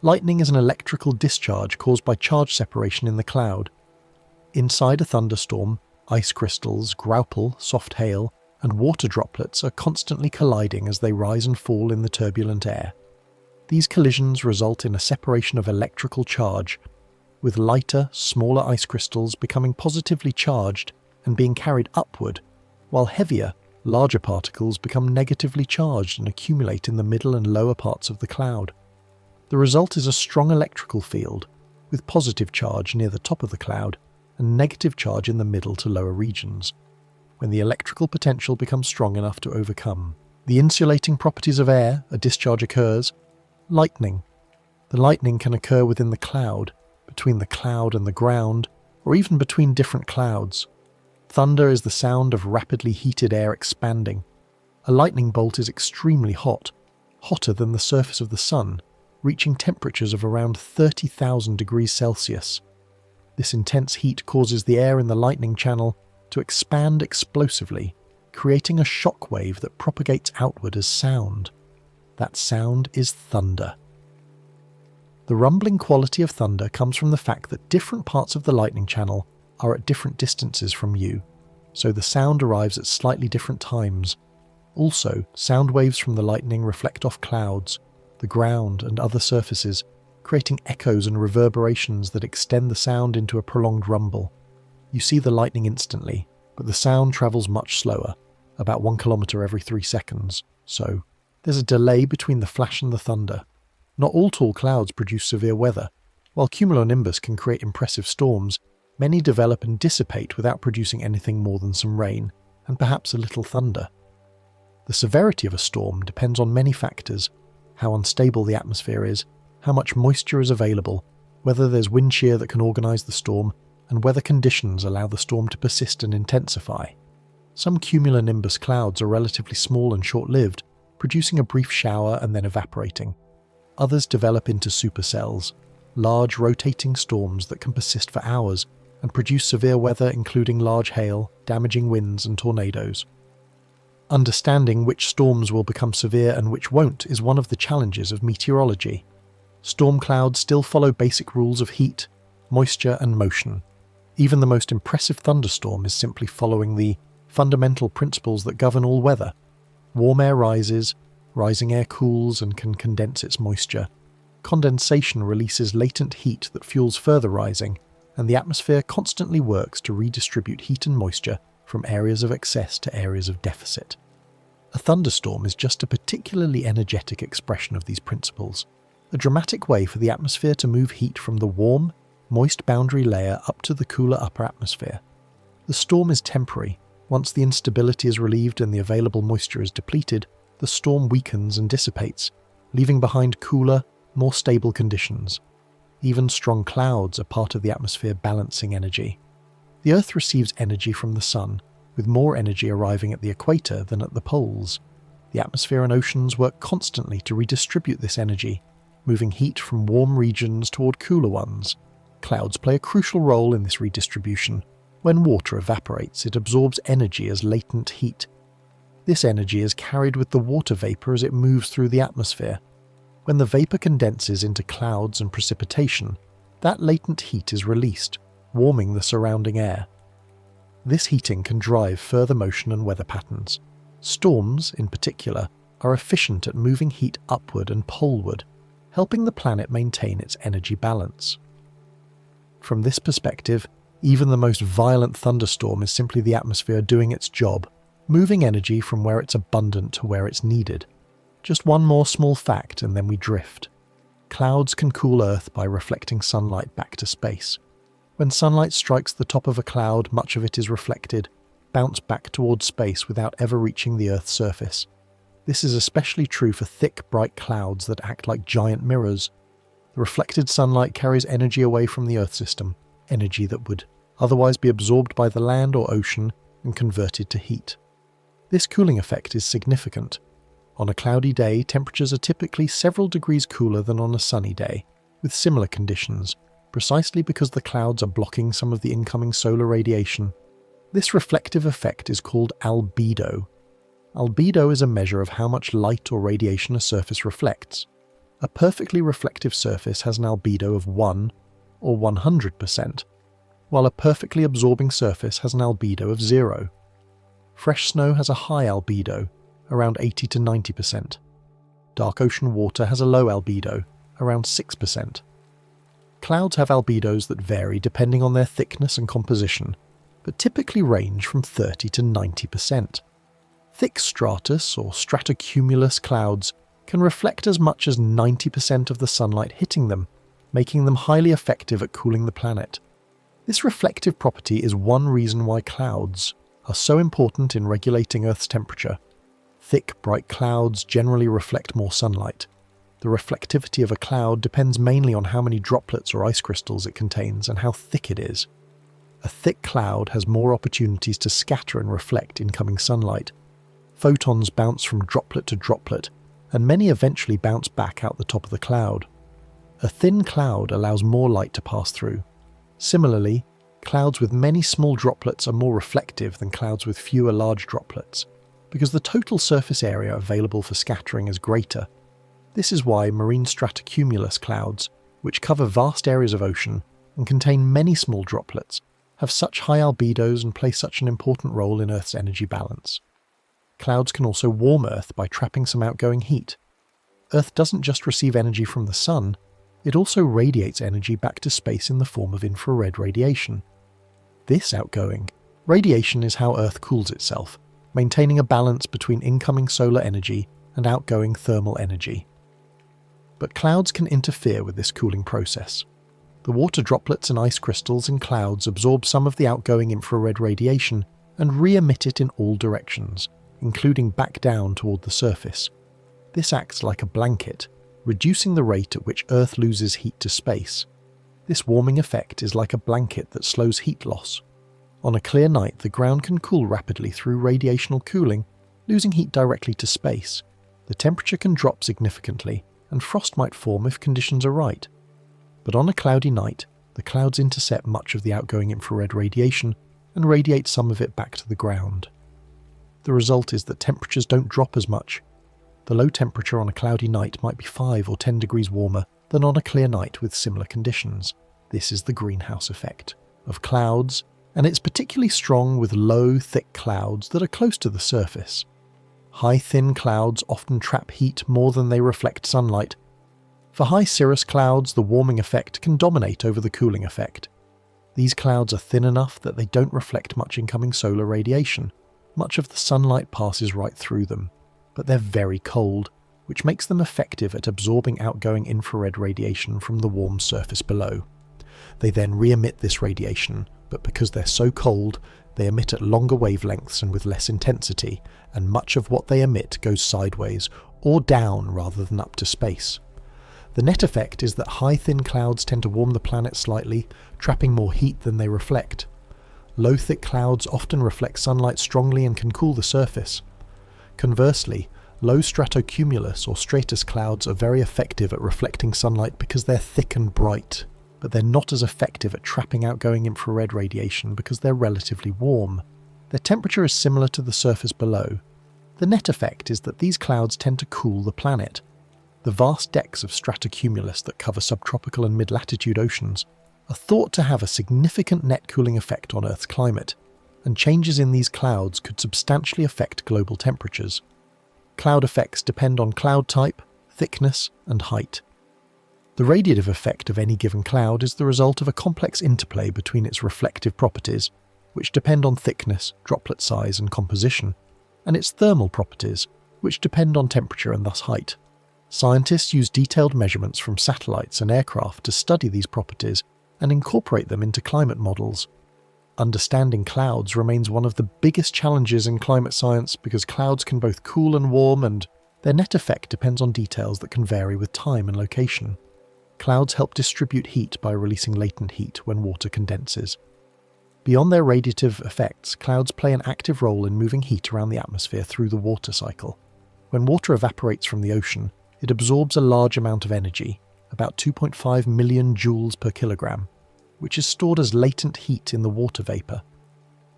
Lightning is an electrical discharge caused by charge separation in the cloud. Inside a thunderstorm, ice crystals, graupel, soft hail, and water droplets are constantly colliding as they rise and fall in the turbulent air. These collisions result in a separation of electrical charge, with lighter, smaller ice crystals becoming positively charged and being carried upward, while heavier, larger particles become negatively charged and accumulate in the middle and lower parts of the cloud. The result is a strong electrical field, with positive charge near the top of the cloud and negative charge in the middle to lower regions. When the electrical potential becomes strong enough to overcome the insulating properties of air, a discharge occurs. Lightning. The lightning can occur within the cloud, between the cloud and the ground, or even between different clouds. Thunder is the sound of rapidly heated air expanding. A lightning bolt is extremely hot, hotter than the surface of the sun, reaching temperatures of around 30,000 degrees Celsius. This intense heat causes the air in the lightning channel to expand explosively, creating a shock wave that propagates outward as sound. That sound is thunder. The rumbling quality of thunder comes from the fact that different parts of the lightning channel are at different distances from you, so the sound arrives at slightly different times. Also, sound waves from the lightning reflect off clouds, the ground, and other surfaces, creating echoes and reverberations that extend the sound into a prolonged rumble. You see the lightning instantly, but the sound travels much slower, about 1 kilometer every 3 seconds, so there's a delay between the flash and the thunder. Not all tall clouds produce severe weather. While cumulonimbus can create impressive storms, many develop and dissipate without producing anything more than some rain, and perhaps a little thunder. The severity of a storm depends on many factors: how unstable the atmosphere is, how much moisture is available, whether there's wind shear that can organize the storm, and weather conditions allow the storm to persist and intensify. Some cumulonimbus clouds are relatively small and short-lived, producing a brief shower and then evaporating. Others develop into supercells, large rotating storms that can persist for hours and produce severe weather including large hail, damaging winds and tornadoes. Understanding which storms will become severe and which won't is one of the challenges of meteorology. Storm clouds still follow basic rules of heat, moisture and motion. Even the most impressive thunderstorm is simply following the fundamental principles that govern all weather. Warm air rises, rising air cools and can condense its moisture. Condensation releases latent heat that fuels further rising, and the atmosphere constantly works to redistribute heat and moisture from areas of excess to areas of deficit. A thunderstorm is just a particularly energetic expression of these principles, a dramatic way for the atmosphere to move heat from the warm, moist boundary layer up to the cooler upper atmosphere. The storm is temporary. Once the instability is relieved and the available moisture is depleted, the storm weakens and dissipates, leaving behind cooler, more stable conditions. Even strong clouds are part of the atmosphere balancing energy. The Earth receives energy from the sun, with more energy arriving at the equator than at the poles. The atmosphere and oceans work constantly to redistribute this energy, moving heat from warm regions toward cooler ones. Clouds play a crucial role in this redistribution. When water evaporates, it absorbs energy as latent heat. This energy is carried with the water vapor as it moves through the atmosphere. When the vapor condenses into clouds and precipitation, that latent heat is released, warming the surrounding air. This heating can drive further motion and weather patterns. Storms, in particular, are efficient at moving heat upward and poleward, helping the planet maintain its energy balance. From this perspective, even the most violent thunderstorm is simply the atmosphere doing its job, moving energy from where it's abundant to where it's needed. Just one more small fact and then we drift. Clouds can cool Earth by reflecting sunlight back to space. When sunlight strikes the top of a cloud, much of it is reflected, bounced back towards space without ever reaching the Earth's surface. This is especially true for thick, bright clouds that act like giant mirrors. The reflected sunlight carries energy away from the Earth system, energy that would otherwise be absorbed by the land or ocean and converted to heat. This cooling effect is significant. On a cloudy day, temperatures are typically several degrees cooler than on a sunny day, with similar conditions, precisely because the clouds are blocking some of the incoming solar radiation. This reflective effect is called albedo. Albedo is a measure of how much light or radiation a surface reflects. A perfectly reflective surface has an albedo of 1 or 100%, while a perfectly absorbing surface has an albedo of 0. Fresh snow has a high albedo, around 80 to 90%. Dark ocean water has a low albedo, around 6%. Clouds have albedos that vary depending on their thickness and composition, but typically range from 30 to 90%. Thick stratus or stratocumulus clouds can reflect as much as 90% of the sunlight hitting them, making them highly effective at cooling the planet. This reflective property is one reason why clouds are so important in regulating Earth's temperature. Thick, bright clouds generally reflect more sunlight. The reflectivity of a cloud depends mainly on how many droplets or ice crystals it contains and how thick it is. A thick cloud has more opportunities to scatter and reflect incoming sunlight. Photons bounce from droplet to droplet, and many eventually bounce back out the top of the cloud. A thin cloud allows more light to pass through. Similarly, clouds with many small droplets are more reflective than clouds with fewer large droplets, because the total surface area available for scattering is greater. This is why marine stratocumulus clouds, which cover vast areas of ocean and contain many small droplets, have such high albedos and play such an important role in Earth's energy balance. Clouds can also warm Earth by trapping some outgoing heat. Earth doesn't just receive energy from the sun, it also radiates energy back to space in the form of infrared radiation. This outgoing radiation is how Earth cools itself, maintaining a balance between incoming solar energy and outgoing thermal energy. But clouds can interfere with this cooling process. The water droplets and ice crystals in clouds absorb some of the outgoing infrared radiation and re-emit it in all directions, including back down toward the surface. This acts like a blanket, reducing the rate at which Earth loses heat to space. This warming effect is like a blanket that slows heat loss. On a clear night, the ground can cool rapidly through radiational cooling, losing heat directly to space. The temperature can drop significantly, and frost might form if conditions are right. But on a cloudy night, the clouds intercept much of the outgoing infrared radiation and radiate some of it back to the ground. The result is that temperatures don't drop as much. The low temperature on a cloudy night might be 5 or 10 degrees warmer than on a clear night with similar conditions. This is the greenhouse effect of clouds, and it's particularly strong with low, thick clouds that are close to the surface. High, thin clouds often trap heat more than they reflect sunlight. For high cirrus clouds, the warming effect can dominate over the cooling effect. These clouds are thin enough that they don't reflect much incoming solar radiation. Much of the sunlight passes right through them, but they're very cold, which makes them effective at absorbing outgoing infrared radiation from the warm surface below. They then re-emit this radiation, but because they're so cold, they emit at longer wavelengths and with less intensity, and much of what they emit goes sideways or down rather than up to space. The net effect is that high thin clouds tend to warm the planet slightly, trapping more heat than they reflect. Low thick clouds often reflect sunlight strongly and can cool the surface. Conversely, low stratocumulus or stratus clouds are very effective at reflecting sunlight because they're thick and bright, but they're not as effective at trapping outgoing infrared radiation because they're relatively warm. Their temperature is similar to the surface below. The net effect is that these clouds tend to cool the planet. The vast decks of stratocumulus that cover subtropical and mid-latitude oceans are thought to have a significant net cooling effect on Earth's climate, and changes in these clouds could substantially affect global temperatures. Cloud effects depend on cloud type, thickness, and height. The radiative effect of any given cloud is the result of a complex interplay between its reflective properties, which depend on thickness, droplet size, and composition, and its thermal properties, which depend on temperature and thus height. Scientists use detailed measurements from satellites and aircraft to study these properties and incorporate them into climate models. Understanding clouds remains one of the biggest challenges in climate science because clouds can both cool and warm, and their net effect depends on details that can vary with time and location. Clouds help distribute heat by releasing latent heat when water condenses. Beyond their radiative effects, clouds play an active role in moving heat around the atmosphere through the water cycle. When water evaporates from the ocean, it absorbs a large amount of energy, about 2.5 million joules per kilogram, which is stored as latent heat in the water vapour.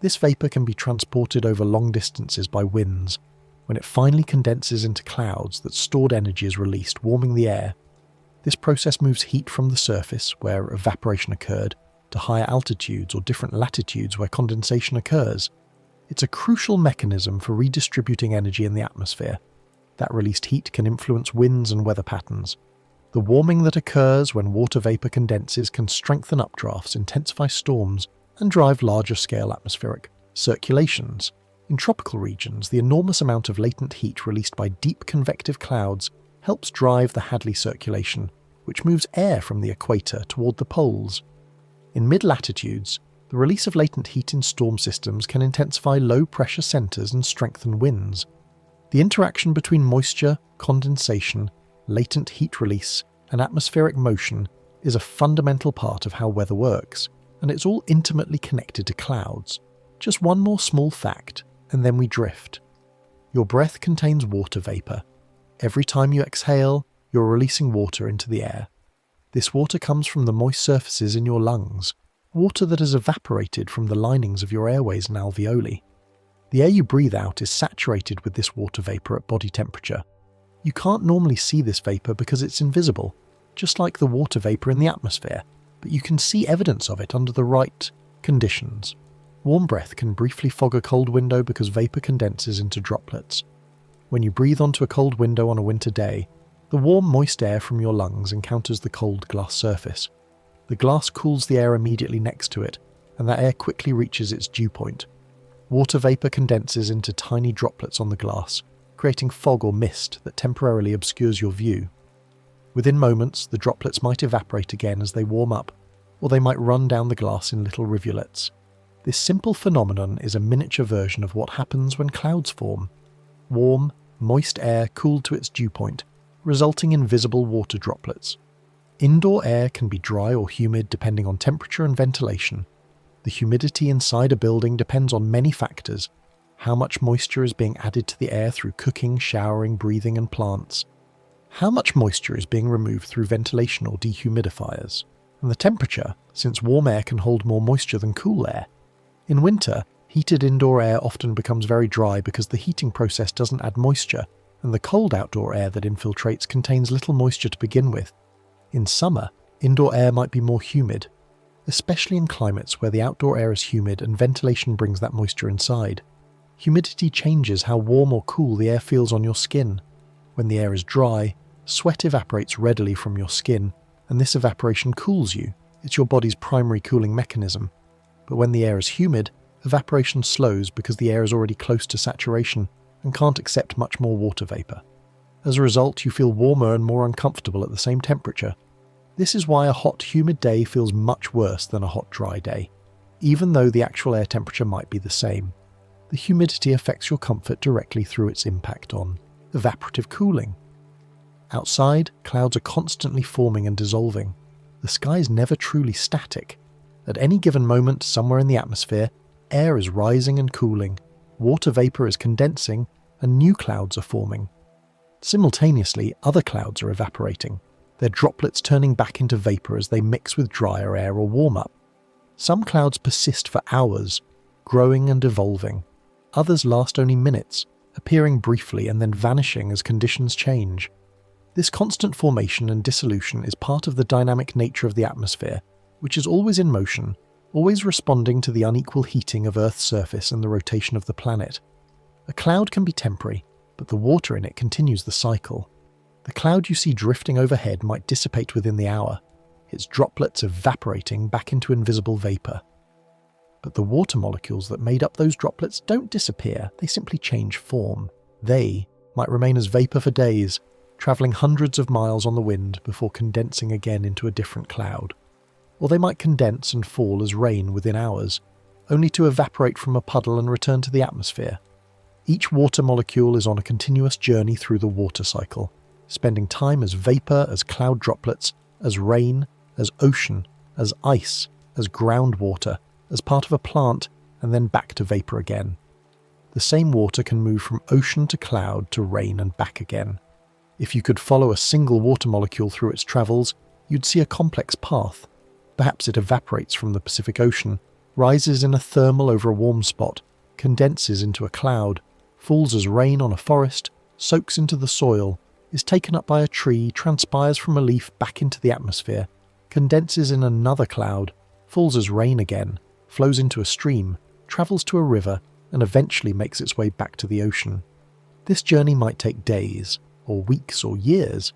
This vapour can be transported over long distances by winds. When it finally condenses into clouds, that stored energy is released, warming the air. This process moves heat from the surface, where evaporation occurred, to higher altitudes or different latitudes where condensation occurs. It's a crucial mechanism for redistributing energy in the atmosphere. That released heat can influence winds and weather patterns. The warming that occurs when water vapor condenses can strengthen updrafts, intensify storms, and drive larger-scale atmospheric circulations. In tropical regions, the enormous amount of latent heat released by deep convective clouds helps drive the Hadley circulation, which moves air from the equator toward the poles. In mid-latitudes, the release of latent heat in storm systems can intensify low-pressure centers and strengthen winds. The interaction between moisture, condensation, latent heat release, and atmospheric motion is a fundamental part of how weather works, and it's all intimately connected to clouds. Just one more small fact, and then we drift. Your breath contains water vapor. Every time you exhale, you're releasing water into the air. This water comes from the moist surfaces in your lungs, water that has evaporated from the linings of your airways and alveoli. The air you breathe out is saturated with this water vapor at body temperature. You can't normally see this vapor because it's invisible, just like the water vapor in the atmosphere, but you can see evidence of it under the right conditions. Warm breath can briefly fog a cold window because vapor condenses into droplets. When you breathe onto a cold window on a winter day, the warm, moist air from your lungs encounters the cold glass surface. The glass cools the air immediately next to it, and that air quickly reaches its dew point. Water vapor condenses into tiny droplets on the glass, creating fog or mist that temporarily obscures your view. Within moments, the droplets might evaporate again as they warm up, or they might run down the glass in little rivulets. This simple phenomenon is a miniature version of what happens when clouds form. Warm, moist air cooled to its dew point, resulting in visible water droplets. Indoor air can be dry or humid depending on temperature and ventilation. The humidity inside a building depends on many factors: how much moisture is being added to the air through cooking, showering, breathing, and plants, how much moisture is being removed through ventilation or dehumidifiers, and the temperature, since warm air can hold more moisture than cool air. In winter, heated indoor air often becomes very dry because the heating process doesn't add moisture, and the cold outdoor air that infiltrates contains little moisture to begin with. In summer, indoor air might be more humid, especially in climates where the outdoor air is humid and ventilation brings that moisture inside. Humidity changes how warm or cool the air feels on your skin. When the air is dry, sweat evaporates readily from your skin, and this evaporation cools you. It's your body's primary cooling mechanism. But when the air is humid, evaporation slows because the air is already close to saturation and can't accept much more water vapor. As a result, you feel warmer and more uncomfortable at the same temperature. This is why a hot, humid day feels much worse than a hot, dry day, even though the actual air temperature might be the same. The humidity affects your comfort directly through its impact on evaporative cooling. Outside, clouds are constantly forming and dissolving. The sky is never truly static. At any given moment, somewhere in the atmosphere, air is rising and cooling, water vapor is condensing, and new clouds are forming. Simultaneously, other clouds are evaporating, their droplets turning back into vapor as they mix with drier air or warm up. Some clouds persist for hours, growing and evolving. Others last only minutes, appearing briefly and then vanishing as conditions change. This constant formation and dissolution is part of the dynamic nature of the atmosphere, which is always in motion, always responding to the unequal heating of Earth's surface and the rotation of the planet. A cloud can be temporary, but the water in it continues the cycle. The cloud you see drifting overhead might dissipate within the hour, its droplets evaporating back into invisible vapor. But the water molecules that made up those droplets don't disappear, they simply change form. They might remain as vapor for days, travelling hundreds of miles on the wind before condensing again into a different cloud. Or they might condense and fall as rain within hours, only to evaporate from a puddle and return to the atmosphere. Each water molecule is on a continuous journey through the water cycle, spending time as vapor, as cloud droplets, as rain, as ocean, as ice, as groundwater, as part of a plant, and then back to vapor again. The same water can move from ocean to cloud to rain and back again. If you could follow a single water molecule through its travels, you'd see a complex path. Perhaps it evaporates from the Pacific Ocean, rises in a thermal over a warm spot, condenses into a cloud, falls as rain on a forest, soaks into the soil, is taken up by a tree, transpires from a leaf back into the atmosphere, condenses in another cloud, falls as rain again, flows into a stream, travels to a river, and eventually makes its way back to the ocean. This journey might take days, or weeks, or years.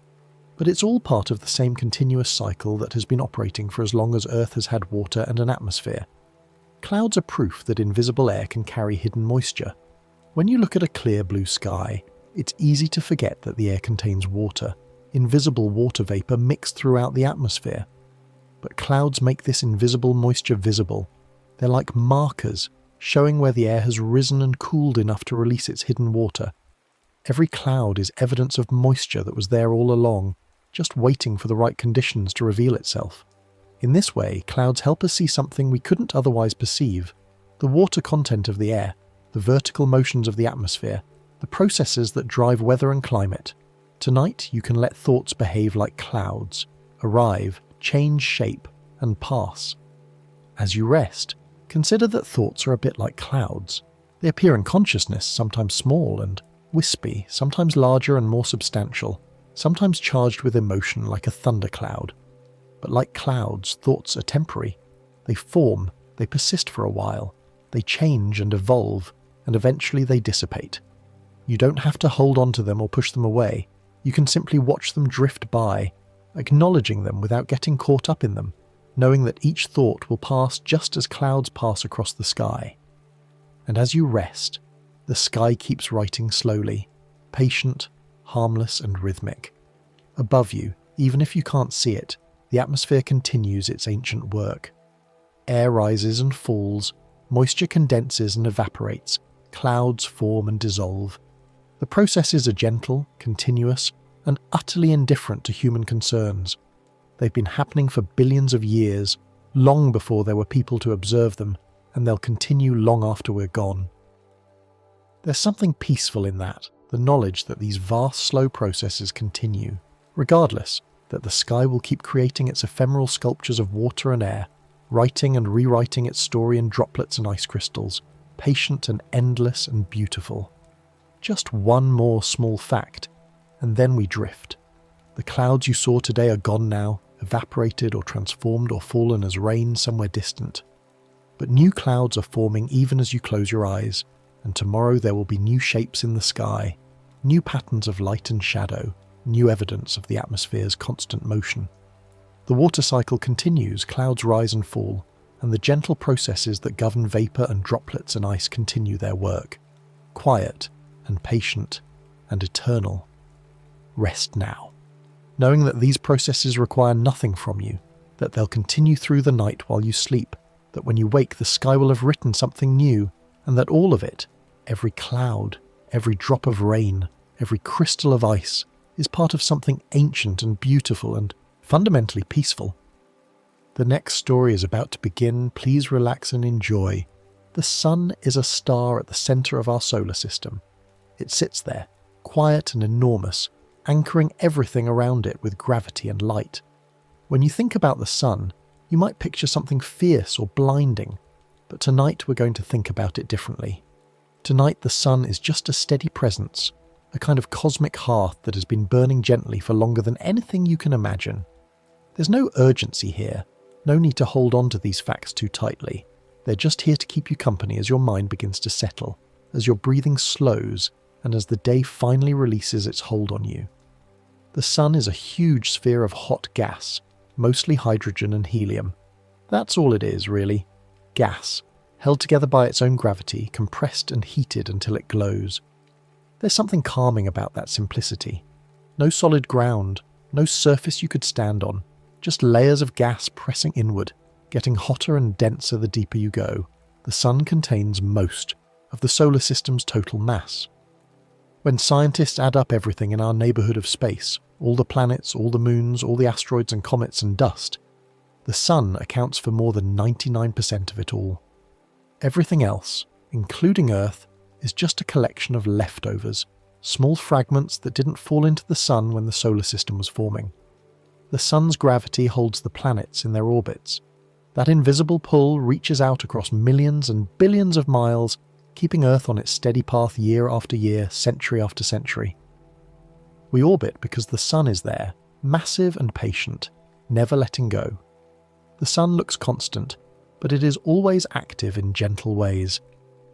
But it's all part of the same continuous cycle that has been operating for as long as Earth has had water and an atmosphere. Clouds are proof that invisible air can carry hidden moisture. When you look at a clear blue sky, it's easy to forget that the air contains water, invisible water vapor mixed throughout the atmosphere. But clouds make this invisible moisture visible. They're like markers, showing where the air has risen and cooled enough to release its hidden water. Every cloud is evidence of moisture that was there all along, just waiting for the right conditions to reveal itself. In this way, clouds help us see something we couldn't otherwise perceive: the water content of the air, the vertical motions of the atmosphere, the processes that drive weather and climate. Tonight, you can let thoughts behave like clouds, arrive, change shape, and pass. As you rest, consider that thoughts are a bit like clouds. They appear in consciousness, sometimes small and wispy, sometimes larger and more substantial, sometimes charged with emotion like a thundercloud. But like clouds, thoughts are temporary. They form, they persist for a while, they change and evolve, and eventually they dissipate. You don't have to hold on to them or push them away. You can simply watch them drift by, acknowledging them without getting caught up in them, knowing that each thought will pass just as clouds pass across the sky. And as you rest, the sky keeps writing slowly, patient, harmless and rhythmic. Above you, even if you can't see it, the atmosphere continues its ancient work. Air rises and falls, moisture condenses and evaporates, clouds form and dissolve. The processes are gentle, continuous, and utterly indifferent to human concerns. They've been happening for billions of years, long before there were people to observe them, and they'll continue long after we're gone. There's something peaceful in that, the knowledge that these vast, slow processes continue, regardless that the sky will keep creating its ephemeral sculptures of water and air, writing and rewriting its story in droplets and ice crystals, patient and endless and beautiful. Just one more small fact, and then we drift. The clouds you saw today are gone now, evaporated or transformed or fallen as rain somewhere distant. But new clouds are forming even as you close your eyes, and tomorrow there will be new shapes in the sky, new patterns of light and shadow, new evidence of the atmosphere's constant motion. The water cycle continues, clouds rise and fall, and the gentle processes that govern vapor and droplets and ice continue their work. Quiet and patient and eternal. Rest now, knowing that these processes require nothing from you, that they'll continue through the night while you sleep, that when you wake the sky will have written something new, and that all of it, every cloud, every drop of rain, every crystal of ice, is part of something ancient and beautiful and fundamentally peaceful. The next story is about to begin. Please relax and enjoy. The sun is a star at the center of our solar system. It sits there, quiet and enormous, anchoring everything around it with gravity and light. When you think about the sun, you might picture something fierce or blinding, but tonight we're going to think about it differently. Tonight the sun is just a steady presence, a kind of cosmic hearth that has been burning gently for longer than anything you can imagine. There's no urgency here, no need to hold on to these facts too tightly. They're just here to keep you company as your mind begins to settle, as your breathing slows, and as the day finally releases its hold on you. The sun is a huge sphere of hot gas, mostly hydrogen and helium. That's all it is, really. Gas, held together by its own gravity, compressed and heated until it glows. There's something calming about that simplicity. No solid ground, no surface you could stand on, just layers of gas pressing inward, getting hotter and denser the deeper you go. The sun contains most of the solar system's total mass. When scientists add up everything in our neighborhood of space, all the planets, all the moons, all the asteroids and comets and dust, the sun accounts for more than 99% of it all. Everything else, including Earth, is just a collection of leftovers, small fragments that didn't fall into the sun when the solar system was forming. The sun's gravity holds the planets in their orbits. That invisible pull reaches out across millions and billions of miles, keeping Earth on its steady path year after year, century after century. We orbit because the sun is there, massive and patient, never letting go. The sun looks constant, but it is always active in gentle ways.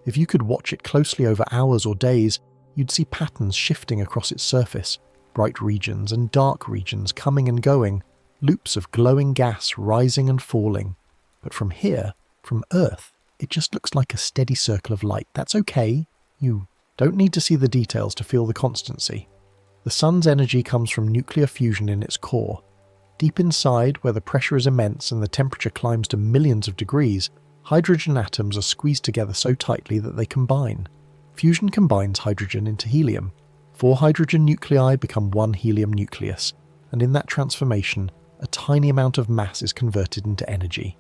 If you could watch it closely over hours or days, you'd see patterns shifting across its surface, bright regions and dark regions coming and going, loops of glowing gas rising and falling. But from here, from Earth, it just looks like a steady circle of light. That's okay. You don't need to see the details to feel the constancy. The sun's energy comes from nuclear fusion in its core. Deep inside, where the pressure is immense and the temperature climbs to millions of degrees, hydrogen atoms are squeezed together so tightly that they combine. Fusion combines hydrogen into helium. 4 hydrogen nuclei become 1 helium nucleus, and in that transformation, a tiny amount of mass is converted into energy.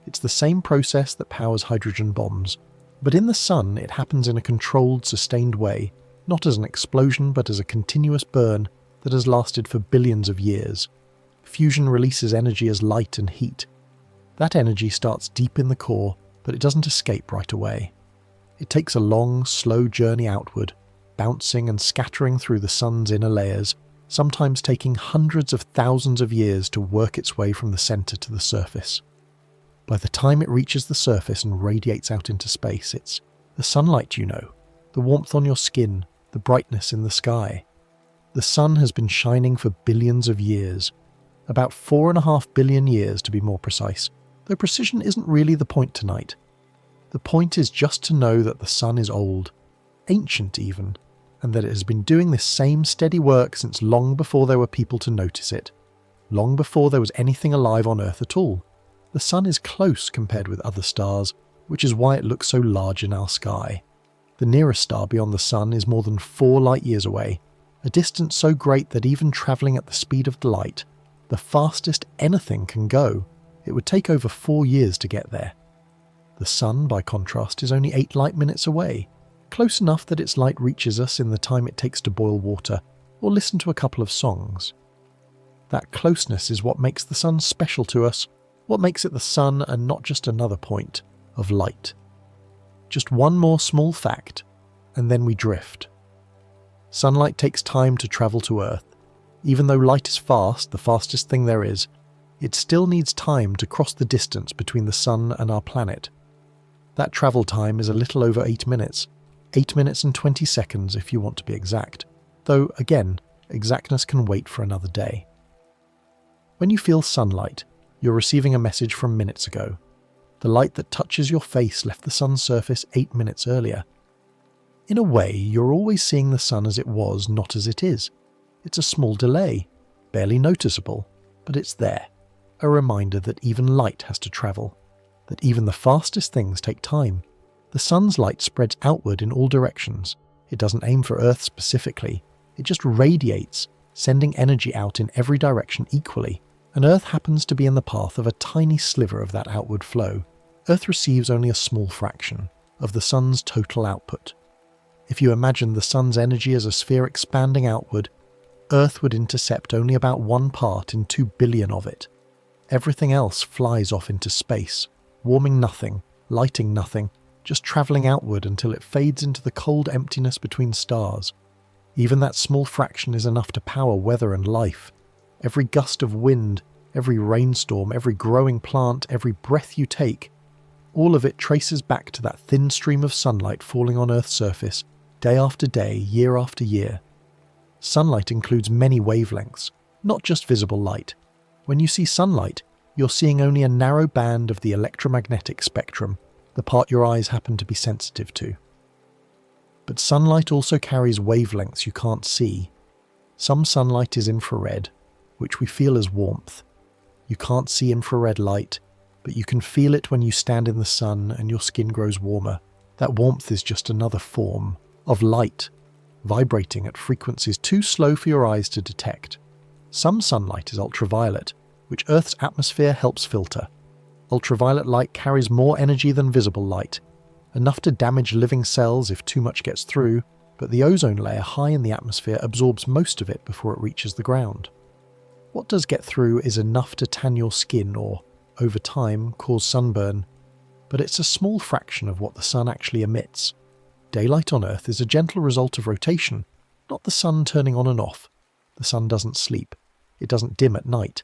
It's the same process that powers hydrogen bombs, but in the sun it happens in a controlled, sustained way, not as an explosion but as a continuous burn that has lasted for billions of years. Fusion releases energy as light and heat. That energy starts deep in the core, but it doesn't escape right away. It takes a long, slow journey outward, bouncing and scattering through the sun's inner layers, sometimes taking hundreds of thousands of years to work its way from the center to the surface. By the time it reaches the surface and radiates out into space, it's the sunlight you know, the warmth on your skin, the brightness in the sky. The sun has been shining for billions of years, about 4.5 billion years to be more precise, though precision isn't really the point tonight. The point is just to know that the sun is old, ancient even, and that it has been doing this same steady work since long before there were people to notice it, long before there was anything alive on Earth at all. The sun is close compared with other stars, which is why it looks so large in our sky. The nearest star beyond the sun is more than 4 light years away, a distance so great that even travelling at the speed of light, the fastest anything can go, it would take over 4 years to get there. The sun, by contrast, is only 8 light minutes away, close enough that its light reaches us in the time it takes to boil water or listen to a couple of songs. That closeness is what makes the sun special to us, what makes it the sun and not just another point of light. Just one more small fact, and then we drift. Sunlight takes time to travel to Earth. Even though light is fast, the fastest thing there is, it still needs time to cross the distance between the sun and our planet. That travel time is a little over 8 minutes, 8 minutes and 20 seconds if you want to be exact, though again, exactness can wait for another day. When you feel sunlight, you're receiving a message from minutes ago. The light that touches your face left the sun's surface 8 minutes earlier. In a way, you're always seeing the sun as it was, not as it is. It's a small delay, barely noticeable, but it's there. A reminder that even light has to travel, that even the fastest things take time. The sun's light spreads outward in all directions. It doesn't aim for Earth specifically. It just radiates, sending energy out in every direction equally, and Earth happens to be in the path of a tiny sliver of that outward flow. Earth receives only a small fraction of the sun's total output. If you imagine the sun's energy as a sphere expanding outward, Earth would intercept only about 1 part in 2 billion of it. Everything else flies off into space, warming nothing, lighting nothing, just travelling outward until it fades into the cold emptiness between stars. Even that small fraction is enough to power weather and life. Every gust of wind, every rainstorm, every growing plant, every breath you take, all of it traces back to that thin stream of sunlight falling on Earth's surface, day after day, year after year. Sunlight includes many wavelengths, not just visible light. When you see sunlight, you're seeing only a narrow band of the electromagnetic spectrum, the part your eyes happen to be sensitive to. But sunlight also carries wavelengths you can't see. Some sunlight is infrared, which we feel as warmth. You can't see infrared light, but you can feel it when you stand in the sun and your skin grows warmer. That warmth is just another form of light, vibrating at frequencies too slow for your eyes to detect. Some sunlight is ultraviolet, which Earth's atmosphere helps filter. Ultraviolet light carries more energy than visible light, enough to damage living cells if too much gets through, but the ozone layer high in the atmosphere absorbs most of it before it reaches the ground. What does get through is enough to tan your skin or, over time, cause sunburn, but it's a small fraction of what the sun actually emits. Daylight on Earth is a gentle result of rotation, not the sun turning on and off. The sun doesn't sleep. It doesn't dim at night.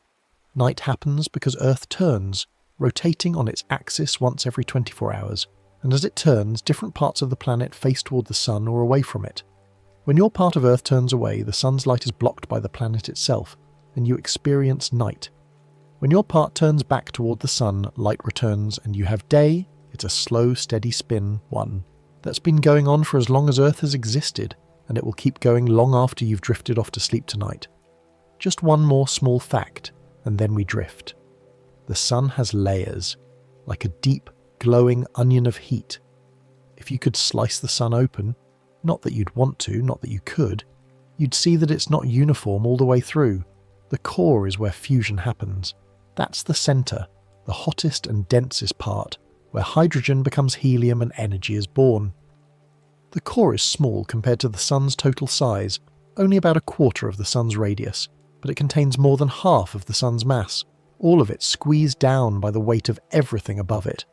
Night happens because Earth turns, rotating on its axis once every 24 hours, and as it turns, different parts of the planet face toward the sun or away from it. When your part of Earth turns away, the sun's light is blocked by the planet itself, and you experience night. When your part turns back toward the sun, light returns, and you have day. It's a slow, steady spin, one that's been going on for as long as Earth has existed, and it will keep going long after you've drifted off to sleep tonight. Just one more small fact, and then we drift. The sun has layers, like a deep, glowing onion of heat. If you could slice the sun open, not that you'd want to, not that you could, you'd see that it's not uniform all the way through. The core is where fusion happens. That's the centre, the hottest and densest part, where hydrogen becomes helium and energy is born. The core is small compared to the sun's total size, only about a quarter of the sun's radius, but it contains more than half of the sun's mass, all of it squeezed down by the weight of everything above it.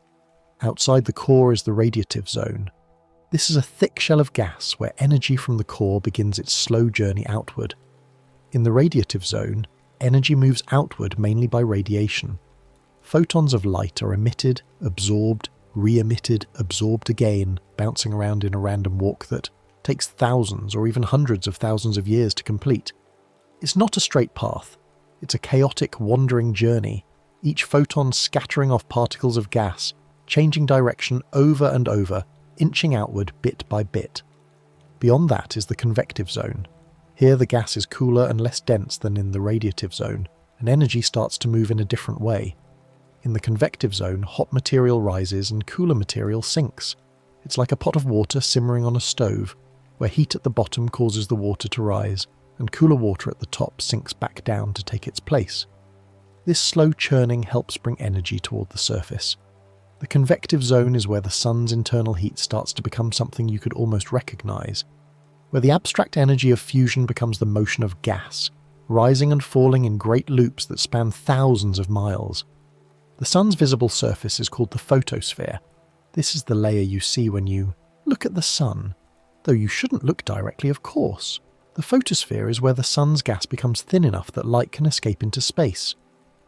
Outside the core is the radiative zone. This is a thick shell of gas where energy from the core begins its slow journey outward. In the radiative zone, energy moves outward mainly by radiation. Photons of light are emitted, absorbed, re-emitted, absorbed again, bouncing around in a random walk that takes thousands or even hundreds of thousands of years to complete. It's not a straight path. It's a chaotic, wandering journey, each photon scattering off particles of gas, changing direction over and over, inching outward bit by bit. Beyond that is the convective zone. Here the gas is cooler and less dense than in the radiative zone, and energy starts to move in a different way. In the convective zone, hot material rises and cooler material sinks. It's like a pot of water simmering on a stove, where heat at the bottom causes the water to rise, and cooler water at the top sinks back down to take its place. This slow churning helps bring energy toward the surface. The convective zone is where the sun's internal heat starts to become something you could almost recognize, where the abstract energy of fusion becomes the motion of gas, rising and falling in great loops that span thousands of miles. The sun's visible surface is called the photosphere. This is the layer you see when you look at the sun, though you shouldn't look directly, of course. The photosphere is where the sun's gas becomes thin enough that light can escape into space.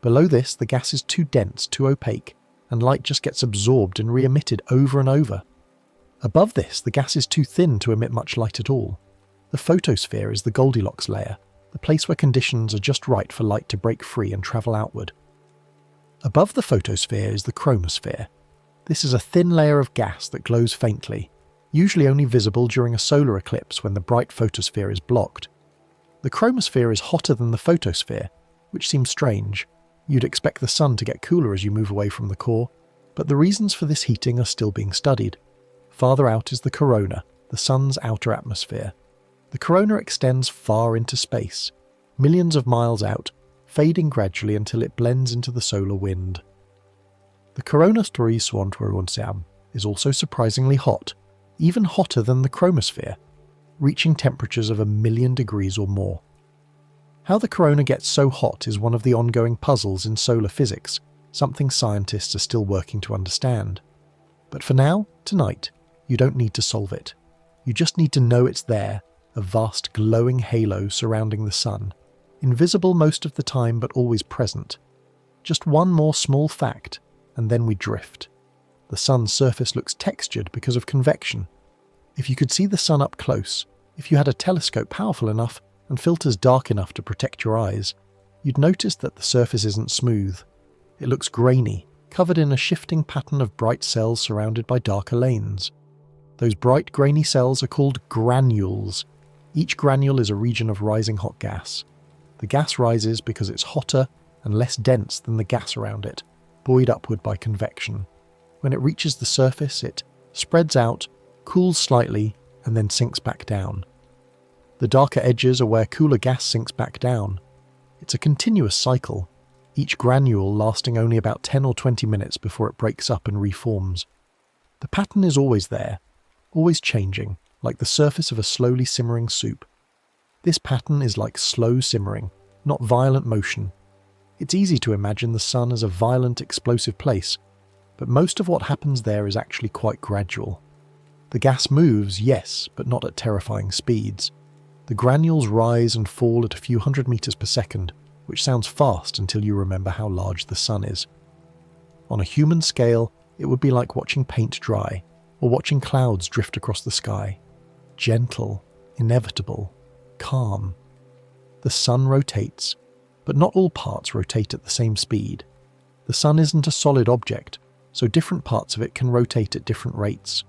Below this, the gas is too dense, too opaque, and light just gets absorbed and re-emitted over and over. Above this, the gas is too thin to emit much light at all. The photosphere is the Goldilocks layer, the place where conditions are just right for light to break free and travel outward. Above the photosphere is the chromosphere. This is a thin layer of gas that glows faintly, usually only visible during a solar eclipse when the bright photosphere is blocked. The chromosphere is hotter than the photosphere, which seems strange. You'd expect the sun to get cooler as you move away from the core, but the reasons for this heating are still being studied. Farther out is the corona, the sun's outer atmosphere. The corona extends far into space, millions of miles out, fading gradually until it blends into the solar wind. The corona is also surprisingly hot, even hotter than the chromosphere, reaching temperatures of 1,000,000 degrees or more. How the corona gets so hot is one of the ongoing puzzles in solar physics, something scientists are still working to understand. But for now, tonight, you don't need to solve it. You just need to know it's there, a vast glowing halo surrounding the sun, invisible most of the time but always present. Just one more small fact, and then we drift. The sun's surface looks textured because of convection. If you could see the sun up close, if you had a telescope powerful enough and filters dark enough to protect your eyes, you'd notice that the surface isn't smooth. It looks grainy, covered in a shifting pattern of bright cells surrounded by darker lanes. Those bright, grainy cells are called granules. Each granule is a region of rising hot gas. The gas rises because it's hotter and less dense than the gas around it, buoyed upward by convection. When it reaches the surface, it spreads out, cools slightly, and then sinks back down. The darker edges are where cooler gas sinks back down. It's a continuous cycle, each granule lasting only about 10 or 20 minutes before it breaks up and reforms. The pattern is always there, always changing, like the surface of a slowly simmering soup. This pattern is like slow simmering, not violent motion. It's easy to imagine the sun as a violent, explosive place, but most of what happens there is actually quite gradual. The gas moves, yes, but not at terrifying speeds. The granules rise and fall at a few hundred meters per second, which sounds fast until you remember how large the sun is. On a human scale, it would be like watching paint dry, or watching clouds drift across the sky. Gentle, inevitable, calm. The sun rotates, but not all parts rotate at the same speed. The sun isn't a solid object, so different parts of it can rotate at different rates.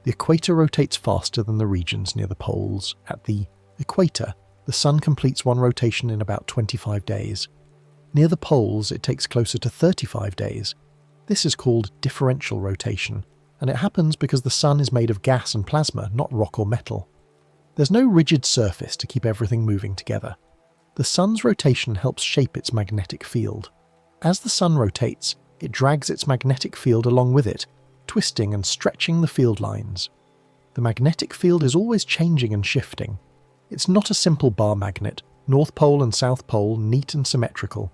The equator rotates faster than the regions near the poles. At the equator, the sun completes one rotation in about 25 days. Near the poles, it takes closer to 35 days. This is called differential rotation, and it happens because the sun is made of gas and plasma, not rock or metal. There's no rigid surface to keep everything moving together. The sun's rotation helps shape its magnetic field. As the sun rotates, it drags its magnetic field along with it, twisting and stretching the field lines. The magnetic field is always changing and shifting. It's not a simple bar magnet, North Pole and South Pole neat and symmetrical.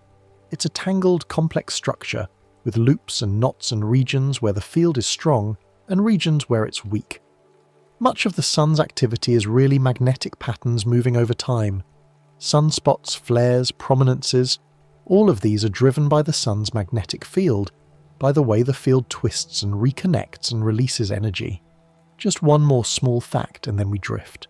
It's a tangled, complex structure with loops and knots and regions where the field is strong and regions where it's weak. Much of the sun's activity is really magnetic patterns moving over time. Sunspots, flares, prominences, all of these are driven by the sun's magnetic field, by the way the field twists and reconnects and releases energy. Just one more small fact and then we drift.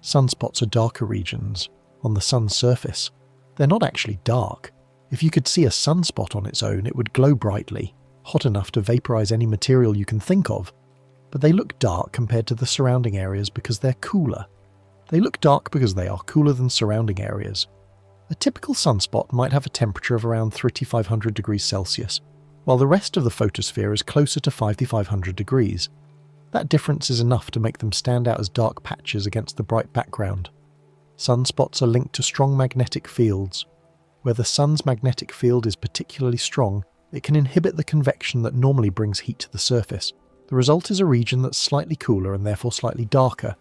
Sunspots are darker regions. On the sun's surface, they're not actually dark. If you could see a sunspot on its own, it would glow brightly, hot enough to vaporize any material you can think of. But they look dark compared to the surrounding areas because they're cooler. They look dark because they are cooler than surrounding areas. A typical sunspot might have a temperature of around 3,500 degrees Celsius, while the rest of the photosphere is closer to 5,500 degrees. That difference is enough to make them stand out as dark patches against the bright background. Sunspots are linked to strong magnetic fields. Where the sun's magnetic field is particularly strong, it can inhibit the convection that normally brings heat to the surface. The result is a region that's slightly cooler and therefore slightly darker.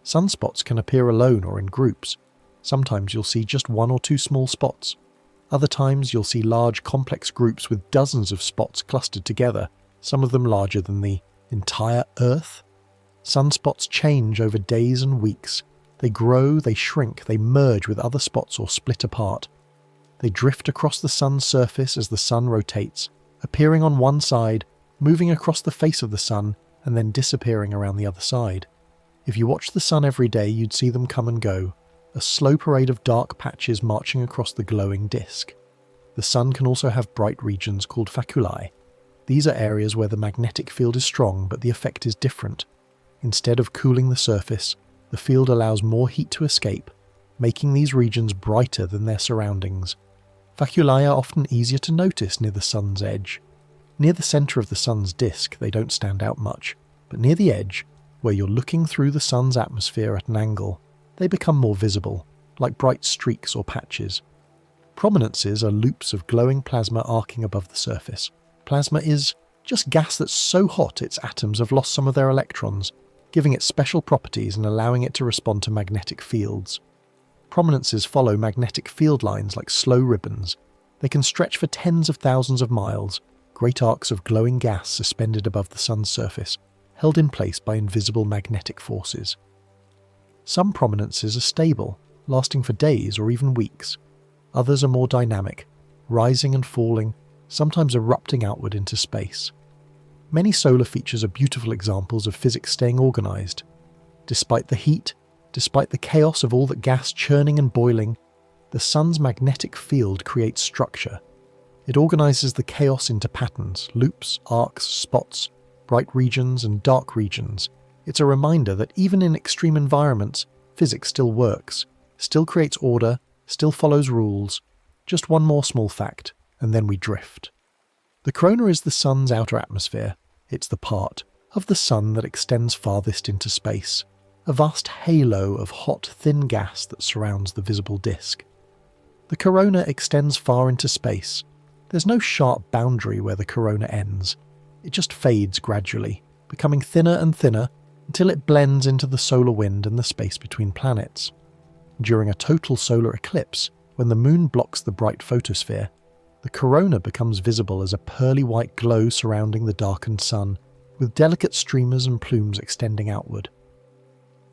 Sunspots can appear alone or in groups. Sometimes you'll see just one or two small spots. Other times you'll see large complex groups with dozens of spots clustered together, some of them larger than the entire Earth. Sunspots change over days and weeks. They grow, they shrink, they merge with other spots or split apart. They drift across the sun's surface as the sun rotates, appearing on one side, moving across the face of the sun, and then disappearing around the other side. If you watch the sun every day, you'd see them come and go, a slow parade of dark patches marching across the glowing disk. The sun can also have bright regions called faculae. These are areas where the magnetic field is strong, but the effect is different. Instead of cooling the surface, the field allows more heat to escape, making these regions brighter than their surroundings. Faculae are often easier to notice near the sun's edge. Near the centre of the sun's disk, they don't stand out much, but near the edge, where you're looking through the sun's atmosphere at an angle, they become more visible, like bright streaks or patches. Prominences are loops of glowing plasma arcing above the surface. Plasma is just gas that's so hot its atoms have lost some of their electrons, giving it special properties and allowing it to respond to magnetic fields. Prominences follow magnetic field lines like slow ribbons. They can stretch for tens of thousands of miles, great arcs of glowing gas suspended above the sun's surface, held in place by invisible magnetic forces. Some prominences are stable, lasting for days or even weeks. Others are more dynamic, rising and falling, sometimes erupting outward into space. Many solar features are beautiful examples of physics staying organized. Despite the heat, despite the chaos of all that gas churning and boiling, the sun's magnetic field creates structure. It organizes the chaos into patterns, loops, arcs, spots, bright regions and dark regions. It's a reminder that even in extreme environments, physics still works, still creates order, still follows rules. Just one more small fact, and then we drift. The corona is the sun's outer atmosphere. It's the part of the sun that extends farthest into space, a vast halo of hot, thin gas that surrounds the visible disk. The corona extends far into space. There's no sharp boundary where the corona ends. It just fades gradually, becoming thinner and thinner until it blends into the solar wind and the space between planets. During a total solar eclipse, when the moon blocks the bright photosphere, the corona becomes visible as a pearly white glow surrounding the darkened sun, with delicate streamers and plumes extending outward.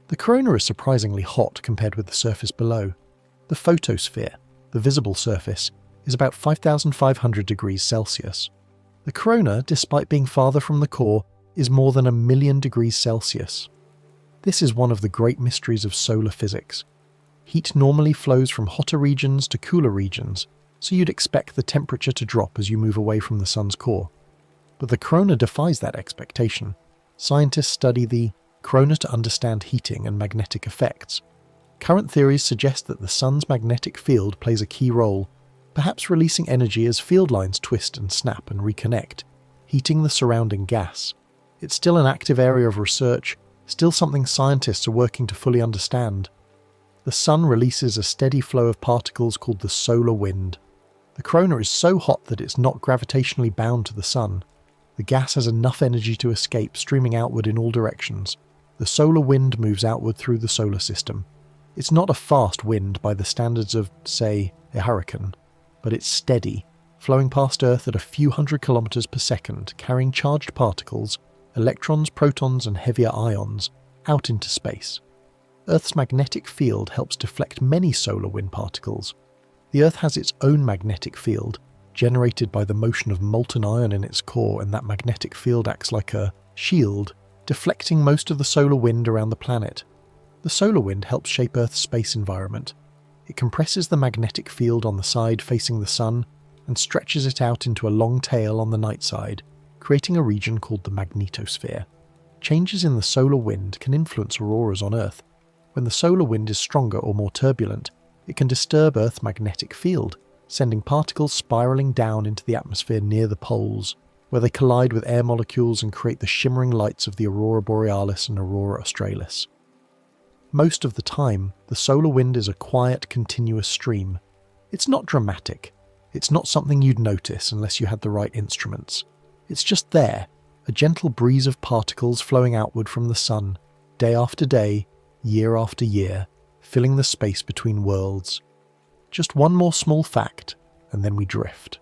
The corona is surprisingly hot compared with the surface below. The photosphere, the visible surface, is about 5,500 degrees Celsius. The corona, despite being farther from the core, is more than 1,000,000 degrees Celsius. This is one of the great mysteries of solar physics. Heat normally flows from hotter regions to cooler regions, so you'd expect the temperature to drop as you move away from the sun's core. But the corona defies that expectation. Scientists study the corona to understand heating and magnetic effects. Current theories suggest that the sun's magnetic field plays a key role, perhaps releasing energy as field lines twist and snap and reconnect, heating the surrounding gas. It's still an active area of research, still something scientists are working to fully understand. The sun releases a steady flow of particles called the solar wind. The corona is so hot that it's not gravitationally bound to the sun. The gas has enough energy to escape, streaming outward in all directions. The solar wind moves outward through the solar system. It's not a fast wind by the standards of, say, a hurricane, but it's steady, flowing past Earth at a few hundred kilometers per second, carrying charged particles, electrons, protons, and heavier ions, out into space. Earth's magnetic field helps deflect many solar wind particles. The Earth has its own magnetic field, generated by the motion of molten iron in its core, and that magnetic field acts like a shield, deflecting most of the solar wind around the planet. The solar wind helps shape Earth's space environment. It compresses the magnetic field on the side facing the sun and stretches it out into a long tail on the night side, creating a region called the magnetosphere. Changes in the solar wind can influence auroras on Earth. When the solar wind is stronger or more turbulent, it can disturb Earth's magnetic field, sending particles spiraling down into the atmosphere near the poles, where they collide with air molecules and create the shimmering lights of the aurora borealis and aurora australis. Most of the time, the solar wind is a quiet, continuous stream. It's not dramatic. It's not something you'd notice unless you had the right instruments. It's just there, a gentle breeze of particles flowing outward from the sun, day after day, year after year, filling the space between worlds. Just one more small fact, and then we drift.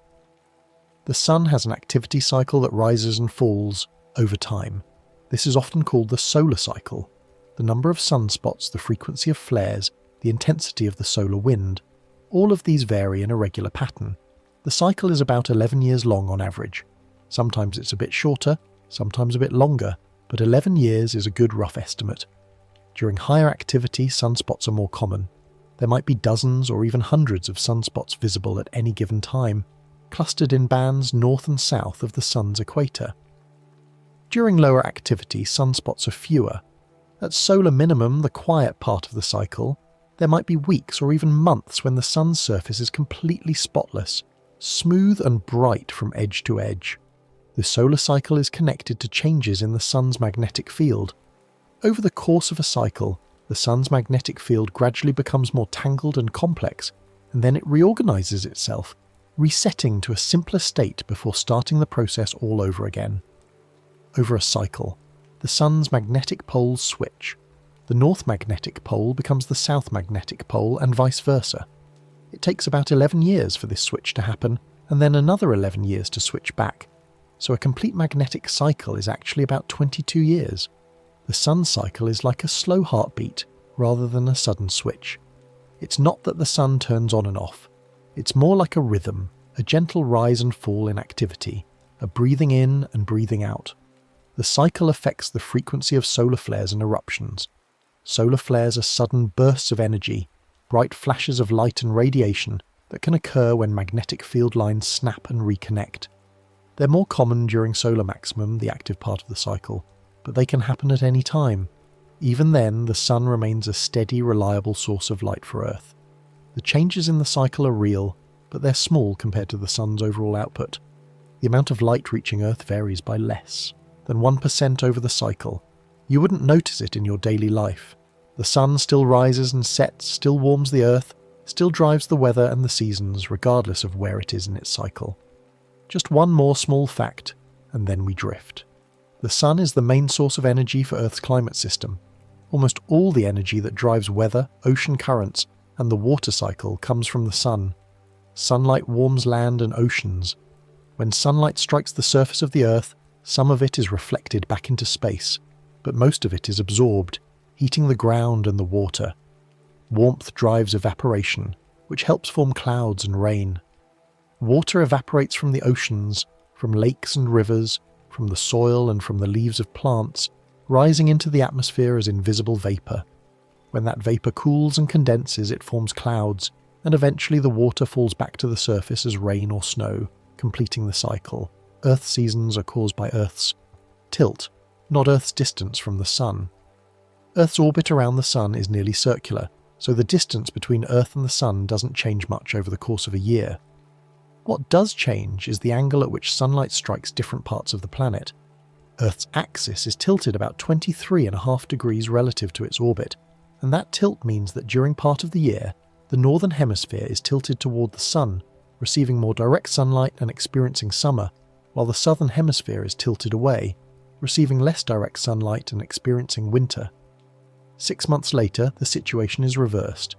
The sun has an activity cycle that rises and falls over time. This is often called the solar cycle. The number of sunspots, the frequency of flares, the intensity of the solar wind, all of these vary in a regular pattern. The cycle is about 11 years long on average. Sometimes it's a bit shorter, sometimes a bit longer, but 11 years is a good rough estimate. During higher activity, sunspots are more common. There might be dozens or even hundreds of sunspots visible at any given time, clustered in bands north and south of the sun's equator. During lower activity, sunspots are fewer. At solar minimum, the quiet part of the cycle, there might be weeks or even months when the sun's surface is completely spotless, smooth and bright from edge to edge. The solar cycle is connected to changes in the sun's magnetic field. Over the course of a cycle, the sun's magnetic field gradually becomes more tangled and complex, and then it reorganizes itself, resetting to a simpler state before starting the process all over again. Over a cycle, the sun's magnetic poles switch. The north magnetic pole becomes the south magnetic pole and vice versa. It takes about 11 years for this switch to happen, and then another 11 years to switch back. So a complete magnetic cycle is actually about 22 years. The sun cycle is like a slow heartbeat rather than a sudden switch. It's not that the sun turns on and off. It's more like a rhythm, a gentle rise and fall in activity, a breathing in and breathing out. The cycle affects the frequency of solar flares and eruptions. Solar flares are sudden bursts of energy, bright flashes of light and radiation that can occur when magnetic field lines snap and reconnect. They're more common during solar maximum, the active part of the cycle, but they can happen at any time. Even then, the sun remains a steady, reliable source of light for Earth. The changes in the cycle are real, but they're small compared to the sun's overall output. The amount of light reaching Earth varies by less than 1% over the cycle. You wouldn't notice it in your daily life. The sun still rises and sets, still warms the Earth, still drives the weather and the seasons, regardless of where it is in its cycle. Just one more small fact, and then we drift. The sun is the main source of energy for Earth's climate system. Almost all the energy that drives weather, ocean currents, and the water cycle comes from the sun. Sunlight warms land and oceans. When sunlight strikes the surface of the Earth, some of it is reflected back into space, but most of it is absorbed, heating the ground and the water. Warmth drives evaporation, which helps form clouds and rain. Water evaporates from the oceans, from lakes and rivers, from the soil and from the leaves of plants, rising into the atmosphere as invisible vapor. When that vapor cools and condenses, it forms clouds, and eventually the water falls back to the surface as rain or snow, completing the cycle. Earth's seasons are caused by Earth's tilt, not Earth's distance from the Sun. Earth's orbit around the Sun is nearly circular, so the distance between Earth and the Sun doesn't change much over the course of a year. What does change is the angle at which sunlight strikes different parts of the planet. Earth's axis is tilted about 23.5 degrees relative to its orbit, and that tilt means that during part of the year, the northern hemisphere is tilted toward the Sun, receiving more direct sunlight and experiencing summer, while the southern hemisphere is tilted away, receiving less direct sunlight and experiencing winter. 6 months later, the situation is reversed.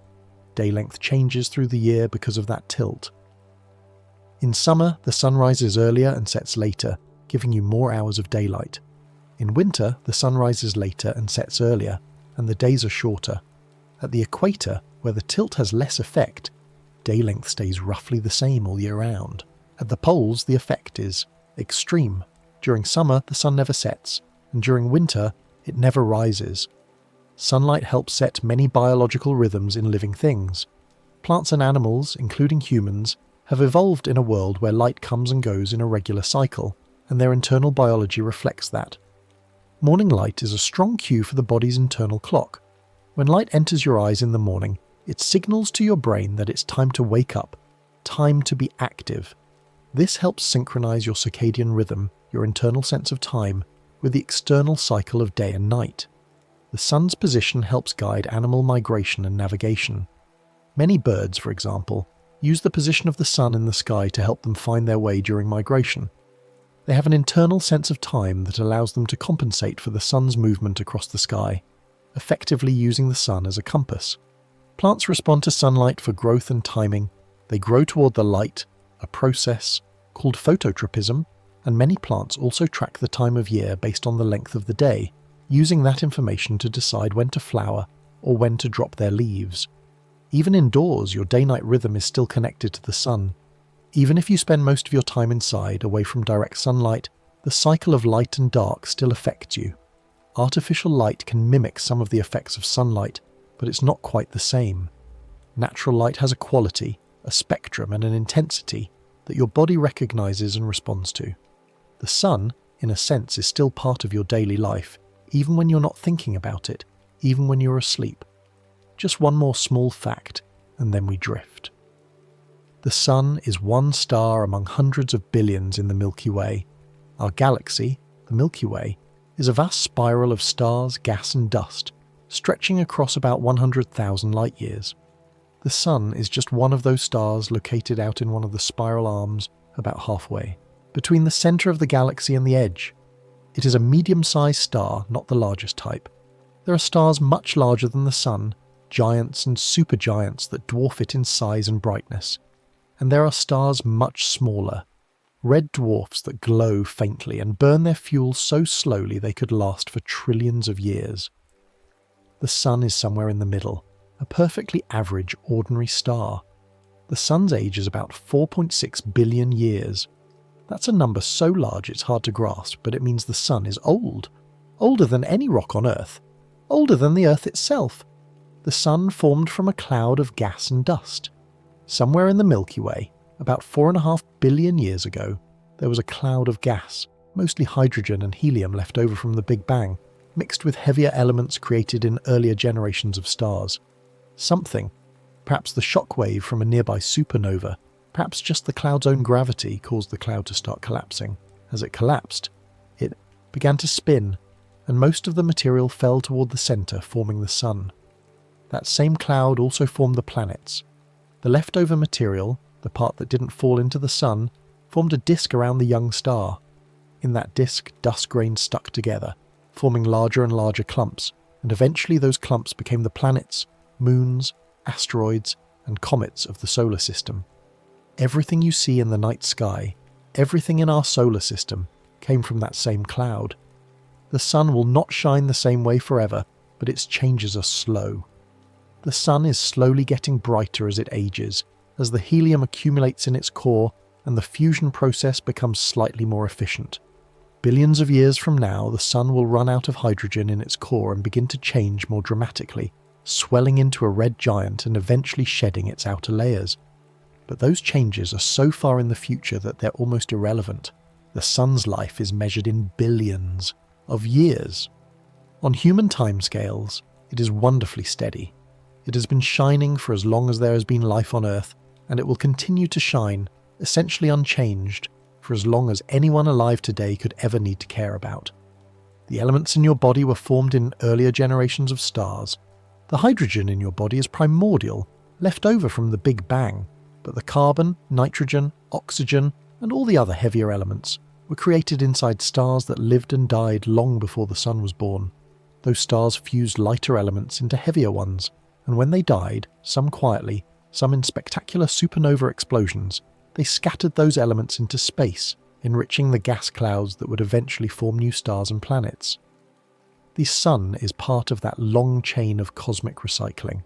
Day length changes through the year because of that tilt. In summer, the sun rises earlier and sets later, giving you more hours of daylight. In winter, the sun rises later and sets earlier, and the days are shorter. At the equator, where the tilt has less effect, day length stays roughly the same all year round. At the poles, the effect is extreme. During summer, the sun never sets, and during winter, it never rises. Sunlight helps set many biological rhythms in living things. Plants and animals, including humans, have evolved in a world where light comes and goes in a regular cycle, and their internal biology reflects that. Morning light is a strong cue for the body's internal clock. When light enters your eyes in the morning, it signals to your brain that it's time to wake up, time to be active. This helps synchronize your circadian rhythm, your internal sense of time, with the external cycle of day and night. The sun's position helps guide animal migration and navigation. Many birds, for example, use the position of the sun in the sky to help them find their way during migration. They have an internal sense of time that allows them to compensate for the sun's movement across the sky, effectively using the sun as a compass. Plants respond to sunlight for growth and timing. They grow toward the light, a process called phototropism, and many plants also track the time of year based on the length of the day, using that information to decide when to flower or when to drop their leaves. Even indoors, your day-night rhythm is still connected to the sun. Even if you spend most of your time inside, away from direct sunlight, the cycle of light and dark still affects you. Artificial light can mimic some of the effects of sunlight, but it's not quite the same. Natural light has a quality, a spectrum, and an intensity that your body recognizes and responds to. The sun, in a sense, is still part of your daily life, even when you're not thinking about it, even when you're asleep. Just one more small fact, and then we drift. The sun is one star among hundreds of billions in the Milky Way. Our galaxy, the Milky Way, is a vast spiral of stars, gas and dust, stretching across about 100,000 light-years. The sun is just one of those stars located out in one of the spiral arms about halfway, between the centre of the galaxy and the edge. It is a medium-sized star, not the largest type. There are stars much larger than the sun, giants and supergiants that dwarf it in size and brightness. And there are stars much smaller, red dwarfs that glow faintly and burn their fuel so slowly they could last for trillions of years. The sun is somewhere in the middle, a perfectly average, ordinary star. The sun's age is about 4.6 billion years. That's a number so large it's hard to grasp, but it means the sun is old. Older than any rock on Earth. Older than the Earth itself. The sun formed from a cloud of gas and dust. Somewhere in the Milky Way, about 4.5 billion years ago, there was a cloud of gas, mostly hydrogen and helium left over from the Big Bang, mixed with heavier elements created in earlier generations of stars. Something, perhaps the shock wave from a nearby supernova, perhaps just the cloud's own gravity, caused the cloud to start collapsing. As it collapsed, it began to spin, and most of the material fell toward the centre, forming the sun. That same cloud also formed the planets. The leftover material, the part that didn't fall into the sun, formed a disk around the young star. In that disk, dust grains stuck together, forming larger and larger clumps, and eventually those clumps became the planets, moons, asteroids, and comets of the solar system. Everything you see in the night sky, everything in our solar system, came from that same cloud. The sun will not shine the same way forever, but its changes are slow. The sun is slowly getting brighter as it ages, as the helium accumulates in its core and the fusion process becomes slightly more efficient. Billions of years from now, the sun will run out of hydrogen in its core and begin to change more dramatically, swelling into a red giant and eventually shedding its outer layers. But those changes are so far in the future that they're almost irrelevant. The sun's life is measured in billions of years. On human timescales, it is wonderfully steady. It has been shining for as long as there has been life on Earth, and it will continue to shine, essentially unchanged, for as long as anyone alive today could ever need to care about. The elements in your body were formed in earlier generations of stars. The hydrogen in your body is primordial, left over from the Big Bang, but the carbon, nitrogen, oxygen, and all the other heavier elements were created inside stars that lived and died long before the sun was born. Those stars fused lighter elements into heavier ones, and when they died, some quietly, some in spectacular supernova explosions, they scattered those elements into space, enriching the gas clouds that would eventually form new stars and planets. The sun is part of that long chain of cosmic recycling.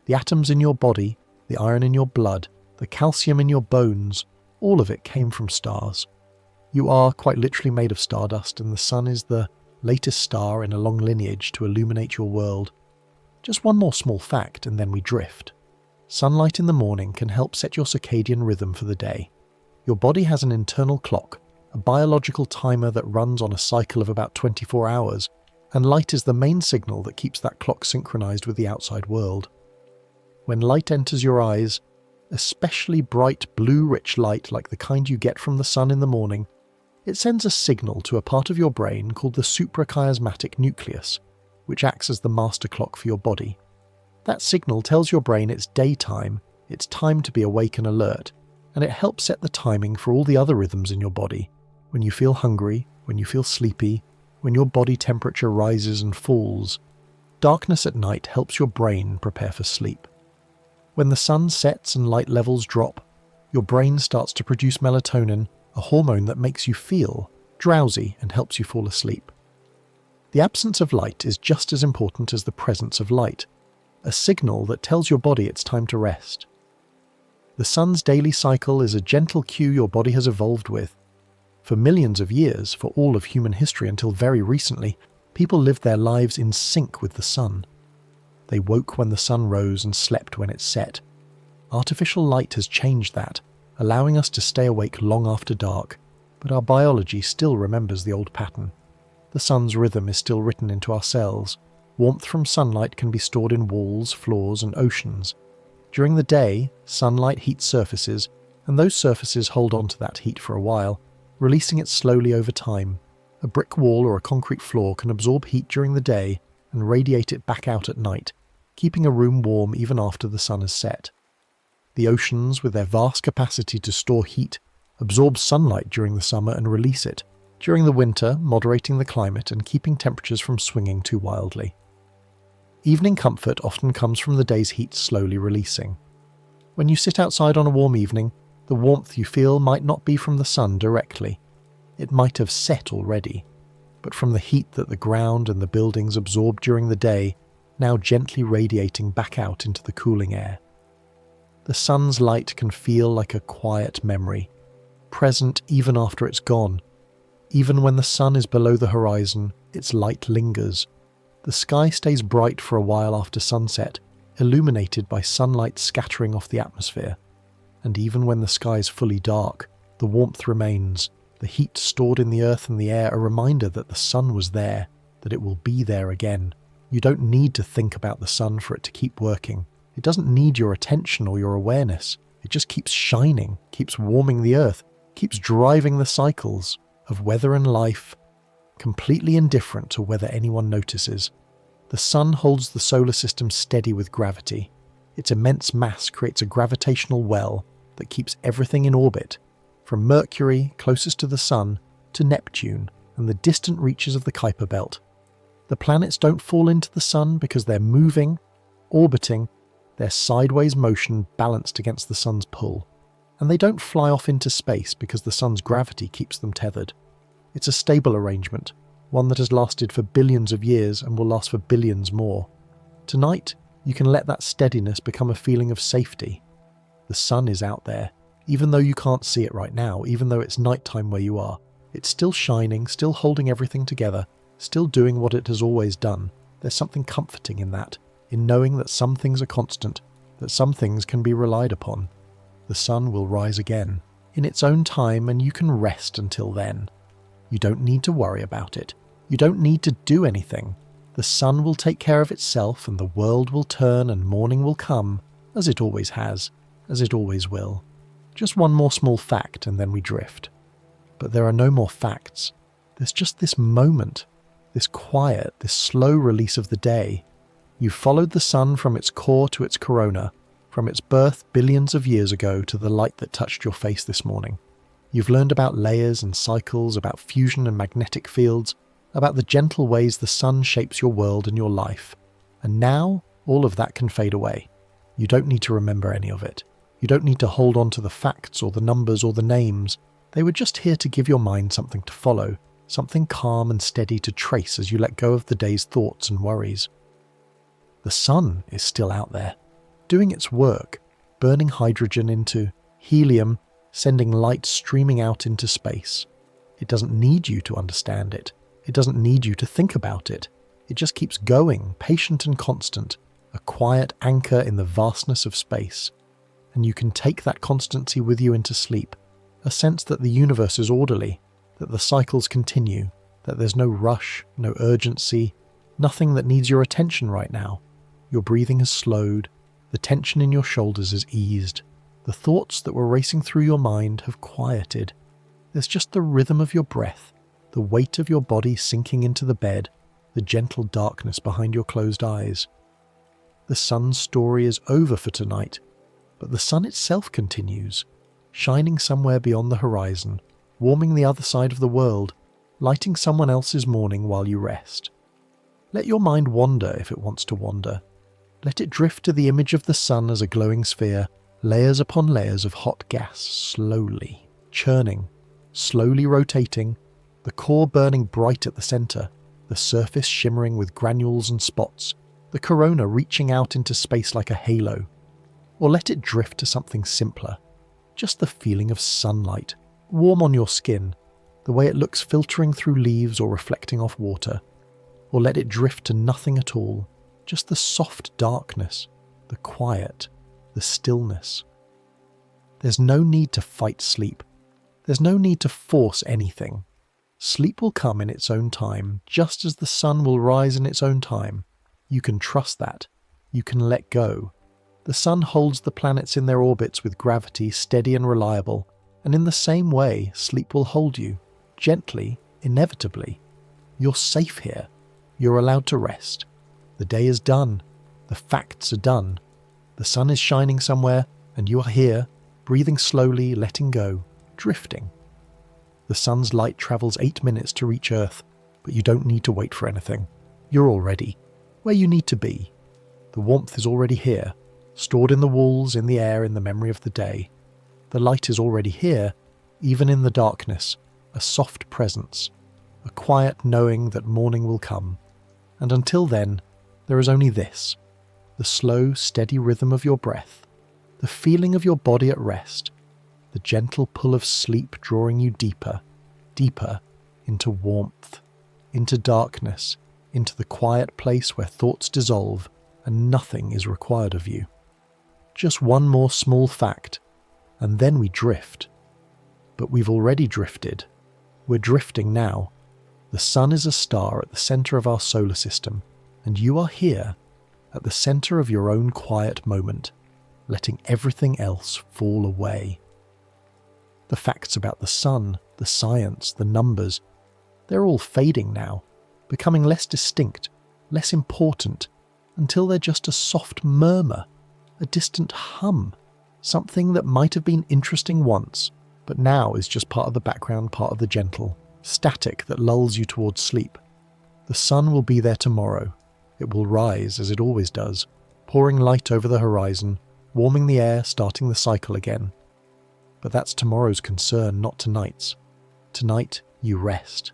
The atoms in your body, the iron in your blood, the calcium in your bones, all of it came from stars. You are quite literally made of stardust, and the sun is the latest star in a long lineage to illuminate your world. Just one more small fact, and then we drift. Sunlight in the morning can help set your circadian rhythm for the day. Your body has an internal clock, a biological timer that runs on a cycle of about 24 hours, and light is the main signal that keeps that clock synchronized with the outside world. When light enters your eyes, especially bright blue-rich light like the kind you get from the sun in the morning, it sends a signal to a part of your brain called the suprachiasmatic nucleus, which acts as the master clock for your body. That signal tells your brain it's daytime, it's time to be awake and alert, and it helps set the timing for all the other rhythms in your body. When you feel hungry, when you feel sleepy, when your body temperature rises and falls. Darkness at night helps your brain prepare for sleep. When the sun sets and light levels drop, your brain starts to produce melatonin, a hormone that makes you feel drowsy and helps you fall asleep. The absence of light is just as important as the presence of light, a signal that tells your body it's time to rest. The sun's daily cycle is a gentle cue your body has evolved with. For millions of years, for all of human history until very recently, people lived their lives in sync with the sun. They woke when the sun rose and slept when it set. Artificial light has changed that, allowing us to stay awake long after dark, but our biology still remembers the old pattern. The sun's rhythm is still written into our cells. Warmth from sunlight can be stored in walls, floors, and oceans. During the day, sunlight heats surfaces, and those surfaces hold on to that heat for a while, releasing it slowly over time. A brick wall or a concrete floor can absorb heat during the day and radiate it back out at night, keeping a room warm even after the sun has set. The oceans, with their vast capacity to store heat, absorb sunlight during the summer and release it, during the winter, moderating the climate and keeping temperatures from swinging too wildly. Evening comfort often comes from the day's heat slowly releasing. When you sit outside on a warm evening, the warmth you feel might not be from the sun directly. It might have set already, but from the heat that the ground and the buildings absorb during the day, now gently radiating back out into the cooling air. The sun's light can feel like a quiet memory, present even after it's gone. Even when the sun is below the horizon, its light lingers. The sky stays bright for a while after sunset, illuminated by sunlight scattering off the atmosphere. And even when the sky is fully dark, the warmth remains, the heat stored in the earth and the air a reminder that the sun was there, that it will be there again. You don't need to think about the sun for it to keep working. It doesn't need your attention or your awareness. It just keeps shining, keeps warming the earth, keeps driving the cycles of weather and life, completely indifferent to whether anyone notices. The sun holds the solar system steady with gravity. Its immense mass creates a gravitational well that keeps everything in orbit, from Mercury, closest to the sun, to Neptune and the distant reaches of the Kuiper Belt. The planets don't fall into the sun because they're moving, orbiting, their sideways motion balanced against the sun's pull. And they don't fly off into space because the sun's gravity keeps them tethered. It's a stable arrangement, one that has lasted for billions of years and will last for billions more. Tonight, you can let that steadiness become a feeling of safety. The sun is out there, even though you can't see it right now, even though it's nighttime where you are. It's still shining, still holding everything together, still doing what it has always done. There's something comforting in that, in knowing that some things are constant, that some things can be relied upon. The sun will rise again, in its own time, and you can rest until then. You don't need to worry about it. You don't need to do anything. The sun will take care of itself, and the world will turn and morning will come, as it always has, as it always will. Just one more small fact and then we drift. But there are no more facts. There's just this moment, this quiet, this slow release of the day. You've followed the sun from its core to its corona, from its birth billions of years ago to the light that touched your face this morning. You've learned about layers and cycles, about fusion and magnetic fields, about the gentle ways the sun shapes your world and your life. And now, all of that can fade away. You don't need to remember any of it. You don't need to hold on to the facts or the numbers or the names. They were just here to give your mind something to follow, something calm and steady to trace as you let go of the day's thoughts and worries. The sun is still out there, doing its work, burning hydrogen into helium, sending light streaming out into space. It doesn't need you to understand it. It doesn't need you to think about it. It just keeps going, patient and constant, a quiet anchor in the vastness of space. And you can take that constancy with you into sleep, a sense that the universe is orderly, that the cycles continue, that there's no rush, no urgency, nothing that needs your attention right now. Your breathing has slowed, the tension in your shoulders is eased, the thoughts that were racing through your mind have quieted. There's just the rhythm of your breath, the weight of your body sinking into the bed, the gentle darkness behind your closed eyes. The sun's story is over for tonight, but the sun itself continues, shining somewhere beyond the horizon, warming the other side of the world, lighting someone else's morning while you rest. Let your mind wander if it wants to wander. Let it drift to the image of the sun as a glowing sphere, layers upon layers of hot gas, slowly churning, slowly rotating, the core burning bright at the center, the surface shimmering with granules and spots, the corona reaching out into space like a halo. Or let it drift to something simpler, just the feeling of sunlight, warm on your skin, the way it looks filtering through leaves or reflecting off water. Or let it drift to nothing at all, just the soft darkness, the quiet, the stillness. There's no need to fight sleep. There's no need to force anything. Sleep will come in its own time, just as the sun will rise in its own time. You can trust that. You can let go. The sun holds the planets in their orbits with gravity steady and reliable, and in the same way, sleep will hold you, gently, inevitably. You're safe here. You're allowed to rest. The day is done. The facts are done. The sun is shining somewhere, and you are here, breathing slowly, letting go, drifting. The sun's light travels 8 minutes to reach Earth, but you don't need to wait for anything. You're already where you need to be. The warmth is already here, stored in the walls, in the air, in the memory of the day. The light is already here, even in the darkness, a soft presence, a quiet knowing that morning will come. And until then, there is only this, the slow, steady rhythm of your breath, the feeling of your body at rest, the gentle pull of sleep drawing you deeper, deeper into warmth, into darkness, into the quiet place where thoughts dissolve and nothing is required of you. Just one more small fact, and then we drift. But we've already drifted. We're drifting now. The sun is a star at the center of our solar system, and you are here, at the center of your own quiet moment, letting everything else fall away. The facts about the sun, the science, the numbers, they're all fading now, becoming less distinct, less important, until they're just a soft murmur, a distant hum, something that might have been interesting once, but now is just part of the background, part of the gentle static that lulls you towards sleep. The sun will be there tomorrow. It will rise as it always does, pouring light over the horizon, warming the air, starting the cycle again. But that's tomorrow's concern, not tonight's. Tonight, you rest.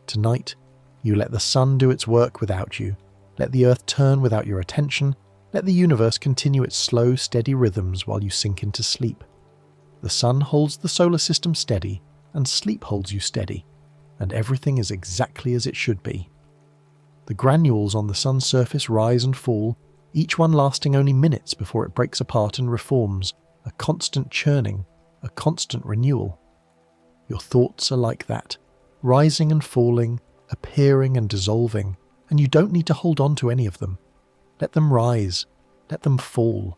Tonight, you let the sun do its work without you. Let the earth turn without your attention. Let the universe continue its slow, steady rhythms while you sink into sleep. The sun holds the solar system steady, and sleep holds you steady. and everything is exactly as it should be. The granules on the sun's surface rise and fall, each one lasting only minutes before it breaks apart and reforms, a constant churning, a constant renewal. Your thoughts are like that, rising and falling, appearing and dissolving, and you don't need to hold on to any of them. Let them rise, let them fall,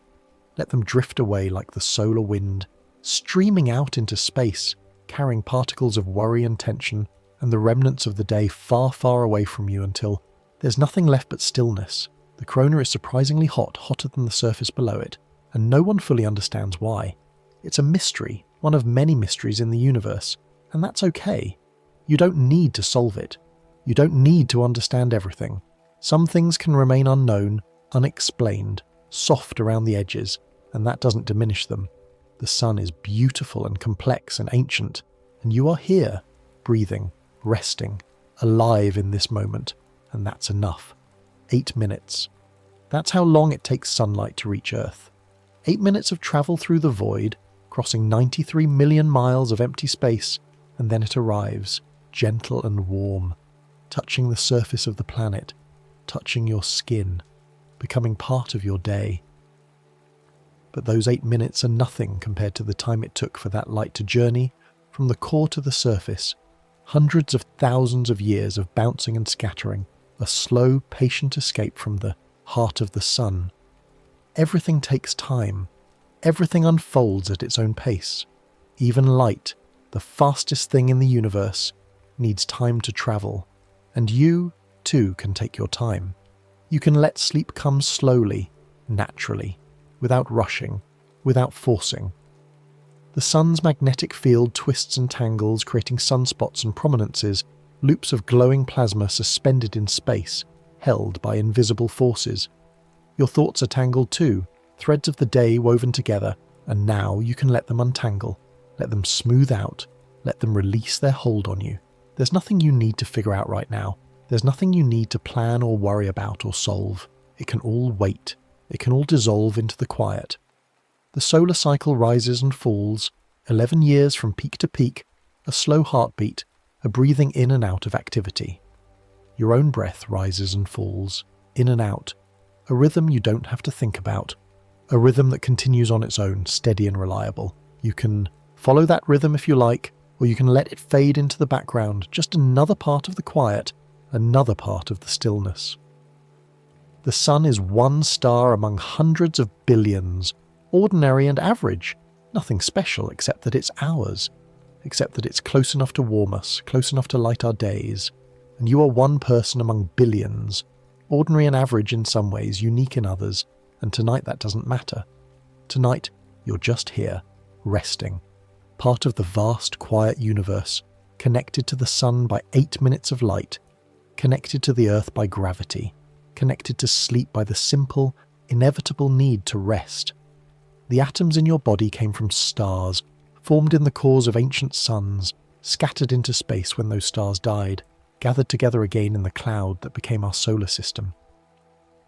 let them drift away like the solar wind, streaming out into space, carrying particles of worry and tension and the remnants of the day far, far away from you until there's nothing left but stillness. The corona is surprisingly hot, hotter than the surface below it, and no one fully understands why. It's a mystery, one of many mysteries in the universe, and that's okay. You don't need to solve it. You don't need to understand everything. Some things can remain unknown, unexplained, soft around the edges, and that doesn't diminish them. The sun is beautiful and complex and ancient, and you are here, breathing, resting, alive in this moment, and that's enough. 8 minutes. That's how long it takes sunlight to reach Earth. 8 minutes of travel through the void, crossing 93 million miles of empty space, and then it arrives, gentle and warm, touching the surface of the planet, touching your skin, becoming part of your day. But those 8 minutes are nothing compared to the time it took for that light to journey from the core to the surface. Hundreds of thousands of years of bouncing and scattering, a slow, patient escape from the heart of the sun. Everything takes time. Everything unfolds at its own pace. Even light, the fastest thing in the universe, needs time to travel. And you, too, can take your time. You can let sleep come slowly, naturally, without rushing, without forcing. The sun's magnetic field twists and tangles, creating sunspots and prominences, loops of glowing plasma suspended in space, held by invisible forces. Your thoughts are tangled too, threads of the day woven together, and now you can let them untangle, let them smooth out, let them release their hold on you. There's nothing you need to figure out right now. There's nothing you need to plan or worry about or solve. It can all wait. It can all dissolve into the quiet. The solar cycle rises and falls, 11 years from peak to peak, a slow heartbeat, a breathing in and out of activity. Your own breath rises and falls, in and out, a rhythm you don't have to think about, a rhythm that continues on its own, steady and reliable. You can follow that rhythm if you like, or you can let it fade into the background, just another part of the quiet, another part of the stillness. The sun is one star among hundreds of billions, ordinary and average, nothing special except that it's ours, except that it's close enough to warm us, close enough to light our days, and you are one person among billions, ordinary and average in some ways, unique in others, and tonight that doesn't matter. Tonight, you're just here, resting, part of the vast, quiet universe, connected to the sun by 8 minutes of light, connected to the earth by gravity, connected to sleep by the simple, inevitable need to rest. The atoms in your body came from stars, formed in the cores of ancient suns, scattered into space when those stars died, gathered together again in the cloud that became our solar system.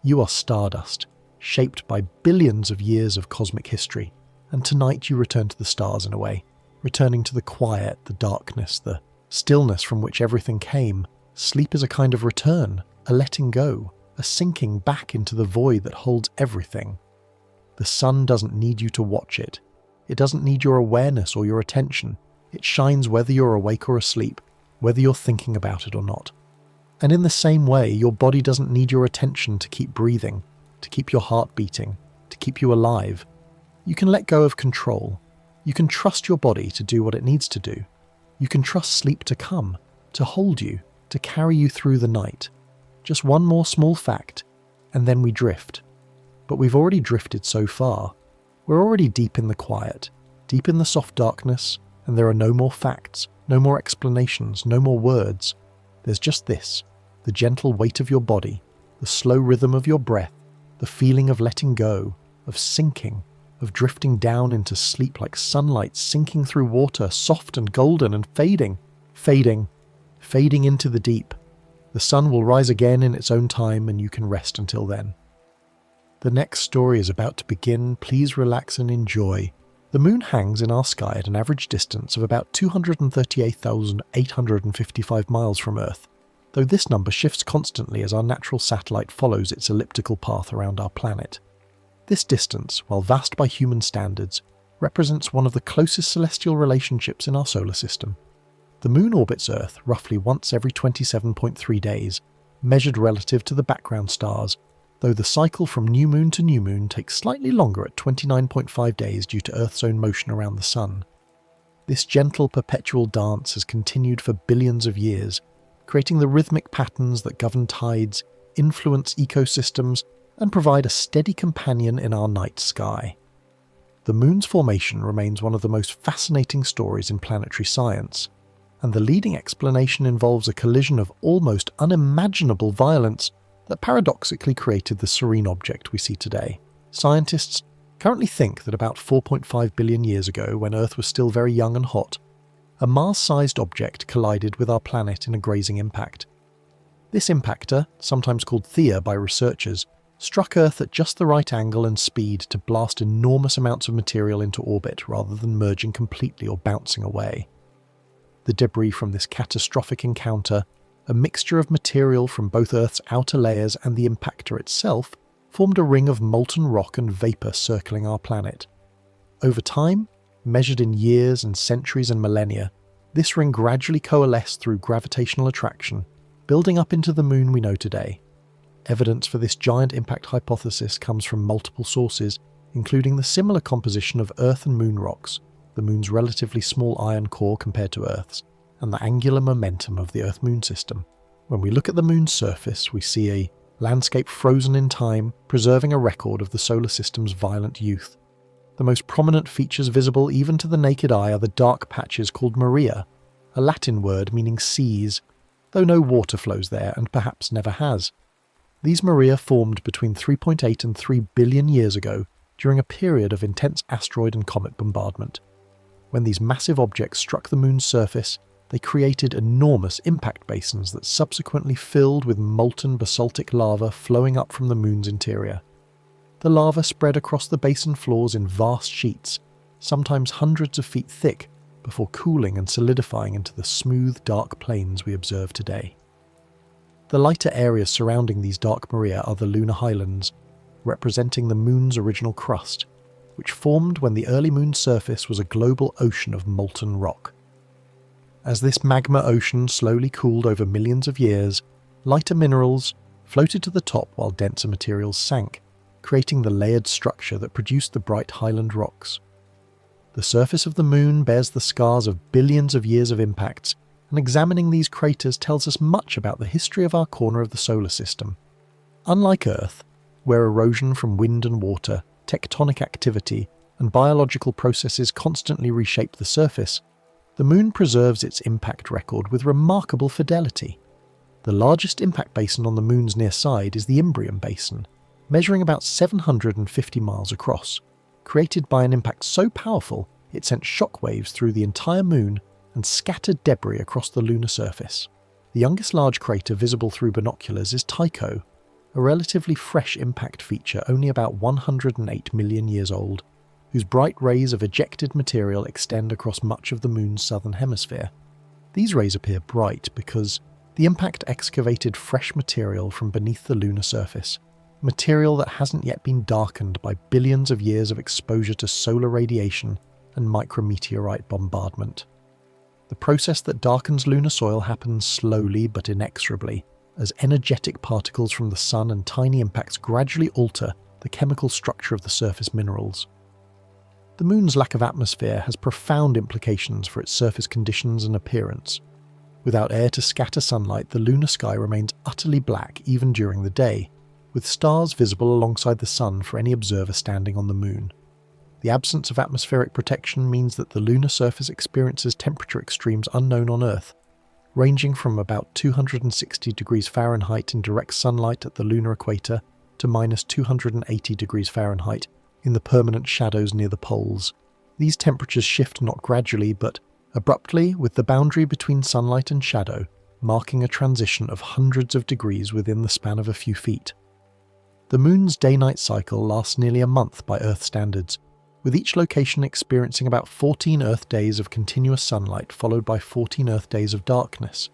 You are stardust, shaped by billions of years of cosmic history, and tonight you return to the stars in a way, returning to the quiet, the darkness, the stillness from which everything came. Sleep is a kind of return, a letting go, a sinking back into the void that holds everything. The sun doesn't need you to watch it. It doesn't need your awareness or your attention. It shines whether you're awake or asleep, whether you're thinking about it or not. And in the same way, your body doesn't need your attention to keep breathing, to keep your heart beating, to keep you alive. You can let go of control. You can trust your body to do what it needs to do. You can trust sleep to come, to hold you, to carry you through the night. Just one more small fact, and then we drift. But we've already drifted so far. We're already deep in the quiet, deep in the soft darkness, and there are no more facts, no more explanations, no more words. There's just this, the gentle weight of your body, the slow rhythm of your breath, the feeling of letting go, of sinking, of drifting down into sleep like sunlight sinking through water, soft and golden and fading into the deep. The sun will rise again in its own time and you can rest until then. The next story is about to begin. Please relax and enjoy. The moon hangs in our sky at an average distance of about 238,855 miles from Earth, though this number shifts constantly as our natural satellite follows its elliptical path around our planet. This distance, while vast by human standards, represents one of the closest celestial relationships in our solar system. The moon orbits Earth roughly once every 27.3 days, measured relative to the background stars, though the cycle from new moon to new moon takes slightly longer at 29.5 days due to Earth's own motion around the Sun. This gentle, perpetual dance has continued for billions of years, creating the rhythmic patterns that govern tides, influence ecosystems, and provide a steady companion in our night sky. The moon's formation remains one of the most fascinating stories in planetary science, and the leading explanation involves a collision of almost unimaginable violence that paradoxically created the serene object we see today. Scientists currently think that about 4.5 billion years ago, when Earth was still very young and hot, a Mars-sized object collided with our planet in a grazing impact. This impactor, sometimes called Theia by researchers, struck Earth at just the right angle and speed to blast enormous amounts of material into orbit rather than merging completely or bouncing away. The debris from this catastrophic encounter, a mixture of material from both Earth's outer layers and the impactor itself, formed a ring of molten rock and vapour circling our planet. Over time, measured in years and centuries and millennia, this ring gradually coalesced through gravitational attraction, building up into the moon we know today. Evidence for this giant impact hypothesis comes from multiple sources, including the similar composition of Earth and moon rocks, the moon's relatively small iron core compared to Earth's, and the angular momentum of the Earth-Moon system. When we look at the moon's surface, we see a landscape frozen in time, preserving a record of the solar system's violent youth. The most prominent features visible even to the naked eye are the dark patches called Maria, a Latin word meaning seas, though no water flows there and perhaps never has. These Maria formed between 3.8 and 3 billion years ago during a period of intense asteroid and comet bombardment. When these massive objects struck the moon's surface, they created enormous impact basins that subsequently filled with molten basaltic lava flowing up from the moon's interior. The lava spread across the basin floors in vast sheets, sometimes hundreds of feet thick, before cooling and solidifying into the smooth, dark plains we observe today. The lighter areas surrounding these dark Maria are the lunar highlands, representing the moon's original crust, which formed when the early moon's surface was a global ocean of molten rock. As this magma ocean slowly cooled over millions of years, lighter minerals floated to the top while denser materials sank, creating the layered structure that produced the bright highland rocks. The surface of the moon bears the scars of billions of years of impacts, and examining these craters tells us much about the history of our corner of the solar system. Unlike Earth, where erosion from wind and water, tectonic activity, and biological processes constantly reshape the surface, the moon preserves its impact record with remarkable fidelity. The largest impact basin on the moon's near side is the Imbrium Basin, measuring about 750 miles across, created by an impact so powerful it sent shockwaves through the entire moon and scattered debris across the lunar surface. The youngest large crater visible through binoculars is Tycho, a relatively fresh impact feature only about 108 million years old, whose bright rays of ejected material extend across much of the moon's southern hemisphere. These rays appear bright because the impact excavated fresh material from beneath the lunar surface, material that hasn't yet been darkened by billions of years of exposure to solar radiation and micrometeorite bombardment. The process that darkens lunar soil happens slowly but inexorably, as energetic particles from the sun and tiny impacts gradually alter the chemical structure of the surface minerals. The moon's lack of atmosphere has profound implications for its surface conditions and appearance. Without air to scatter sunlight, the lunar sky remains utterly black even during the day, with stars visible alongside the sun for any observer standing on the moon. The absence of atmospheric protection means that the lunar surface experiences temperature extremes unknown on Earth, ranging from about 260 degrees Fahrenheit in direct sunlight at the lunar equator to minus 280 degrees Fahrenheit in the permanent shadows near the poles. These temperatures shift not gradually but abruptly, with the boundary between sunlight and shadow marking a transition of hundreds of degrees within the span of a few feet. The moon's day-night cycle lasts nearly a month by Earth standards, with each location experiencing about 14 Earth days of continuous sunlight followed by 14 Earth days of darkness.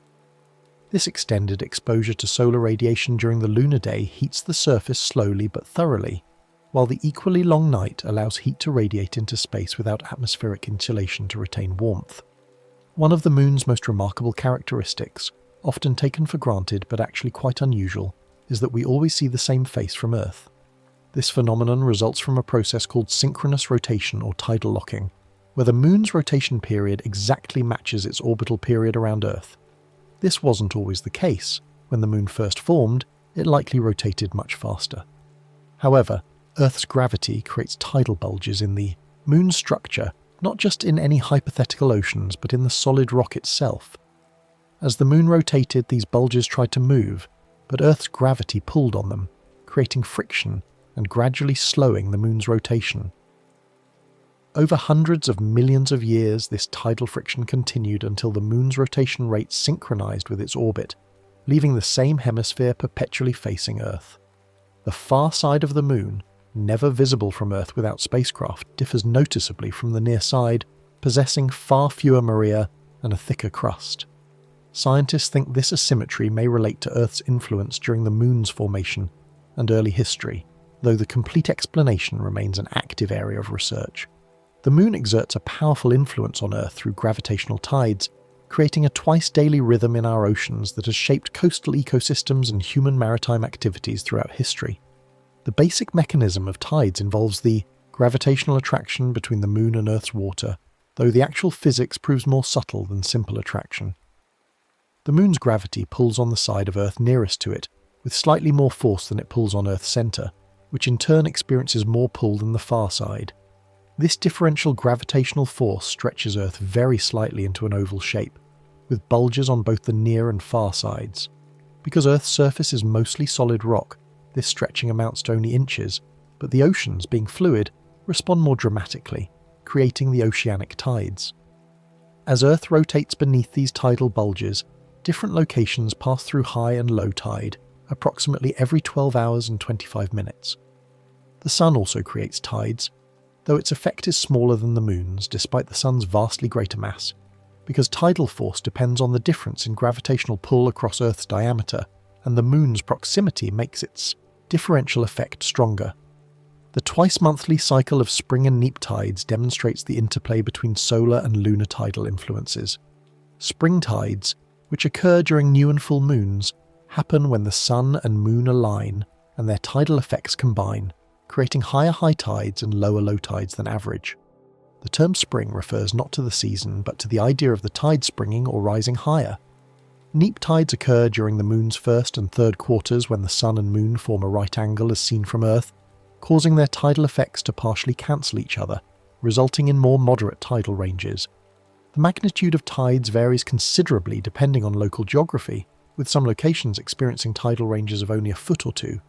This extended exposure to solar radiation during the lunar day heats the surface slowly but thoroughly, while the equally long night allows heat to radiate into space without atmospheric insulation to retain warmth. One of the Moon's most remarkable characteristics, often taken for granted but actually quite unusual, is that we always see the same face from Earth. This phenomenon results from a process called synchronous rotation or tidal locking, where the Moon's rotation period exactly matches its orbital period around Earth. This wasn't always the case. When the Moon first formed, it likely rotated much faster. However, Earth's gravity creates tidal bulges in the Moon's structure, not just in any hypothetical oceans, but in the solid rock itself. As the Moon rotated, these bulges tried to move, but Earth's gravity pulled on them, creating friction and gradually slowing the Moon's rotation. Over hundreds of millions of years, this tidal friction continued until the Moon's rotation rate synchronized with its orbit, leaving the same hemisphere perpetually facing Earth. The far side of the Moon, never visible from Earth without spacecraft, differs noticeably from the near side, possessing far fewer maria and a thicker crust. Scientists think this asymmetry may relate to Earth's influence during the Moon's formation and early history, though the complete explanation remains an active area of research. The Moon exerts a powerful influence on Earth through gravitational tides, creating a twice-daily rhythm in our oceans that has shaped coastal ecosystems and human maritime activities throughout history. The basic mechanism of tides involves the gravitational attraction between the Moon and Earth's water, though the actual physics proves more subtle than simple attraction. The Moon's gravity pulls on the side of Earth nearest to it, with slightly more force than it pulls on Earth's centre, which in turn experiences more pull than the far side. This differential gravitational force stretches Earth very slightly into an oval shape, with bulges on both the near and far sides. Because Earth's surface is mostly solid rock, this stretching amounts to only inches, but the oceans, being fluid, respond more dramatically, creating the oceanic tides. As Earth rotates beneath these tidal bulges, different locations pass through high and low tide, approximately every 12 hours and 25 minutes. The Sun also creates tides, though its effect is smaller than the Moon's despite the Sun's vastly greater mass, because tidal force depends on the difference in gravitational pull across Earth's diameter, and the Moon's proximity makes its differential effect stronger. The twice-monthly cycle of spring and neap tides demonstrates the interplay between solar and lunar tidal influences. Spring tides, which occur during new and full moons, happen when the Sun and Moon align and their tidal effects combine, creating higher high tides and lower low tides than average. The term spring refers not to the season, but to the idea of the tide springing or rising higher. Neap tides occur during the Moon's first and third quarters when the Sun and Moon form a right angle as seen from Earth, causing their tidal effects to partially cancel each other, resulting in more moderate tidal ranges. The magnitude of tides varies considerably depending on local geography, with some locations experiencing tidal ranges of only a foot or two,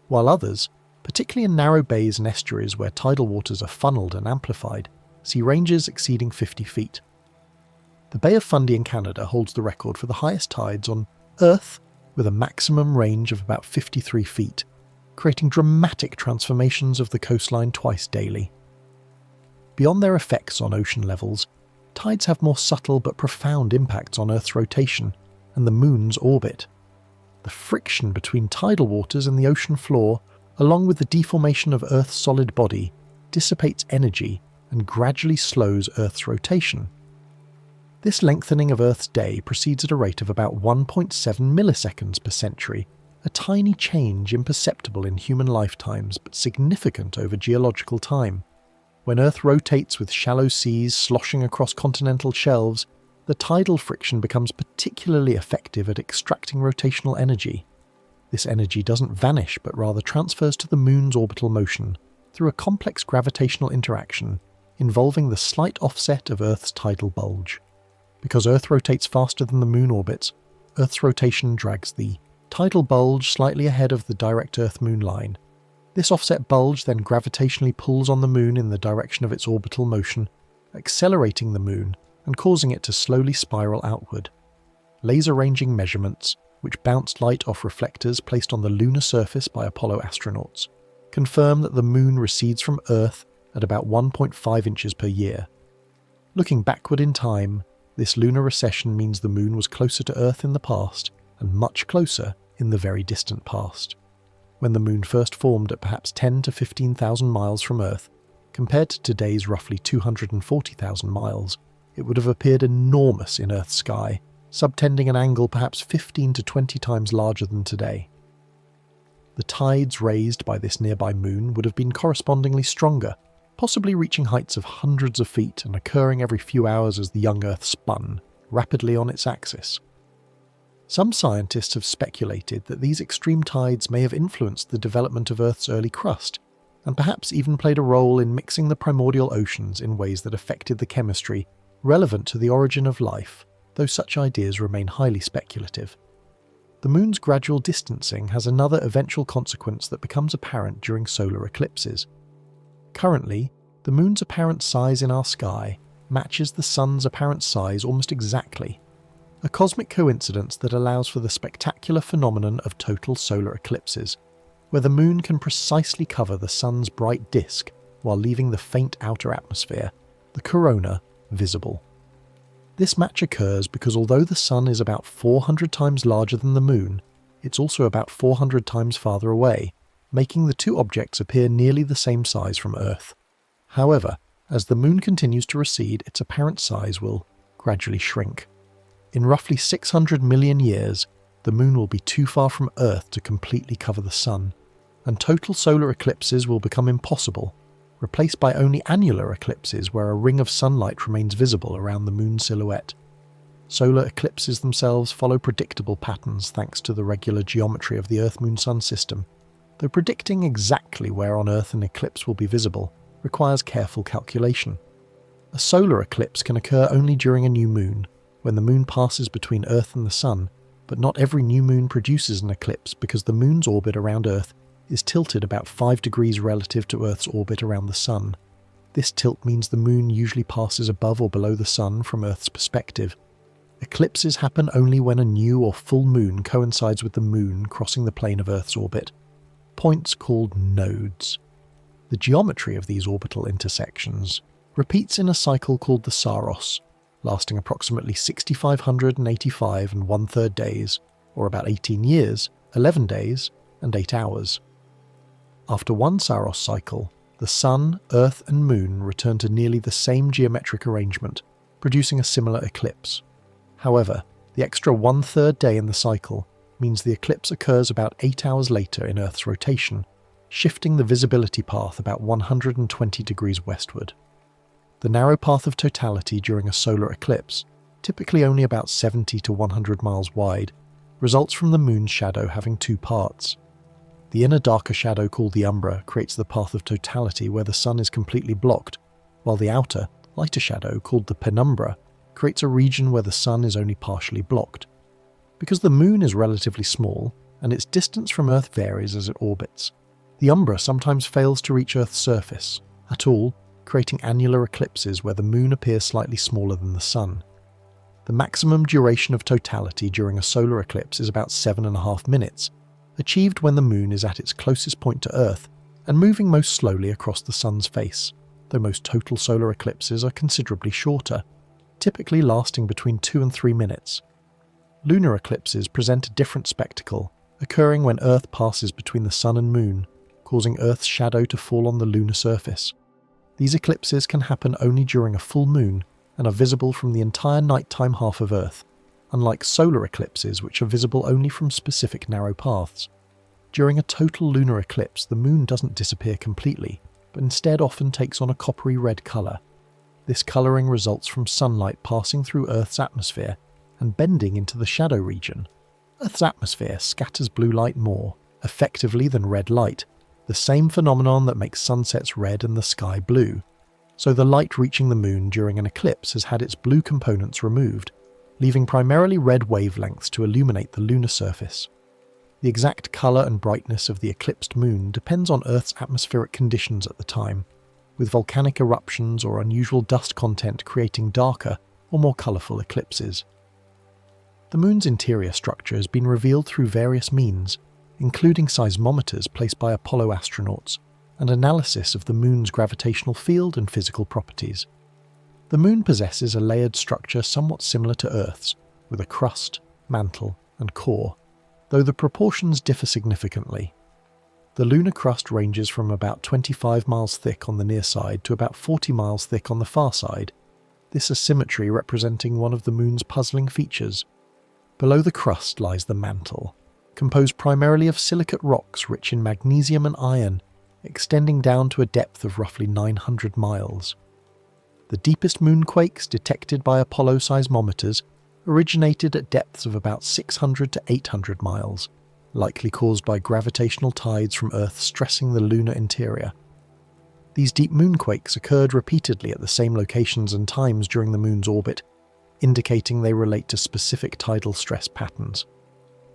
while others, particularly in narrow bays and estuaries where tidal waters are funneled and amplified, see ranges exceeding 50 feet. The Bay of Fundy in Canada holds the record for the highest tides on Earth, with a maximum range of about 53 feet, creating dramatic transformations of the coastline twice daily. Beyond their effects on ocean levels, tides have more subtle but profound impacts on Earth's rotation and the Moon's orbit. The friction between tidal waters and the ocean floor, along with the deformation of Earth's solid body, dissipates energy and gradually slows Earth's rotation. This lengthening of Earth's day proceeds at a rate of about 1.7 milliseconds per century, a tiny change imperceptible in human lifetimes but significant over geological time. When Earth rotates with shallow seas sloshing across continental shelves, the tidal friction becomes particularly effective at extracting rotational energy. This energy doesn't vanish but rather transfers to the Moon's orbital motion through a complex gravitational interaction involving the slight offset of Earth's tidal bulge. Because Earth rotates faster than the Moon orbits, Earth's rotation drags the tidal bulge slightly ahead of the direct Earth-Moon line. This offset bulge then gravitationally pulls on the Moon in the direction of its orbital motion, accelerating the Moon and causing it to slowly spiral outward. Laser ranging measurements, which bounced light off reflectors placed on the lunar surface by Apollo astronauts, confirm that the Moon recedes from Earth at about 1.5 inches per year. Looking backward in time, this lunar recession means the moon was closer to Earth in the past and much closer in the very distant past. When the moon first formed at perhaps 10 to 15,000 miles from Earth, compared to today's roughly 240,000 miles, it would have appeared enormous in Earth's sky, subtending an angle perhaps 15 to 20 times larger than today. The tides raised by this nearby moon would have been correspondingly stronger, possibly reaching heights of hundreds of feet and occurring every few hours as the young Earth spun, rapidly on its axis. Some scientists have speculated that these extreme tides may have influenced the development of Earth's early crust, and perhaps even played a role in mixing the primordial oceans in ways that affected the chemistry relevant to the origin of life, though such ideas remain highly speculative. The moon's gradual distancing has another eventual consequence that becomes apparent during solar eclipses. Currently, the moon's apparent size in our sky matches the sun's apparent size almost exactly, a cosmic coincidence that allows for the spectacular phenomenon of total solar eclipses, where the moon can precisely cover the sun's bright disk while leaving the faint outer atmosphere, the corona, visible. This match occurs because although the sun is about 400 times larger than the moon, it's also about 400 times farther away, making the two objects appear nearly the same size from Earth. However, as the moon continues to recede, its apparent size will gradually shrink. In roughly 600 million years, the moon will be too far from Earth to completely cover the sun, and total solar eclipses will become impossible, replaced by only annular eclipses where a ring of sunlight remains visible around the moon's silhouette. Solar eclipses themselves follow predictable patterns thanks to the regular geometry of the Earth-Moon-Sun system, though predicting exactly where on Earth an eclipse will be visible requires careful calculation. A solar eclipse can occur only during a new moon, when the moon passes between Earth and the sun, but not every new moon produces an eclipse because the moon's orbit around Earth is tilted about 5 degrees relative to Earth's orbit around the sun. This tilt means the moon usually passes above or below the sun from Earth's perspective. Eclipses happen only when a new or full moon coincides with the moon crossing the plane of Earth's orbit, points called nodes. The geometry of these orbital intersections repeats in a cycle called the Saros, lasting approximately 6,585 and 1/3 days, or about 18 years, 11 days, and 8 hours. After one Saros cycle, the Sun, Earth and Moon return to nearly the same geometric arrangement, producing a similar eclipse. However, the extra 1/3 day in the cycle means the eclipse occurs about 8 hours later in Earth's rotation, shifting the visibility path about 120 degrees westward. The narrow path of totality during a solar eclipse, typically only about 70 to 100 miles wide, results from the moon's shadow having two parts. The inner darker shadow called the umbra creates the path of totality where the sun is completely blocked, while the outer, lighter shadow called the penumbra creates a region where the sun is only partially blocked. Because the moon is relatively small, and its distance from Earth varies as it orbits, the umbra sometimes fails to reach Earth's surface at all, creating annular eclipses where the moon appears slightly smaller than the sun. The maximum duration of totality during a solar eclipse is about 7.5 minutes, achieved when the moon is at its closest point to Earth and moving most slowly across the sun's face, though most total solar eclipses are considerably shorter, typically lasting between 2 and 3 minutes. Lunar eclipses present a different spectacle, occurring when Earth passes between the sun and moon, causing Earth's shadow to fall on the lunar surface. These eclipses can happen only during a full moon and are visible from the entire nighttime half of Earth, unlike solar eclipses which are visible only from specific narrow paths. During a total lunar eclipse, the moon doesn't disappear completely, but instead often takes on a coppery red colour. This colouring results from sunlight passing through Earth's atmosphere and bending into the shadow region. Earth's atmosphere scatters blue light more effectively than red light, the same phenomenon that makes sunsets red and the sky blue. So the light reaching the moon during an eclipse has had its blue components removed, leaving primarily red wavelengths to illuminate the lunar surface. The exact colour and brightness of the eclipsed moon depends on Earth's atmospheric conditions at the time, with volcanic eruptions or unusual dust content creating darker or more colourful eclipses. The moon's interior structure has been revealed through various means, including seismometers placed by Apollo astronauts and analysis of the Moon's gravitational field and physical properties. The Moon possesses a layered structure somewhat similar to Earth's, with a crust, mantle, and core, though the proportions differ significantly. The lunar crust ranges from about 25 miles thick on the near side to about 40 miles thick on the far side, this asymmetry representing one of the Moon's puzzling features. Below the crust lies the mantle, composed primarily of silicate rocks rich in magnesium and iron, extending down to a depth of roughly 900 miles. The deepest moonquakes detected by Apollo seismometers originated at depths of about 600 to 800 miles, likely caused by gravitational tides from Earth stressing the lunar interior. These deep moonquakes occurred repeatedly at the same locations and times during the Moon's orbit, indicating they relate to specific tidal stress patterns.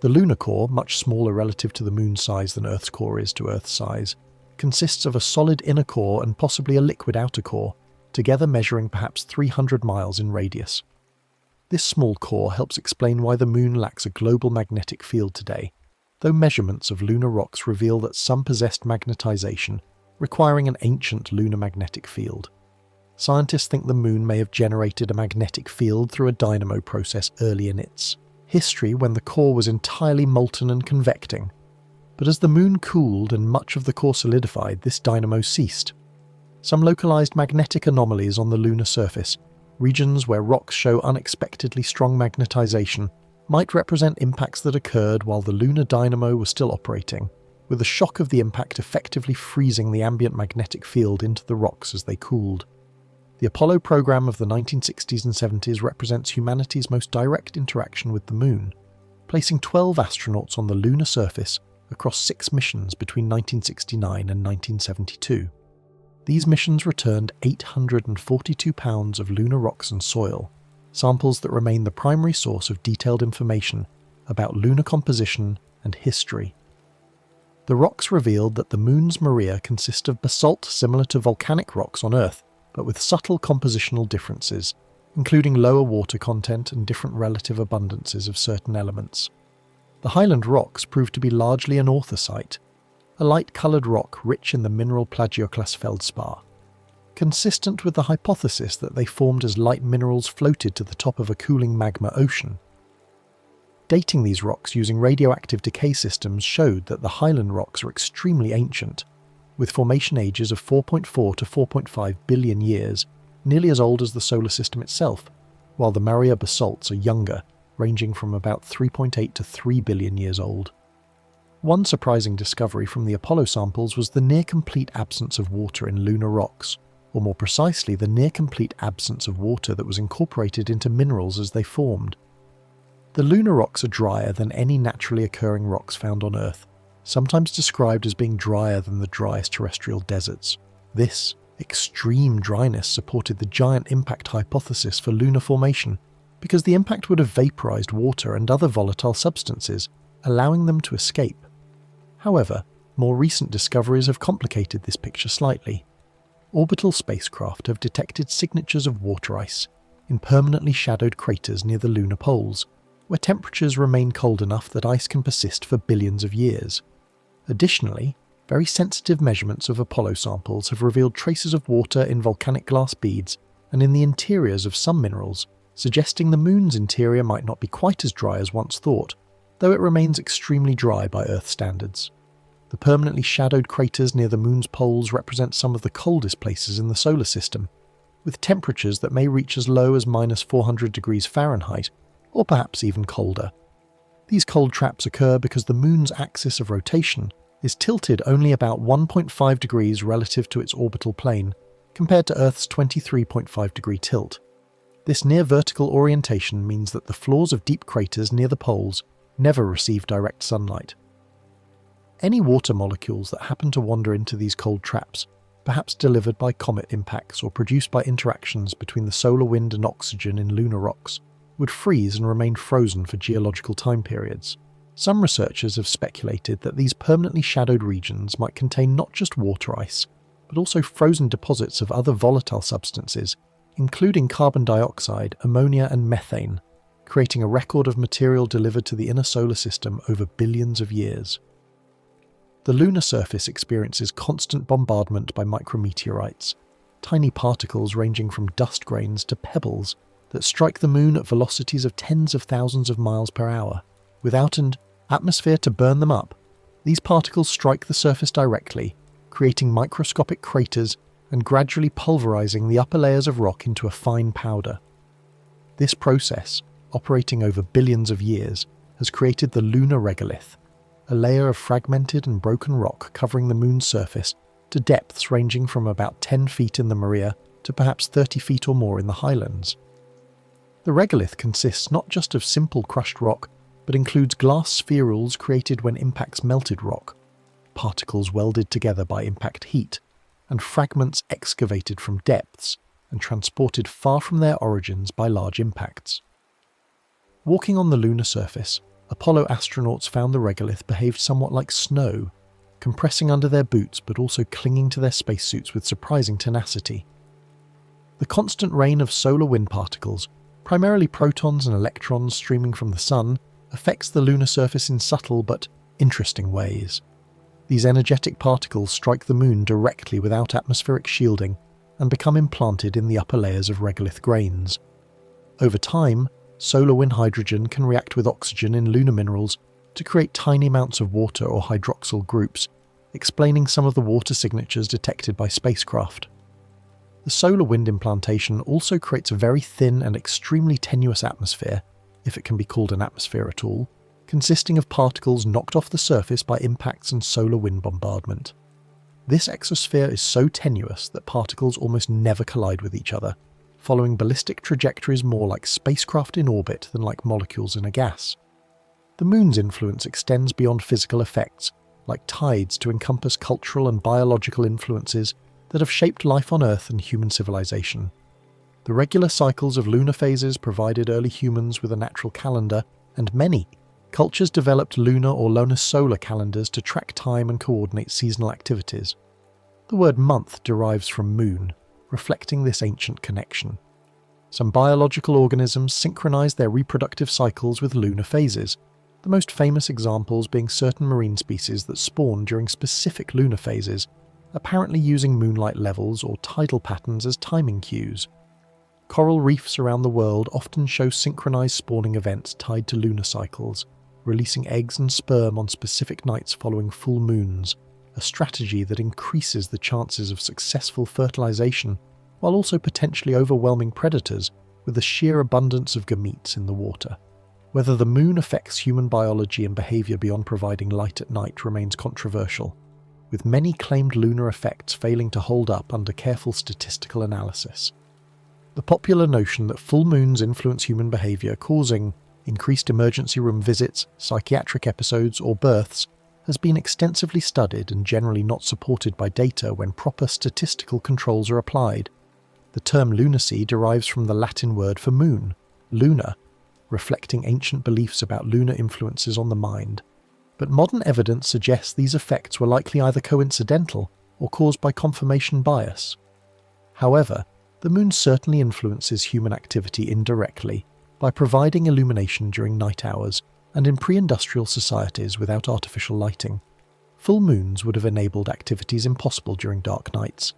The lunar core, much smaller relative to the Moon's size than Earth's core is to Earth's size, consists of a solid inner core and possibly a liquid outer core, together measuring perhaps 300 miles in radius. This small core helps explain why the Moon lacks a global magnetic field today, though measurements of lunar rocks reveal that some possessed magnetization, requiring an ancient lunar magnetic field. Scientists think the Moon may have generated a magnetic field through a dynamo process early in its history when the core was entirely molten and convecting. But as the Moon cooled and much of the core solidified, this dynamo ceased. Some localized magnetic anomalies on the lunar surface, regions where rocks show unexpectedly strong magnetization, might represent impacts that occurred while the lunar dynamo was still operating, with the shock of the impact effectively freezing the ambient magnetic field into the rocks as they cooled. The Apollo program of the 1960s and 70s represents humanity's most direct interaction with the Moon, placing 12 astronauts on the lunar surface across 6 missions between 1969 and 1972. These missions returned 842 pounds of lunar rocks and soil, samples that remain the primary source of detailed information about lunar composition and history. The rocks revealed that the Moon's maria consist of basalt similar to volcanic rocks on Earth, but with subtle compositional differences, including lower water content and different relative abundances of certain elements. The highland rocks proved to be largely an orthosite, a light-coloured rock rich in the mineral plagioclase feldspar, consistent with the hypothesis that they formed as light minerals floated to the top of a cooling magma ocean. Dating these rocks using radioactive decay systems showed that the highland rocks are extremely ancient, with formation ages of 4.4 to 4.5 billion years, nearly as old as the solar system itself, while the maria basalts are younger, ranging from about 3.8 to 3 billion years old. One surprising discovery from the Apollo samples was the near-complete absence of water in lunar rocks, or more precisely, the near-complete absence of water that was incorporated into minerals as they formed. The lunar rocks are drier than any naturally occurring rocks found on Earth, sometimes described as being drier than the driest terrestrial deserts. This extreme dryness supported the giant impact hypothesis for lunar formation, because the impact would have vaporized water and other volatile substances, allowing them to escape. However, more recent discoveries have complicated this picture slightly. Orbital spacecraft have detected signatures of water ice in permanently shadowed craters near the lunar poles, where temperatures remain cold enough that ice can persist for billions of years. Additionally, very sensitive measurements of Apollo samples have revealed traces of water in volcanic glass beads and in the interiors of some minerals, suggesting the Moon's interior might not be quite as dry as once thought, though it remains extremely dry by Earth standards. The permanently shadowed craters near the Moon's poles represent some of the coldest places in the solar system, with temperatures that may reach as low as -400 degrees Fahrenheit, or perhaps even colder. These cold traps occur because the Moon's axis of rotation is tilted only about 1.5 degrees relative to its orbital plane, compared to Earth's 23.5 degree tilt. This near-vertical orientation means that the floors of deep craters near the poles never receive direct sunlight. Any water molecules that happen to wander into these cold traps, perhaps delivered by comet impacts or produced by interactions between the solar wind and oxygen in lunar rocks, would freeze and remain frozen for geological time periods. Some researchers have speculated that these permanently shadowed regions might contain not just water ice, but also frozen deposits of other volatile substances, including carbon dioxide, ammonia and methane, creating a record of material delivered to the inner solar system over billions of years. The lunar surface experiences constant bombardment by micrometeorites, tiny particles ranging from dust grains to pebbles that strike the moon at velocities of tens of thousands of miles per hour. Without an atmosphere to burn them up, these particles strike the surface directly, creating microscopic craters and gradually pulverizing the upper layers of rock into a fine powder. This process, operating over billions of years, has created the lunar regolith, a layer of fragmented and broken rock covering the moon's surface to depths ranging from about 10 feet in the Maria to perhaps 30 feet or more in the highlands. The regolith consists not just of simple crushed rock, but includes glass spherules created when impacts melted rock, particles welded together by impact heat, and fragments excavated from depths and transported far from their origins by large impacts. Walking on the lunar surface, Apollo astronauts found the regolith behaved somewhat like snow, compressing under their boots but also clinging to their spacesuits with surprising tenacity. The constant rain of solar wind particles, primarily protons and electrons streaming from the sun, affects the lunar surface in subtle but interesting ways. These energetic particles strike the moon directly without atmospheric shielding and become implanted in the upper layers of regolith grains. Over time, solar wind hydrogen can react with oxygen in lunar minerals to create tiny amounts of water or hydroxyl groups, explaining some of the water signatures detected by spacecraft. The solar wind implantation also creates a very thin and extremely tenuous atmosphere, if it can be called an atmosphere at all, consisting of particles knocked off the surface by impacts and solar wind bombardment. This exosphere is so tenuous that particles almost never collide with each other, following ballistic trajectories more like spacecraft in orbit than like molecules in a gas. The moon's influence extends beyond physical effects, like tides, to encompass cultural and biological influences that have shaped life on Earth and human civilization. The regular cycles of lunar phases provided early humans with a natural calendar, and many cultures developed lunar or lunisolar calendars to track time and coordinate seasonal activities. The word month derives from moon, reflecting this ancient connection. Some biological organisms synchronize their reproductive cycles with lunar phases, the most famous examples being certain marine species that spawn during specific lunar phases, apparently using moonlight levels or tidal patterns as timing cues. Coral reefs around the world often show synchronized spawning events tied to lunar cycles, releasing eggs and sperm on specific nights following full moons, a strategy that increases the chances of successful fertilization while also potentially overwhelming predators with the sheer abundance of gametes in the water. Whether the moon affects human biology and behavior beyond providing light at night remains controversial, with many claimed lunar effects failing to hold up under careful statistical analysis. The popular notion that full moons influence human behavior, causing increased emergency room visits, psychiatric episodes, or births, has been extensively studied and generally not supported by data when proper statistical controls are applied. The term lunacy derives from the Latin word for moon, luna, reflecting ancient beliefs about lunar influences on the mind. But modern evidence suggests these effects were likely either coincidental or caused by confirmation bias. However, the moon certainly influences human activity indirectly by providing illumination during night hours and in pre-industrial societies without artificial lighting. Full moons would have enabled activities impossible during dark nights,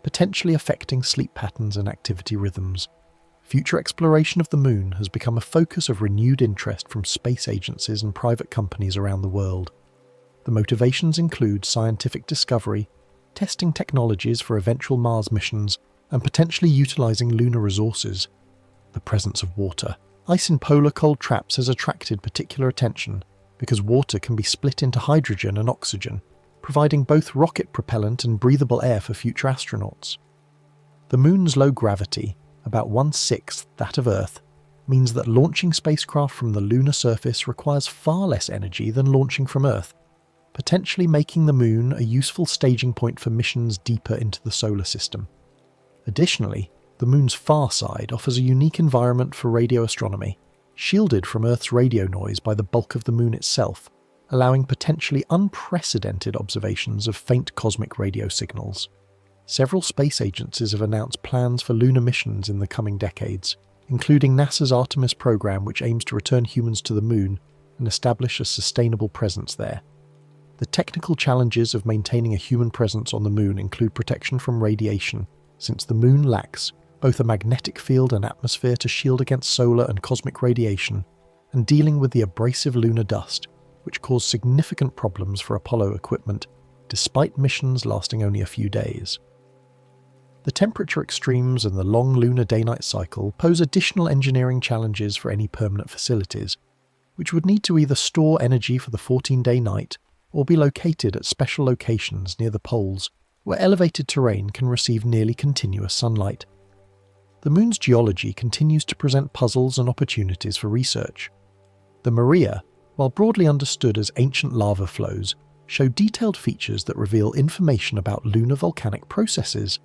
potentially affecting sleep patterns and activity rhythms. Future exploration of the moon has become a focus of renewed interest from space agencies and private companies around the world. The motivations include scientific discovery, testing technologies for eventual Mars missions, and potentially utilizing lunar resources. The presence of water. Ice in polar cold traps has attracted particular attention because water can be split into hydrogen and oxygen, providing both rocket propellant and breathable air for future astronauts. The moon's low gravity, about 1/6 that of Earth, means that launching spacecraft from the lunar surface requires far less energy than launching from Earth, potentially making the moon a useful staging point for missions deeper into the solar system. Additionally, the moon's far side offers a unique environment for radio astronomy, shielded from Earth's radio noise by the bulk of the moon itself, allowing potentially unprecedented observations of faint cosmic radio signals. Several space agencies have announced plans for lunar missions in the coming decades, including NASA's Artemis program, which aims to return humans to the moon and establish a sustainable presence there. The technical challenges of maintaining a human presence on the moon include protection from radiation, since the moon lacks both a magnetic field and atmosphere to shield against solar and cosmic radiation, and dealing with the abrasive lunar dust, which caused significant problems for Apollo equipment, despite missions lasting only a few days. The temperature extremes and the long lunar day-night cycle pose additional engineering challenges for any permanent facilities, which would need to either store energy for the 14-day night or be located at special locations near the poles where elevated terrain can receive nearly continuous sunlight. The moon's geology continues to present puzzles and opportunities for research. The Maria, while broadly understood as ancient lava flows, show detailed features that reveal information about lunar volcanic processes.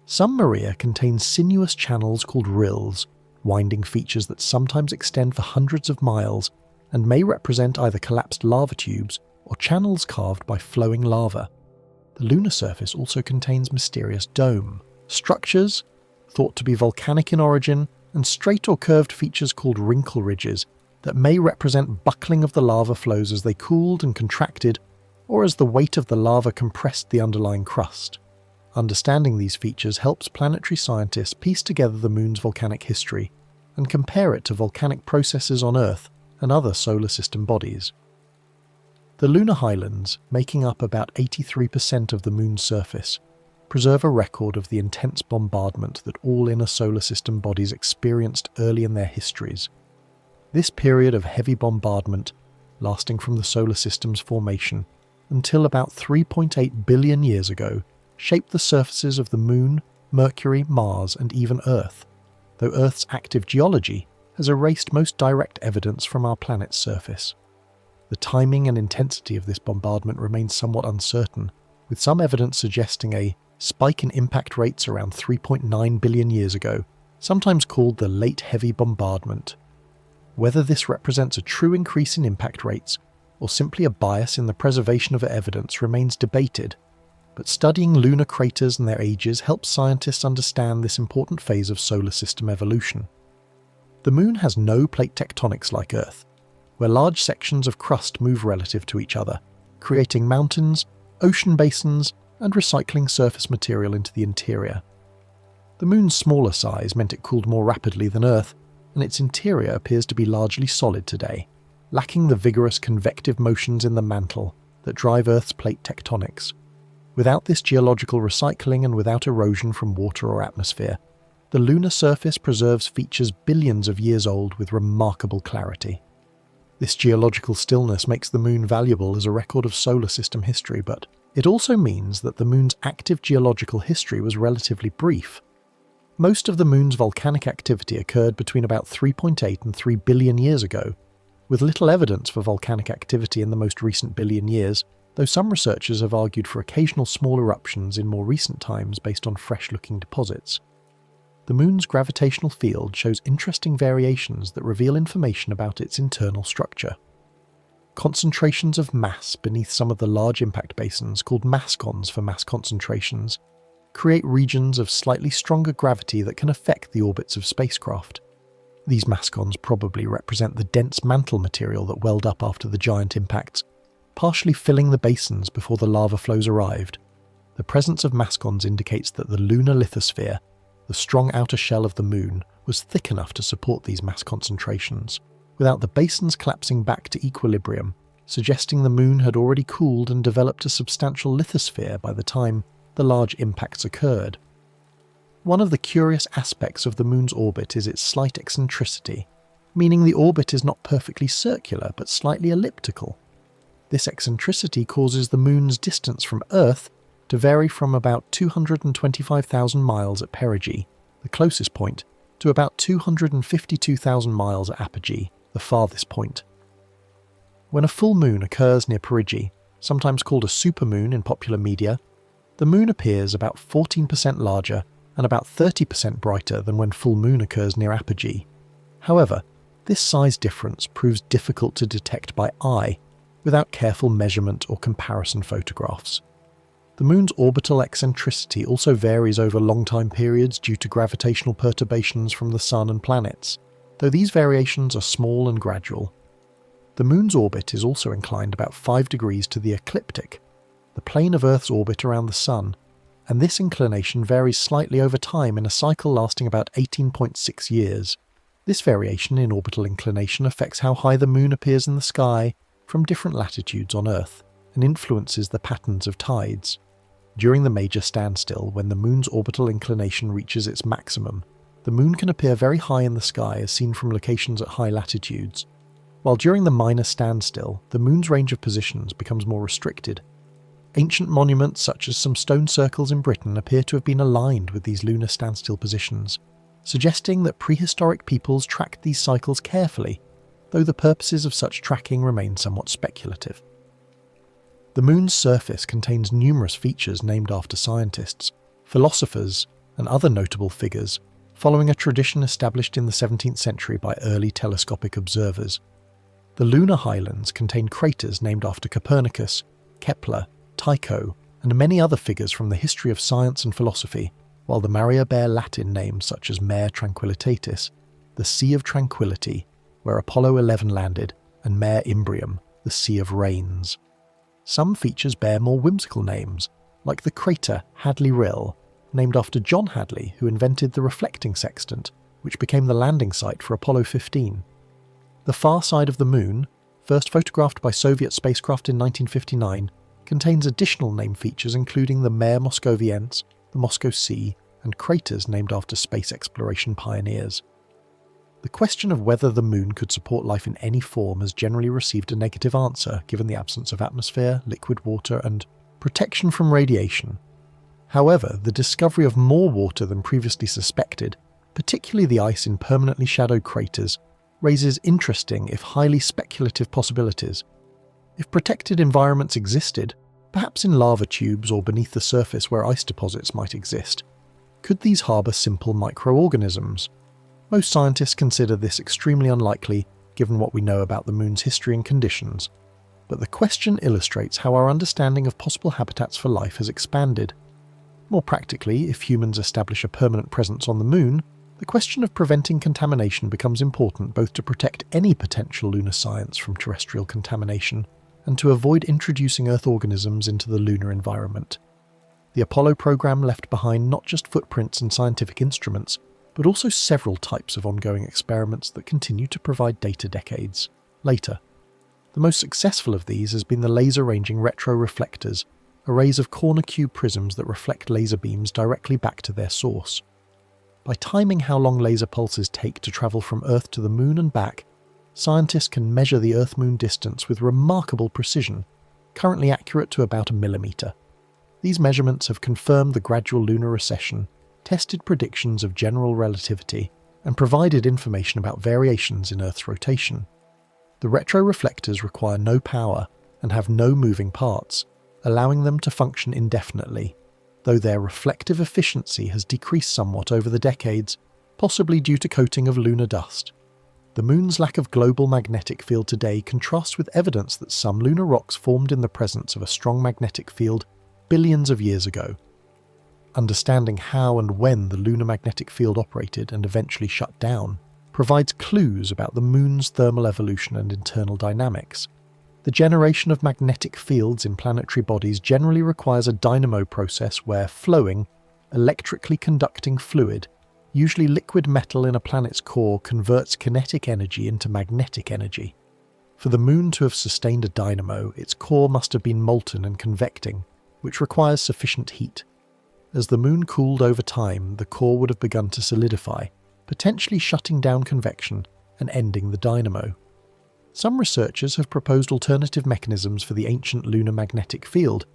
Some Maria contain sinuous channels called rills, winding features that sometimes extend for hundreds of miles and may represent either collapsed lava tubes or channels carved by flowing lava. The lunar surface also contains mysterious dome structures, thought to be volcanic in origin, and straight or curved features called wrinkle ridges that may represent buckling of the lava flows as they cooled and contracted, or as the weight of the lava compressed the underlying crust. Understanding these features helps planetary scientists piece together the moon's volcanic history and compare it to volcanic processes on Earth and other solar system bodies. The lunar highlands, making up about 83% of the moon's surface, preserve a record of the intense bombardment that all inner solar system bodies experienced early in their histories. This period of heavy bombardment, lasting from the solar system's formation until about 3.8 billion years ago, shaped the surfaces of the Moon, Mercury, Mars, and even Earth, though Earth's active geology has erased most direct evidence from our planet's surface. The timing and intensity of this bombardment remains somewhat uncertain, with some evidence suggesting a spike in impact rates around 3.9 billion years ago, sometimes called the Late Heavy Bombardment. Whether this represents a true increase in impact rates or simply a bias in the preservation of evidence remains debated, but studying lunar craters and their ages helps scientists understand this important phase of solar system evolution. The Moon has no plate tectonics like Earth, where large sections of crust move relative to each other, creating mountains, ocean basins, and recycling surface material into the interior. The Moon's smaller size meant it cooled more rapidly than Earth, and its interior appears to be largely solid today, lacking the vigorous convective motions in the mantle that drive Earth's plate tectonics. Without this geological recycling and without erosion from water or atmosphere, the lunar surface preserves features billions of years old with remarkable clarity. This geological stillness makes the Moon valuable as a record of solar system history, but it also means that the Moon's active geological history was relatively brief. Most of the Moon's volcanic activity occurred between about 3.8 and 3 billion years ago, with little evidence for volcanic activity in the most recent billion years, though some researchers have argued for occasional small eruptions in more recent times based on fresh-looking deposits. The Moon's gravitational field shows interesting variations that reveal information about its internal structure. Concentrations of mass beneath some of the large impact basins, called mascons for mass concentrations, create regions of slightly stronger gravity that can affect the orbits of spacecraft. These mascons probably represent the dense mantle material that welled up after the giant impacts, partially filling the basins before the lava flows arrived. The presence of mascons indicates that the lunar lithosphere, the strong outer shell of the Moon, was thick enough to support these mass concentrations, without the basins collapsing back to equilibrium, suggesting the Moon had already cooled and developed a substantial lithosphere by the time the large impacts occurred. One of the curious aspects of the Moon's orbit is its slight eccentricity, meaning the orbit is not perfectly circular but slightly elliptical. This eccentricity causes the Moon's distance from Earth to vary from about 225,000 miles at perigee, the closest point, to about 252,000 miles at apogee, the farthest point. When a full moon occurs near perigee, sometimes called a supermoon in popular media, the Moon appears about 14% larger and about 30% brighter than when full moon occurs near apogee. However, this size difference proves difficult to detect by eye without careful measurement or comparison photographs. The Moon's orbital eccentricity also varies over long time periods due to gravitational perturbations from the Sun and planets, though these variations are small and gradual. The Moon's orbit is also inclined about 5 degrees to the ecliptic, the plane of Earth's orbit around the Sun, and this inclination varies slightly over time in a cycle lasting about 18.6 years. This variation in orbital inclination affects how high the Moon appears in the sky from different latitudes on Earth and influences the patterns of tides. During the major standstill, when the Moon's orbital inclination reaches its maximum, the Moon can appear very high in the sky as seen from locations at high latitudes, while during the minor standstill, the Moon's range of positions becomes more restricted. Ancient monuments such as some stone circles in Britain appear to have been aligned with these lunar standstill positions, suggesting that prehistoric peoples tracked these cycles carefully, though the purposes of such tracking remain somewhat speculative. The Moon's surface contains numerous features named after scientists, philosophers, and other notable figures, following a tradition established in the 17th century by early telescopic observers. The lunar highlands contain craters named after Copernicus, Kepler, Tycho, and many other figures from the history of science and philosophy, while the Maria bear Latin names such as Mare Tranquillitatis, the Sea of Tranquility, where Apollo 11 landed, and Mare Imbrium, the Sea of Rains. Some features bear more whimsical names, like the crater Hadley Rill, named after John Hadley, who invented the reflecting sextant, which became the landing site for Apollo 15. The far side of the Moon, first photographed by Soviet spacecraft in 1959, contains additional name features including the Mare Moscoviense, the Moscow Sea, and craters named after space exploration pioneers. The question of whether the Moon could support life in any form has generally received a negative answer given the absence of atmosphere, liquid water, and protection from radiation. However, the discovery of more water than previously suspected, particularly the ice in permanently shadowed craters, raises interesting, if highly speculative, possibilities. If protected environments existed, perhaps in lava tubes or beneath the surface where ice deposits might exist, could these harbour simple microorganisms? Most scientists consider this extremely unlikely given what we know about the Moon's history and conditions, but the question illustrates how our understanding of possible habitats for life has expanded. More practically, if humans establish a permanent presence on the Moon, the question of preventing contamination becomes important both to protect any potential lunar science from terrestrial contamination and to avoid introducing Earth organisms into the lunar environment. The Apollo program left behind not just footprints and scientific instruments, but also several types of ongoing experiments that continue to provide data decades later. The most successful of these has been the laser-ranging retroreflectors, arrays of corner cube prisms that reflect laser beams directly back to their source. By timing how long laser pulses take to travel from Earth to the Moon and back, scientists can measure the Earth-Moon distance with remarkable precision, currently accurate to about a millimetre. These measurements have confirmed the gradual lunar recession, tested predictions of general relativity, and provided information about variations in Earth's rotation. The retroreflectors require no power and have no moving parts, allowing them to function indefinitely, though their reflective efficiency has decreased somewhat over the decades, possibly due to coating of lunar dust. The Moon's lack of global magnetic field today contrasts with evidence that some lunar rocks formed in the presence of a strong magnetic field billions of years ago. Understanding how and when the lunar magnetic field operated and eventually shut down provides clues about the Moon's thermal evolution and internal dynamics. The generation of magnetic fields in planetary bodies generally requires a dynamo process where flowing, electrically conducting fluid, usually liquid metal in a planet's core, converts kinetic energy into magnetic energy. For the Moon to have sustained a dynamo, its core must have been molten and convecting, which requires sufficient heat. As the Moon cooled over time, the core would have begun to solidify, potentially shutting down convection and ending the dynamo. Some researchers have proposed alternative mechanisms for the ancient lunar magnetic field,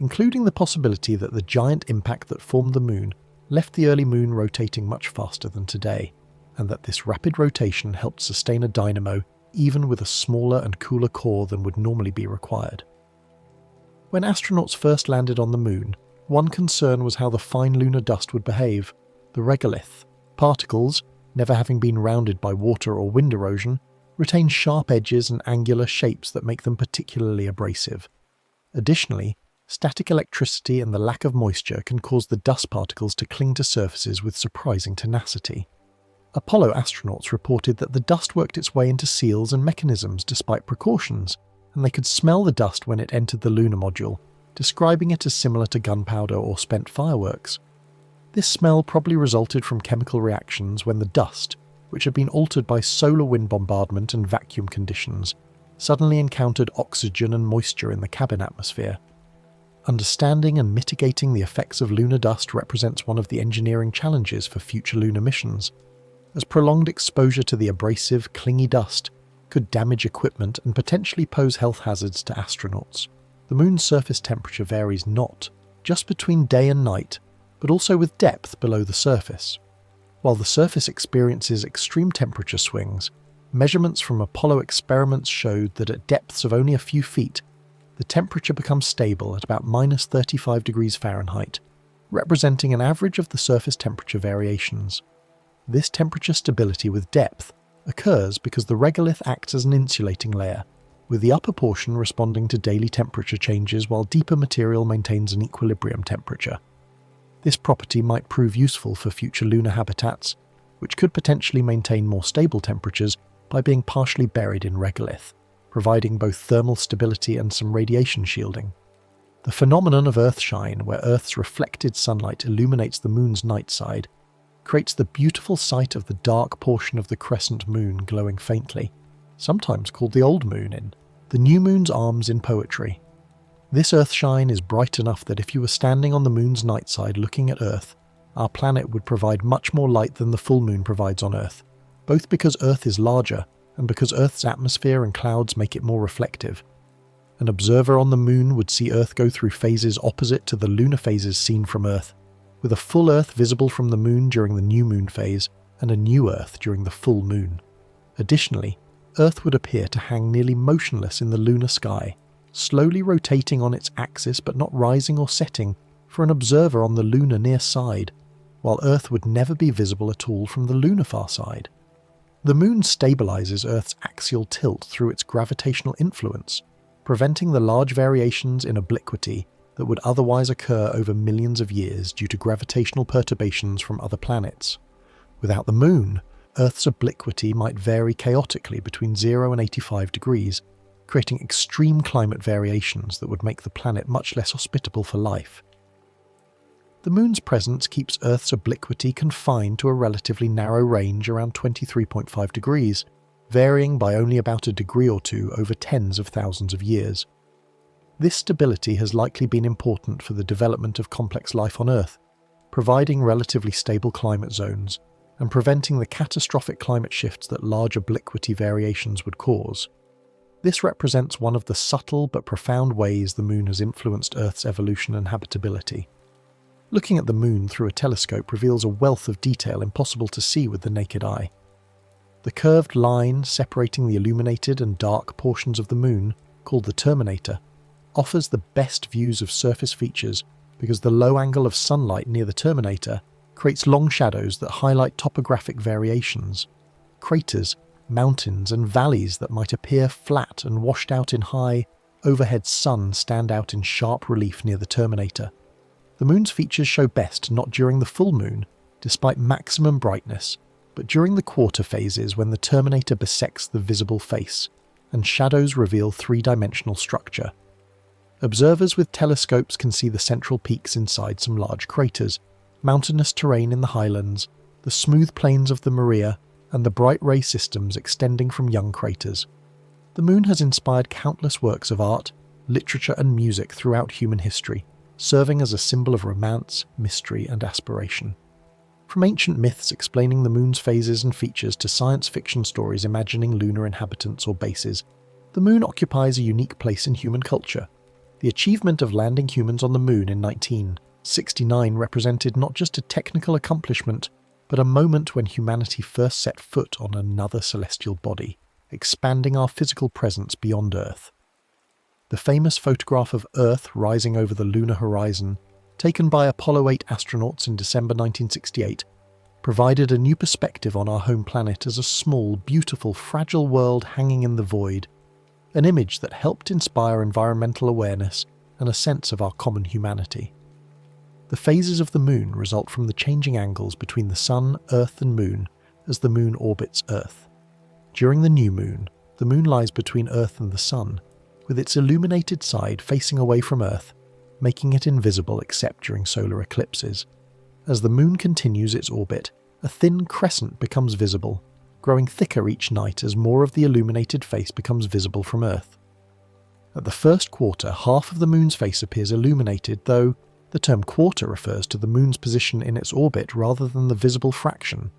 including the possibility that the giant impact that formed the Moon left the early Moon rotating much faster than today, and that this rapid rotation helped sustain a dynamo even with a smaller and cooler core than would normally be required. When astronauts first landed on the Moon, one concern was how the fine lunar dust would behave. The regolith, particles, never having been rounded by water or wind erosion, retain sharp edges and angular shapes that make them particularly abrasive. Additionally, static electricity and the lack of moisture can cause the dust particles to cling to surfaces with surprising tenacity. Apollo astronauts reported that the dust worked its way into seals and mechanisms despite precautions, and they could smell the dust when it entered the lunar module, describing it as similar to gunpowder or spent fireworks. This smell probably resulted from chemical reactions when the dust, which had been altered by solar wind bombardment and vacuum conditions, suddenly encountered oxygen and moisture in the cabin atmosphere. Understanding and mitigating the effects of lunar dust represents one of the engineering challenges for future lunar missions, as prolonged exposure to the abrasive, clingy dust could damage equipment and potentially pose health hazards to astronauts. The moon's surface temperature varies not just between day and night, but also with depth below the surface. While the surface experiences extreme temperature swings, measurements from Apollo experiments showed that at depths of only a few feet, the temperature becomes stable at about -35 degrees Fahrenheit, representing an average of the surface temperature variations. This temperature stability with depth occurs because the regolith acts as an insulating layer, with the upper portion responding to daily temperature changes while deeper material maintains an equilibrium temperature. This property might prove useful for future lunar habitats, which could potentially maintain more stable temperatures by being partially buried in regolith, providing both thermal stability and some radiation shielding. The phenomenon of Earthshine, where Earth's reflected sunlight illuminates the moon's night side, creates the beautiful sight of the dark portion of the crescent moon glowing faintly, sometimes called the old moon in the new moon's arms in poetry. This Earthshine is bright enough that if you were standing on the moon's night side looking at Earth, our planet would provide much more light than the full moon provides on Earth, both because Earth is larger and because Earth's atmosphere and clouds make it more reflective. An observer on the moon would see Earth go through phases opposite to the lunar phases seen from Earth, with a full Earth visible from the moon during the new moon phase and a new Earth during the full moon. Additionally, Earth would appear to hang nearly motionless in the lunar sky, slowly rotating on its axis but not rising or setting for an observer on the lunar near side, while Earth would never be visible at all from the lunar far side. The moon stabilizes Earth's axial tilt through its gravitational influence, preventing the large variations in obliquity that would otherwise occur over millions of years due to gravitational perturbations from other planets. Without the moon, Earth's obliquity might vary chaotically between 0 and 85 degrees, creating extreme climate variations that would make the planet much less hospitable for life. The moon's presence keeps Earth's obliquity confined to a relatively narrow range around 23.5 degrees, varying by only about a degree or two over tens of thousands of years. This stability has likely been important for the development of complex life on Earth, providing relatively stable climate zones and preventing the catastrophic climate shifts that large obliquity variations would cause. This represents one of the subtle but profound ways the moon has influenced Earth's evolution and habitability. Looking at the moon through a telescope reveals a wealth of detail impossible to see with the naked eye. The curved line separating the illuminated and dark portions of the moon, called the terminator, offers the best views of surface features because the low angle of sunlight near the terminator creates long shadows that highlight topographic variations. Craters, mountains and valleys that might appear flat and washed out in high, overhead sun stand out in sharp relief near the terminator. The moon's features show best not during the full moon, despite maximum brightness, but during the quarter phases when the terminator bisects the visible face, and shadows reveal three-dimensional structure. Observers with telescopes can see the central peaks inside some large craters, mountainous terrain in the highlands, the smooth plains of the Maria, and the bright ray systems extending from young craters. The moon has inspired countless works of art, literature and music throughout human history, serving as a symbol of romance, mystery and aspiration. From ancient myths explaining the moon's phases and features to science fiction stories imagining lunar inhabitants or bases, the moon occupies a unique place in human culture. The achievement of landing humans on the moon in 1969 represented not just a technical accomplishment, but a moment when humanity first set foot on another celestial body, expanding our physical presence beyond Earth. The famous photograph of Earth rising over the lunar horizon, taken by Apollo 8 astronauts in December 1968, provided a new perspective on our home planet as a small, beautiful, fragile world hanging in the void, an image that helped inspire environmental awareness and a sense of our common humanity. The phases of the moon result from the changing angles between the sun, Earth and moon as the moon orbits Earth. During the new moon, the moon lies between Earth and the sun, with its illuminated side facing away from Earth, making it invisible except during solar eclipses. As the moon continues its orbit, a thin crescent becomes visible, growing thicker each night as more of the illuminated face becomes visible from Earth. At the first quarter, half of the moon's face appears illuminated, though the term quarter refers to the moon's position in its orbit rather than the visible fraction.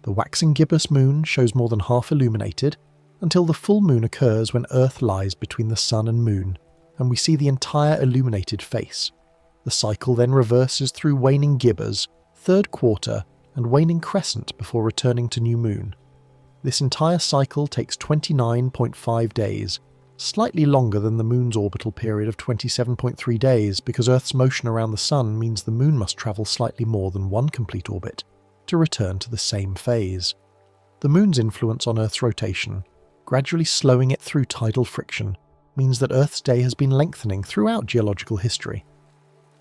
The waxing gibbous moon shows more than half illuminated, until the full moon occurs when Earth lies between the sun and moon, and we see the entire illuminated face. The cycle then reverses through waning gibbous, third quarter, and waning crescent before returning to new moon. This entire cycle takes 29.5 days, slightly longer than the moon's orbital period of 27.3 days because Earth's motion around the sun means the moon must travel slightly more than one complete orbit to return to the same phase. The moon's influence on Earth's rotation, gradually slowing it through tidal friction, means that Earth's day has been lengthening throughout geological history.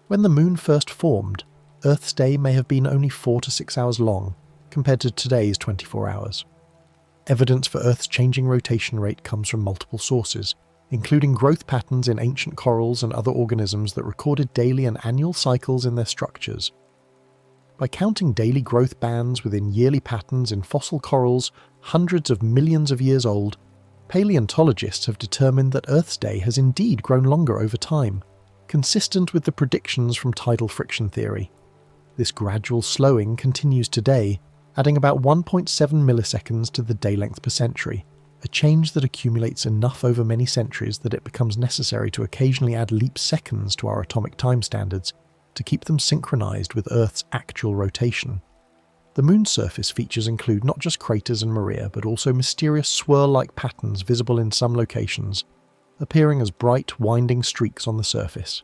When the moon first formed, Earth's day may have been only 4 to 6 hours long, compared to today's 24 hours. Evidence for Earth's changing rotation rate comes from multiple sources, including growth patterns in ancient corals and other organisms that recorded daily and annual cycles in their structures. By counting daily growth bands within yearly patterns in fossil corals hundreds of millions of years old, paleontologists have determined that Earth's day has indeed grown longer over time, consistent with the predictions from tidal friction theory. This gradual slowing continues today, adding about 1.7 milliseconds to the day length per century, a change that accumulates enough over many centuries that it becomes necessary to occasionally add leap seconds to our atomic time standards to keep them synchronized with Earth's actual rotation. The moon's surface features include not just craters and maria, but also mysterious swirl-like patterns visible in some locations, appearing as bright, winding streaks on the surface.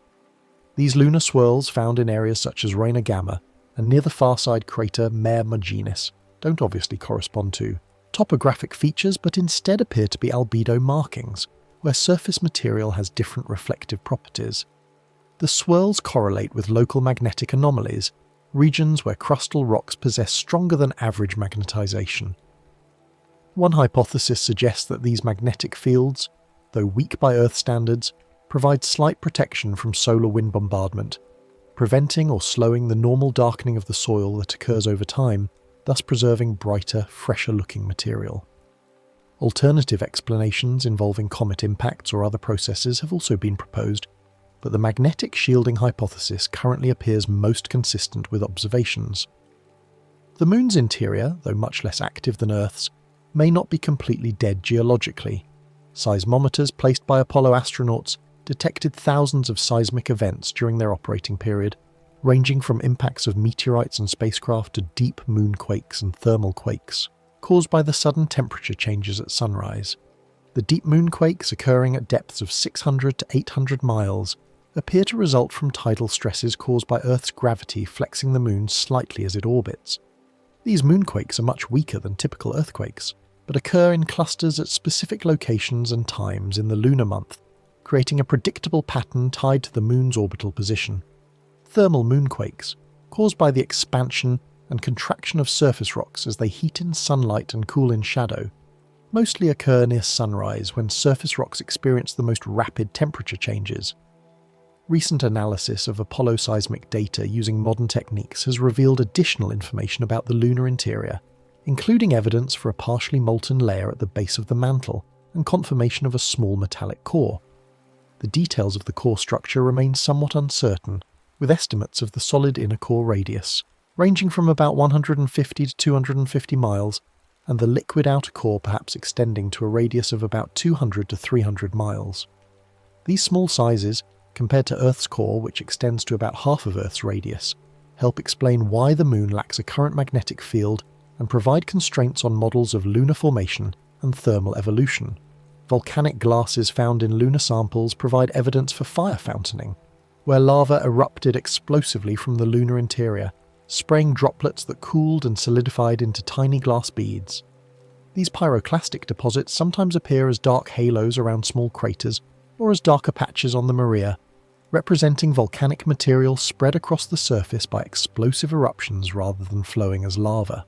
These lunar swirls, found in areas such as Reina Gamma and near the far-side crater Mare Marginis, don't obviously correspond to topographic features, but instead appear to be albedo markings, where surface material has different reflective properties. The swirls correlate with local magnetic anomalies, regions where crustal rocks possess stronger than average magnetization. One hypothesis suggests that these magnetic fields, though weak by Earth standards, provide slight protection from solar wind bombardment, preventing or slowing the normal darkening of the soil that occurs over time, thus preserving brighter, fresher-looking material. Alternative explanations involving comet impacts or other processes have also been proposed, but the magnetic shielding hypothesis currently appears most consistent with observations. The moon's interior, though much less active than Earth's, may not be completely dead geologically. Seismometers placed by Apollo astronauts detected thousands of seismic events during their operating period, ranging from impacts of meteorites and spacecraft to deep moonquakes and thermal quakes, caused by the sudden temperature changes at sunrise. The deep moonquakes, occurring at depths of 600 to 800 miles, appear to result from tidal stresses caused by Earth's gravity flexing the moon slightly as it orbits. These moonquakes are much weaker than typical earthquakes, but occur in clusters at specific locations and times in the lunar month, creating a predictable pattern tied to the moon's orbital position. Thermal moonquakes, caused by the expansion and contraction of surface rocks as they heat in sunlight and cool in shadow, mostly occur near sunrise when surface rocks experience the most rapid temperature changes. Recent analysis of Apollo seismic data using modern techniques has revealed additional information about the lunar interior, including evidence for a partially molten layer at the base of the mantle and confirmation of a small metallic core. The details of the core structure remain somewhat uncertain, with estimates of the solid inner core radius ranging from about 150 to 250 miles, and the liquid outer core perhaps extending to a radius of about 200 to 300 miles. These small sizes, compared to Earth's core, which extends to about half of Earth's radius, help explain why the moon lacks a current magnetic field and provide constraints on models of lunar formation and thermal evolution. Volcanic glasses found in lunar samples provide evidence for fire fountaining, where lava erupted explosively from the lunar interior, spraying droplets that cooled and solidified into tiny glass beads. These pyroclastic deposits sometimes appear as dark halos around small craters or as darker patches on the Maria, representing volcanic material spread across the surface by explosive eruptions rather than flowing as lava.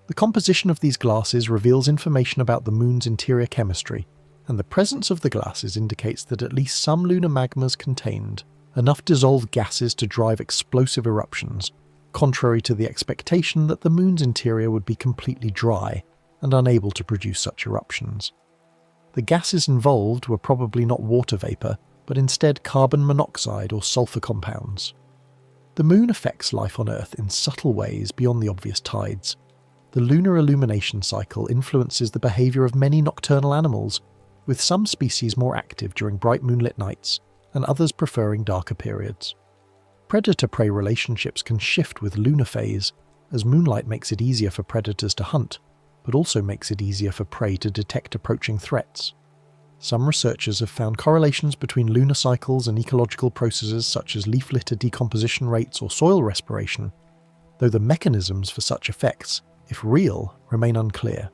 The composition of these glasses reveals information about the moon's interior chemistry, and the presence of the glasses indicates that at least some lunar magmas contained enough dissolved gases to drive explosive eruptions, contrary to the expectation that the moon's interior would be completely dry and unable to produce such eruptions. The gases involved were probably not water vapour, but instead carbon monoxide or sulfur compounds. The moon affects life on Earth in subtle ways beyond the obvious tides. The lunar illumination cycle influences the behaviour of many nocturnal animals, with some species more active during bright moonlit nights and others preferring darker periods. Predator-prey relationships can shift with lunar phase, as moonlight makes it easier for predators to hunt, but also makes it easier for prey to detect approaching threats. Some researchers have found correlations between lunar cycles and ecological processes such as leaf litter decomposition rates or soil respiration, though the mechanisms for such effects, if real, remain unclear.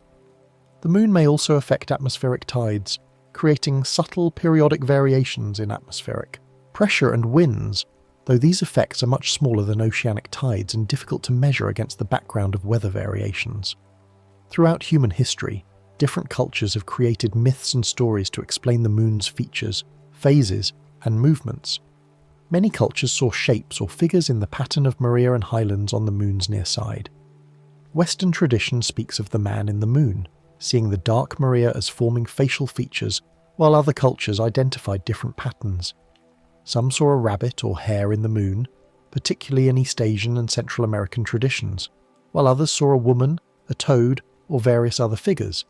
The moon may also affect atmospheric tides, creating subtle periodic variations in atmospheric pressure and winds, though these effects are much smaller than oceanic tides and difficult to measure against the background of weather variations. Throughout human history, different cultures have created myths and stories to explain the moon's features, phases, and movements. Many cultures saw shapes or figures in the pattern of Maria and Highlands on the moon's near side. Western tradition speaks of the man in the moon, seeing the dark Maria as forming facial features, while other cultures identified different patterns. Some saw a rabbit or hare in the moon, particularly in East Asian and Central American traditions, while others saw a woman, a toad, or various other figures.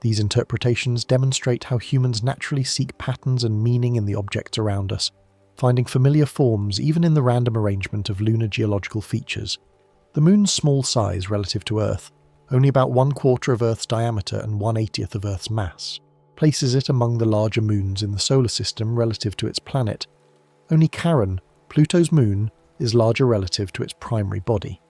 These interpretations demonstrate how humans naturally seek patterns and meaning in the objects around us, finding familiar forms even in the random arrangement of lunar geological features. The moon's small size relative to Earth, only about 1/4 of Earth's diameter and 1/80th of Earth's mass, places it among the larger moons in the solar system relative to its planet. Only Charon, Pluto's moon, is larger relative to its primary body.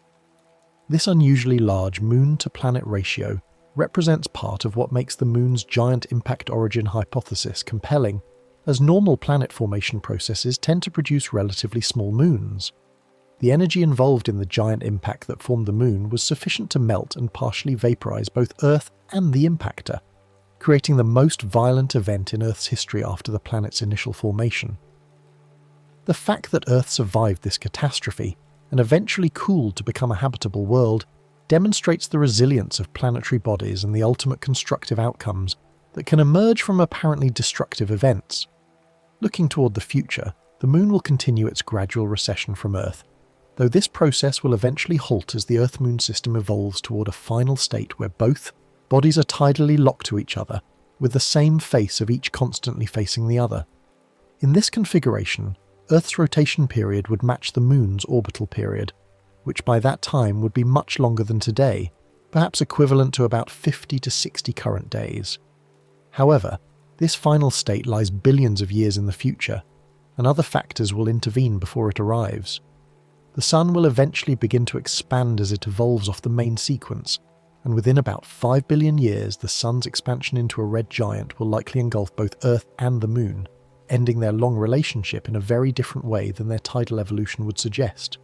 This unusually large moon-to-planet ratio represents part of what makes the moon's giant impact origin hypothesis compelling, as normal planet formation processes tend to produce relatively small moons. The energy involved in the giant impact that formed the moon was sufficient to melt and partially vaporize both Earth and the impactor, creating the most violent event in Earth's history after the planet's initial formation. The fact that Earth survived this catastrophe and eventually cooled to become a habitable world demonstrates the resilience of planetary bodies and the ultimate constructive outcomes that can emerge from apparently destructive events. Looking toward the future, the moon will continue its gradual recession from Earth, though this process will eventually halt as the Earth-Moon system evolves toward a final state where both bodies are tidally locked to each other, with the same face of each constantly facing the other. In this configuration, Earth's rotation period would match the moon's orbital period, which by that time would be much longer than today, perhaps equivalent to about 50 to 60 current days. However, this final state lies billions of years in the future, and other factors will intervene before it arrives. The Sun will eventually begin to expand as it evolves off the main sequence, and within about 5 billion years the Sun's expansion into a red giant will likely engulf both Earth and the Moon, ending their long relationship in a very different way than their tidal evolution would suggest.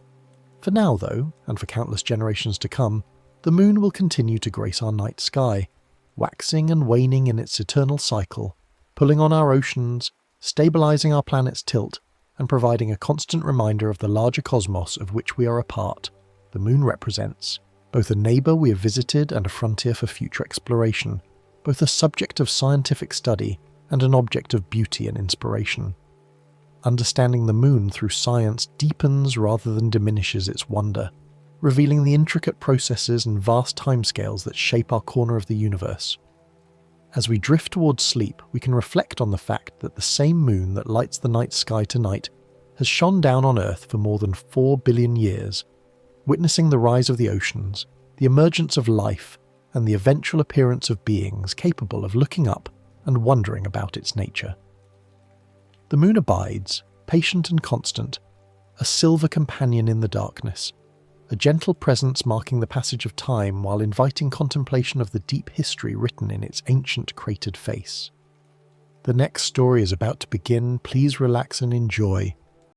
For now, though, and for countless generations to come, the Moon will continue to grace our night sky, waxing and waning in its eternal cycle, pulling on our oceans, stabilizing our planet's tilt, and providing a constant reminder of the larger cosmos of which we are a part. The Moon represents both a neighbour we have visited and a frontier for future exploration, both a subject of scientific study and an object of beauty and inspiration. Understanding the Moon through science deepens rather than diminishes its wonder, revealing the intricate processes and vast timescales that shape our corner of the universe. As we drift towards sleep, we can reflect on the fact that the same moon that lights the night sky tonight has shone down on Earth for more than 4 billion years, witnessing the rise of the oceans, the emergence of life, and the eventual appearance of beings capable of looking up and wondering about its nature. The moon abides, patient and constant, a silver companion in the darkness, a gentle presence marking the passage of time while inviting contemplation of the deep history written in its ancient cratered face. The next story is about to begin. Please relax and enjoy.